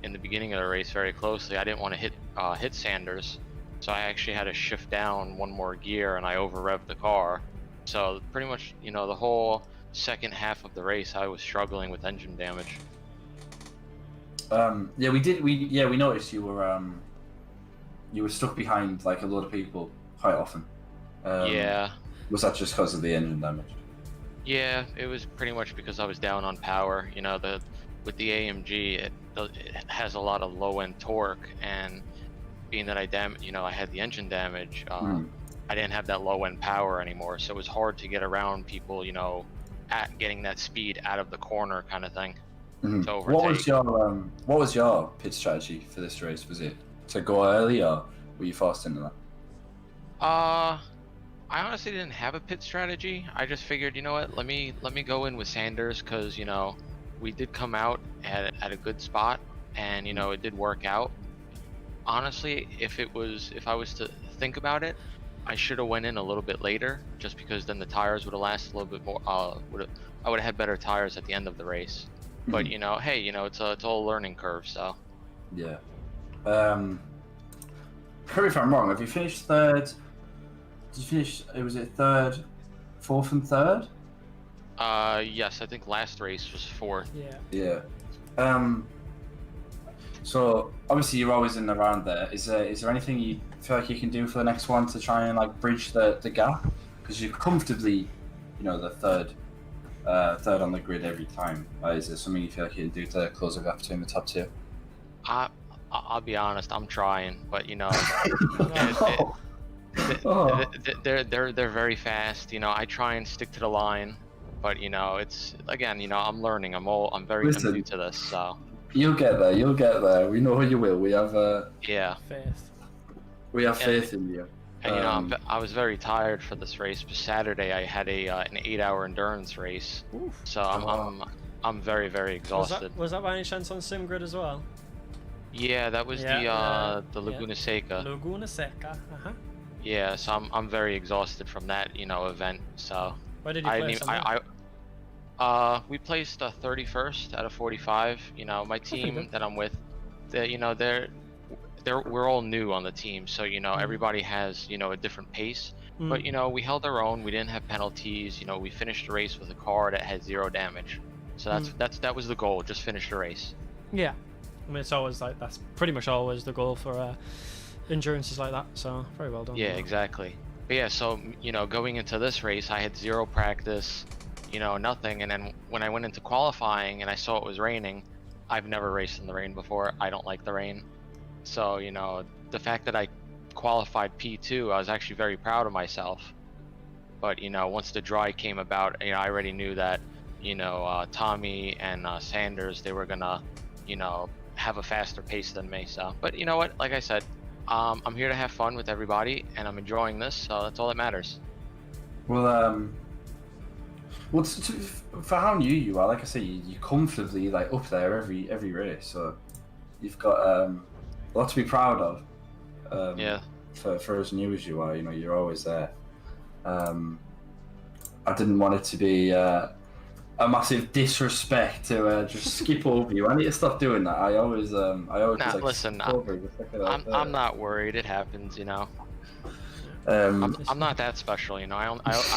in the beginning of the race very closely. I didn't want to hit Sanders, so I actually had to shift down one more gear, and I over-revved the car. So pretty much, the whole second half of the race, I was struggling with engine damage. Yeah, we noticed you were stuck behind like a lot of people quite often. Yeah. Was that just because of the engine damage? Yeah, it was pretty much because I was down on power. With the AMG, it has a lot of low-end torque, and being that I had the engine damage, I didn't have that low-end power anymore, so it was hard to get around people, at getting that speed out of the corner kind of thing. To overtake. What was your pit strategy for this race? Was it to go early, or were you forced into that? I honestly didn't have a pit strategy. I just figured, you know what, let me go in with Sanders, because we did come out at a good spot, and it did work out. Honestly, if I was to think about it, I should have went in a little bit later, just because then the tires would have lasted a little bit more. I would have had better tires at the end of the race. But hey, it's all a learning curve, so. Yeah. Correct me if I'm wrong. Have you finished third? Did you finish? Was it third, fourth, and third? Yes, I think last race was fourth. Yeah. Yeah. So obviously you're always in and around there. Is there anything you feel like you can do for the next one to try and like bridge the gap? Because you're comfortably, the third on the grid every time. Is there something you feel like you can do to close the gap between the top two? I'll be honest, I'm trying, but they're very fast. I try and stick to the line, but it's again, I'm learning. I'm very new to this, so. You'll get there. You'll get there. We know you will. We have Faith. We have faith in you. And I was very tired for this race. But Saturday I had an 8-hour endurance race, so I'm very, very exhausted. Was that by any chance on SimGrid as well? Yeah, that was the Laguna Seca. Laguna Seca. Yeah, so I'm very exhausted from that event. So where did you place? We placed 31st out of 45. My team that I'm with, we're all new on the team, so everybody has a different pace. But we held our own. We didn't have penalties. We finished the race with a car that had 0 damage. So that was the goal. Just finish the race. Yeah, I mean it's always that's pretty much always the goal for endurances like that. So very well done. Yeah, exactly. But yeah, so going into this race, I had 0 practice. Nothing, and then when I went into qualifying and I saw it was raining, I've never raced in the rain before. I don't like the rain. So, the fact that I qualified P2, I was actually very proud of myself. But you know, once the dry came about, you know, I already knew that, you know, Tommy and Sanders, they were gonna, you know, have a faster pace than me. So, but you know what? Like I said, I'm here to have fun with everybody, and I'm enjoying this, so that's all that matters. Well, for how new you are, like I say, you comfortably like up there every race, so you've got a lot to be proud of. Yeah. For as new as you are, you know, you're always there. I didn't want it to be a massive disrespect to just skip over you. I need to stop doing that. I always Nah, like, listen, I'm not worried. It happens, you know. I'm not that special, you know. I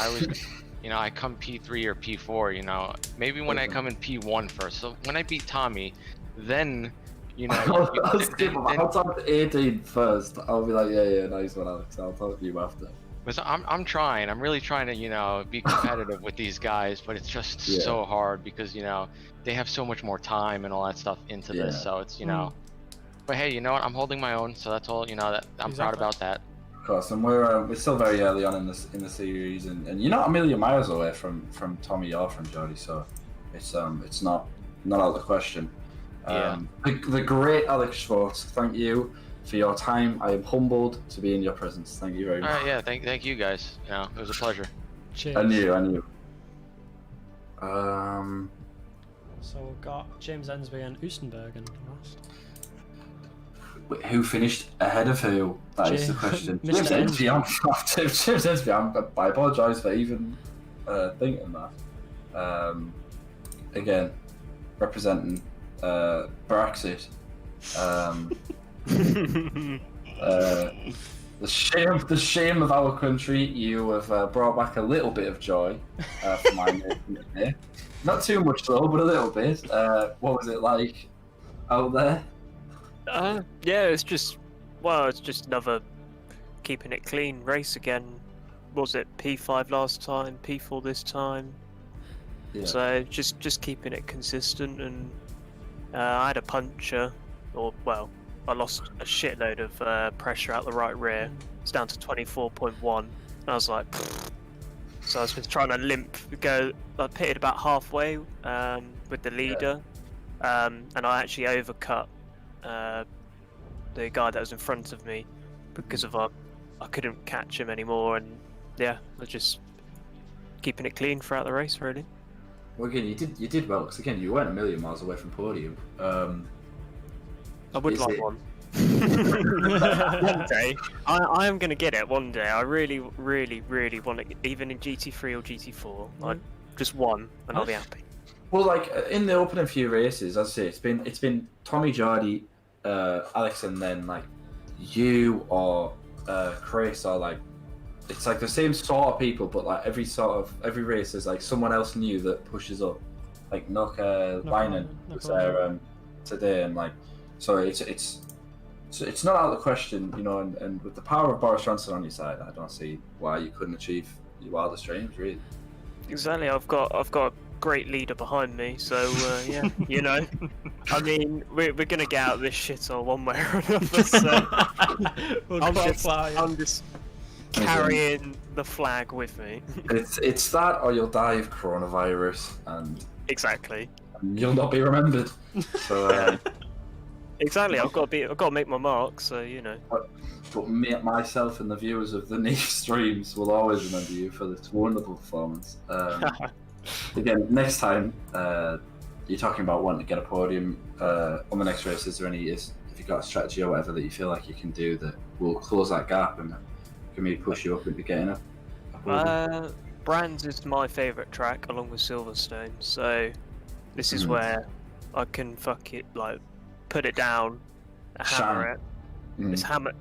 always, you know, I come P3 or P4, you know. Maybe when I come in P1 first. So when I beat Tommy, then, you know. I'll skip him. I'll talk to 18 first. I'll be like, yeah, nice one, Alex. I'll talk to you after. I'm trying. I'm really trying to, you know, be competitive with these guys, but it's just so hard because, you know, they have so much more time and all that stuff into this. So it's, you know. But hey, you know what? I'm holding my own, so that's all. You know, that I'm proud about that. Of course, and we're still very early on in the series, and you're not a million miles away from Tommy or from Jody, so it's not out of the question. The great Alex Schwartz, thank you for your time. I am humbled to be in your presence. Thank you very much. All right, yeah, thank you guys. You know, it was a pleasure. Cheers. I knew. So we've got James Ensby and Oostenbergen last. Who finished ahead of who? That is the question. Mr. James Ensby, I apologise for even thinking that. Again, representing Brexit. The shame of our country. You have brought back a little bit of joy for my nation today. Not too much though, but a little bit. What was it like out there? Yeah, it's just another keeping it clean race again. Was it P5 last time, P4 this time? Yeah. So just keeping it consistent, and I had a puncture, I lost a shitload of pressure out the right rear. It's down to 24.1, and I was like, pfft. So I was just trying to I pitted about halfway with the leader, and I actually overcut the guy that was in front of me because of I couldn't catch him anymore, and I was just keeping it clean throughout the race, really. Well, again, you did well, because again, you weren't a million miles away from podium. I would like one. One day. I am going to get it one day. I really, really, really want it, even in GT3 or GT4. Just one, and I'll be happy. Well, like in the opening few races, as I say, it's been Tommy, Jardy, Alex, and then like you or Chris, or like it's like the same sort of people, but like every race is like someone else new that pushes up. Like Nook Linen was there today, and like so it's not out of the question, you know. And with the power of Boris Johnson on your side, I don't see why you couldn't achieve your wildest dreams, really. Exactly. I've got a great leader behind me, so yeah, you know. I mean, we're gonna get out of this shithole one way or another. So I'm just carrying the flag with me. It's that, or you'll die of coronavirus, and exactly. You'll not be remembered. So exactly. I've got to make my mark. So you know. But myself and the viewers of the Thenevestreams will always remember you for this wonderful performance. Again, next time you're talking about wanting to get a podium on the next race, is there any, if you've got a strategy or whatever that you feel like you can do that will close that gap and can maybe push you up into getting a podium? Brands is my favourite track along with Silverstone, so this is where I can put it down, hammer it. It's hammer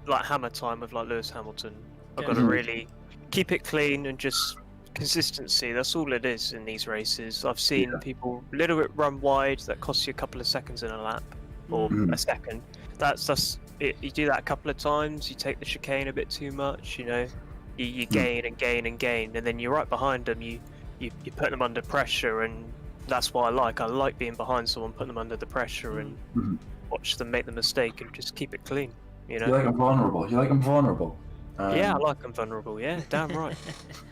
time with like Lewis Hamilton. I've got to really keep it clean and just consistency. That's all it is in these races. I've seen people a little bit run wide that costs you a couple of seconds in a lap or a second. That's it. You do that a couple of times, you take the chicane a bit too much, you know. You gain and gain and gain, and then you're right behind them. You put them under pressure, and that's what I like being behind someone, putting them under the pressure and watch them make the mistake and just keep it clean. You know? You like them vulnerable. Yeah, I like them vulnerable. Yeah, damn right.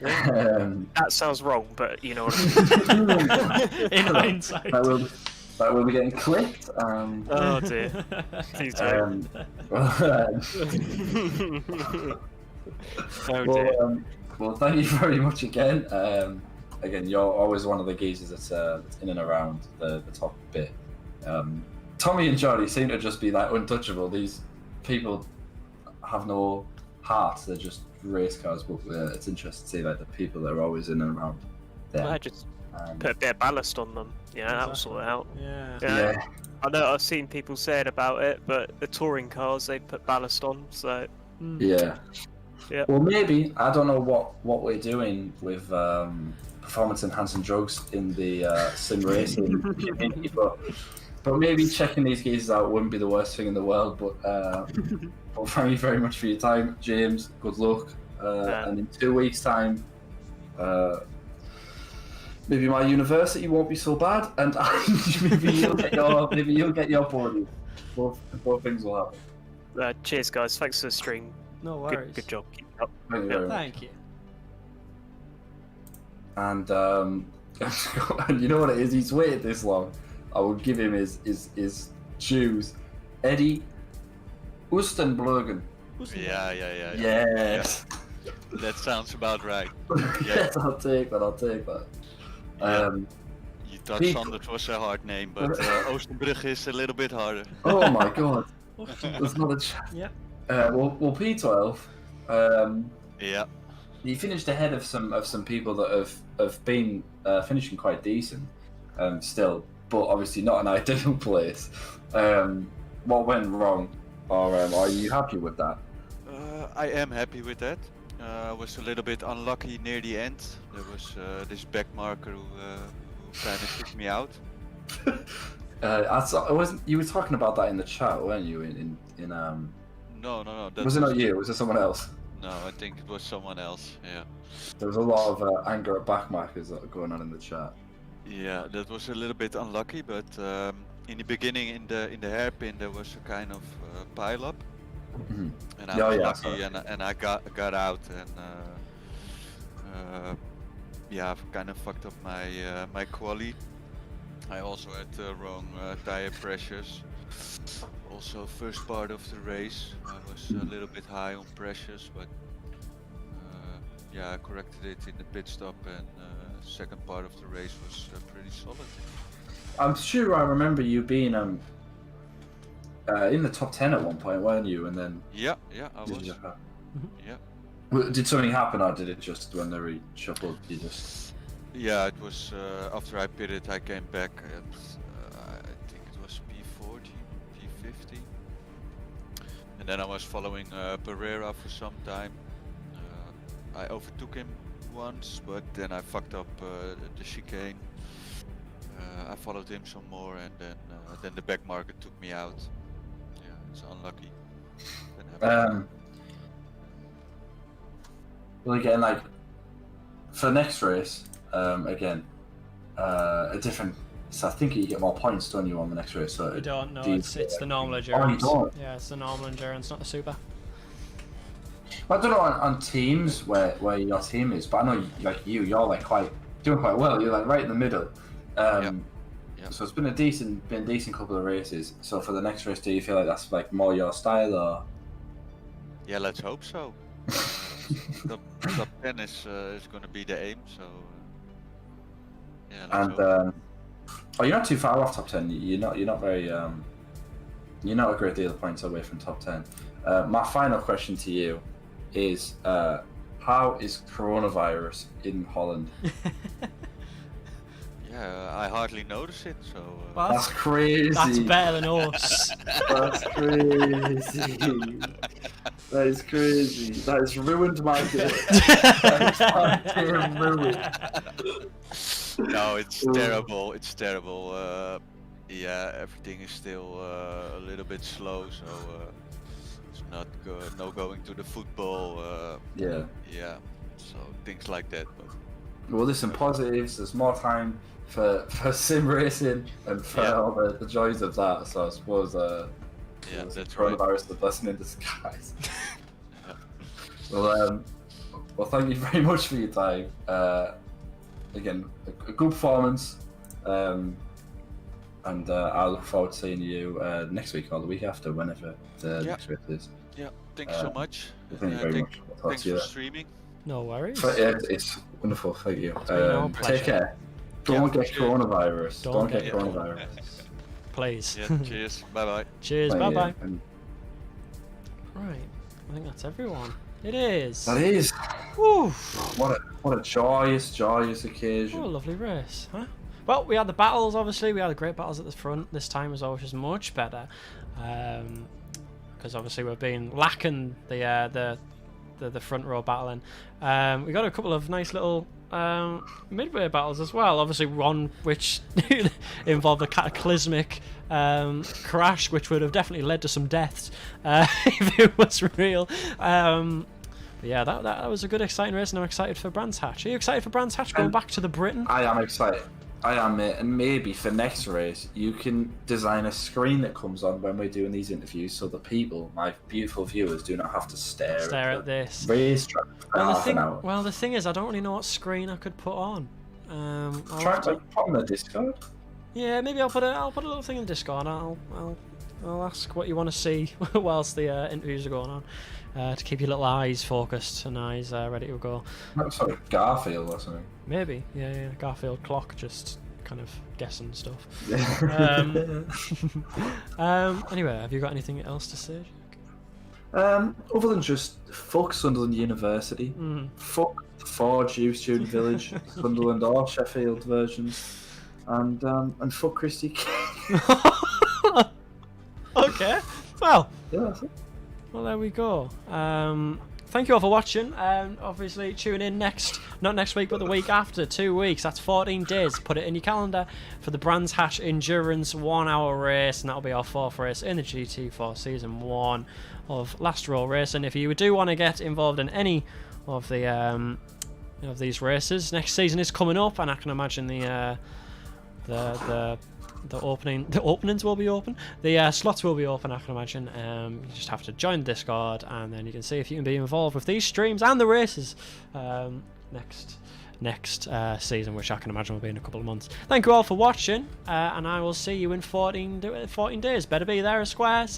Yeah. That sounds wrong, but you know what I mean. In hindsight. That will be getting clipped. Oh dear. Please don't. Oh dear. Well, thank you very much again. Again, you're always one of the geezers that's in and around the top bit. Tommy and Johnny seem to just be like untouchable. These people have no heart; they're just race cars. But it's interesting to see like the people that are always in and around there. I just put a bit of ballast on them. Yeah, that'll sort it out. Yeah. I know I've seen people saying about it, but the touring cars they put ballast on, so. Yeah. Yeah. Well, maybe I don't know what we're doing with performance enhancing drugs in the sim racing community, but maybe checking these geezers out wouldn't be the worst thing in the world. But well, thank you very much for your time, James. Good luck, and in 2 weeks' time, maybe my university won't be so bad, and maybe you'll get your body. Both things will happen. Cheers, guys. Thanks for the stream. No worries. Good job. Keep it up. Thank you very much. Thank you. And and you know what it is? He's waited this long. I will give him his shoes. Eddie Oostenblogen. Yeah. Yes. That sounds about right. Yes, I'll take that. You touched on it was a hard name, but Oostenbrugge is a little bit harder. Oh my god. There's not a chance. Yeah. Well, P12. Yeah. He finished ahead of some people that have been finishing quite decent, still, but obviously not an ideal place. What went wrong, or are you happy with that? I am happy with that. I was a little bit unlucky near the end. There was this back marker who kind of kicked me out. I saw. You were talking about that in the chat, weren't you? No. Was it not you? Was it someone else? No, I think it was someone else. Yeah. There was a lot of anger at backmarkers that are going on in the chat. Yeah, that was a little bit unlucky, but in the beginning, in the hairpin, there was a kind of pile up, Mm-hmm. and I was lucky, and I got out, and I've kind of fucked up my quali. I also had the wrong tire pressures. Also, first part of the race, I was a little bit high on pressures, but I corrected it in the pit stop, and second part of the race was pretty solid. I'm sure I remember you being in the top 10 at one point, weren't you? And then Yeah, I was. Yeah. Did something happen, or did it just when they reshuffled? You just. Yeah, it was after I pitted, I came back at I think it was P40, P50, and then I was following Pereira for some time. I overtook him once, but then I fucked up the chicane. I followed him some more, and then the back marker took me out. Yeah, it's unlucky. Well, again, like for next race, again, a different. So I think you get more points, don't you, on the next race? So You don't know. It's the normal endurance. don't? Yeah, it's the normal endurance, not the super. I don't know on teams where your team is, but I know you're like doing quite well. You're like right in the middle. Yeah. So it's been a decent couple of races. So for the next race, do you feel like that's like more your style, or? Yeah, let's hope so. Top 10 is going to be the aim, so yeah. Let's hope. You're not too far off top 10. You're not very you're not a great deal of points away from top 10. My final question to you is, how is coronavirus in Holland? Yeah, I hardly notice it, so. Well, That's crazy. That's better than us. That's crazy. That is crazy. That has ruined my day. That is fucking ruined. No, it's terrible. It's terrible. Yeah, everything is still a little bit slow, so it's not no going to the football. Yeah. Yeah, so things like that. But Well, there's some positives. There's more time for sim racing and for all the joys of that. So I suppose yeah, that's right. coronavirus is a blessing in disguise. Well, thank you very much for your time. Again, a good performance. And I look forward to seeing you next week or the week after, whenever the next race is. Yeah, thank you so much. Thank you very much. Thanks for streaming. No worries. It's wonderful. Thank you. been our Take care. Don't get coronavirus. Don't get coronavirus. Please. Yeah, cheers. Bye-bye. Cheers. Thank Bye you. bye. Right. I think that's everyone. It is. That is. Woo. What a joyous occasion. Oh, lovely race, huh? Well, we had the battles, obviously. We had the great battles at the front this time as well, which is much better. Because obviously we've been lacking the front row battling. We got a couple of nice little midway battles as well. Obviously one which involved a cataclysmic crash, which would have definitely led to some deaths if it was real. But yeah, that was a good, exciting race, and I'm excited for Brands Hatch. Are you excited for Brands Hatch going back to the Britain? I am excited. I am, mate. And maybe for next race, you can design a screen that comes on when we're doing these interviews, so the people, my beautiful viewers, do not have to stare at this racetrack for half an hour. Well, the thing is, I don't really know what screen I could put on. Try to put on the Discord. Yeah, maybe I'll put a little thing in Discord. I'll ask what you want to see whilst the interviews are going on, to keep your little eyes focused and eyes ready to go. That's sort of Garfield or something. Maybe, yeah. Garfield clock, just kind of guessing stuff. Anyway, have you got anything else to say, Jack? Other than just fuck Sunderland University, fuck the Forge Youth Student Village, Sunderland or Sheffield versions, and fuck Christy King. Okay, well. Yeah, that's it. Well, there we go. Thank you all for watching. Obviously, tune in not next week, but the week after, 2 weeks. That's 14 days. Put it in your calendar for the Brands Hatch Endurance 1 hour race, and that'll be our 4th race in the GT4 Season 1 of lastrowracing. If you do want to get involved in any of the of these races, next season is coming up, and I can imagine the openings will be open. The slots will be open, I can imagine. You just have to join Discord, and then you can see if you can be involved with these streams and the races next season, which I can imagine will be in a couple of months. Thank you all for watching, and I will see you in 14 days. Better be there, Square. See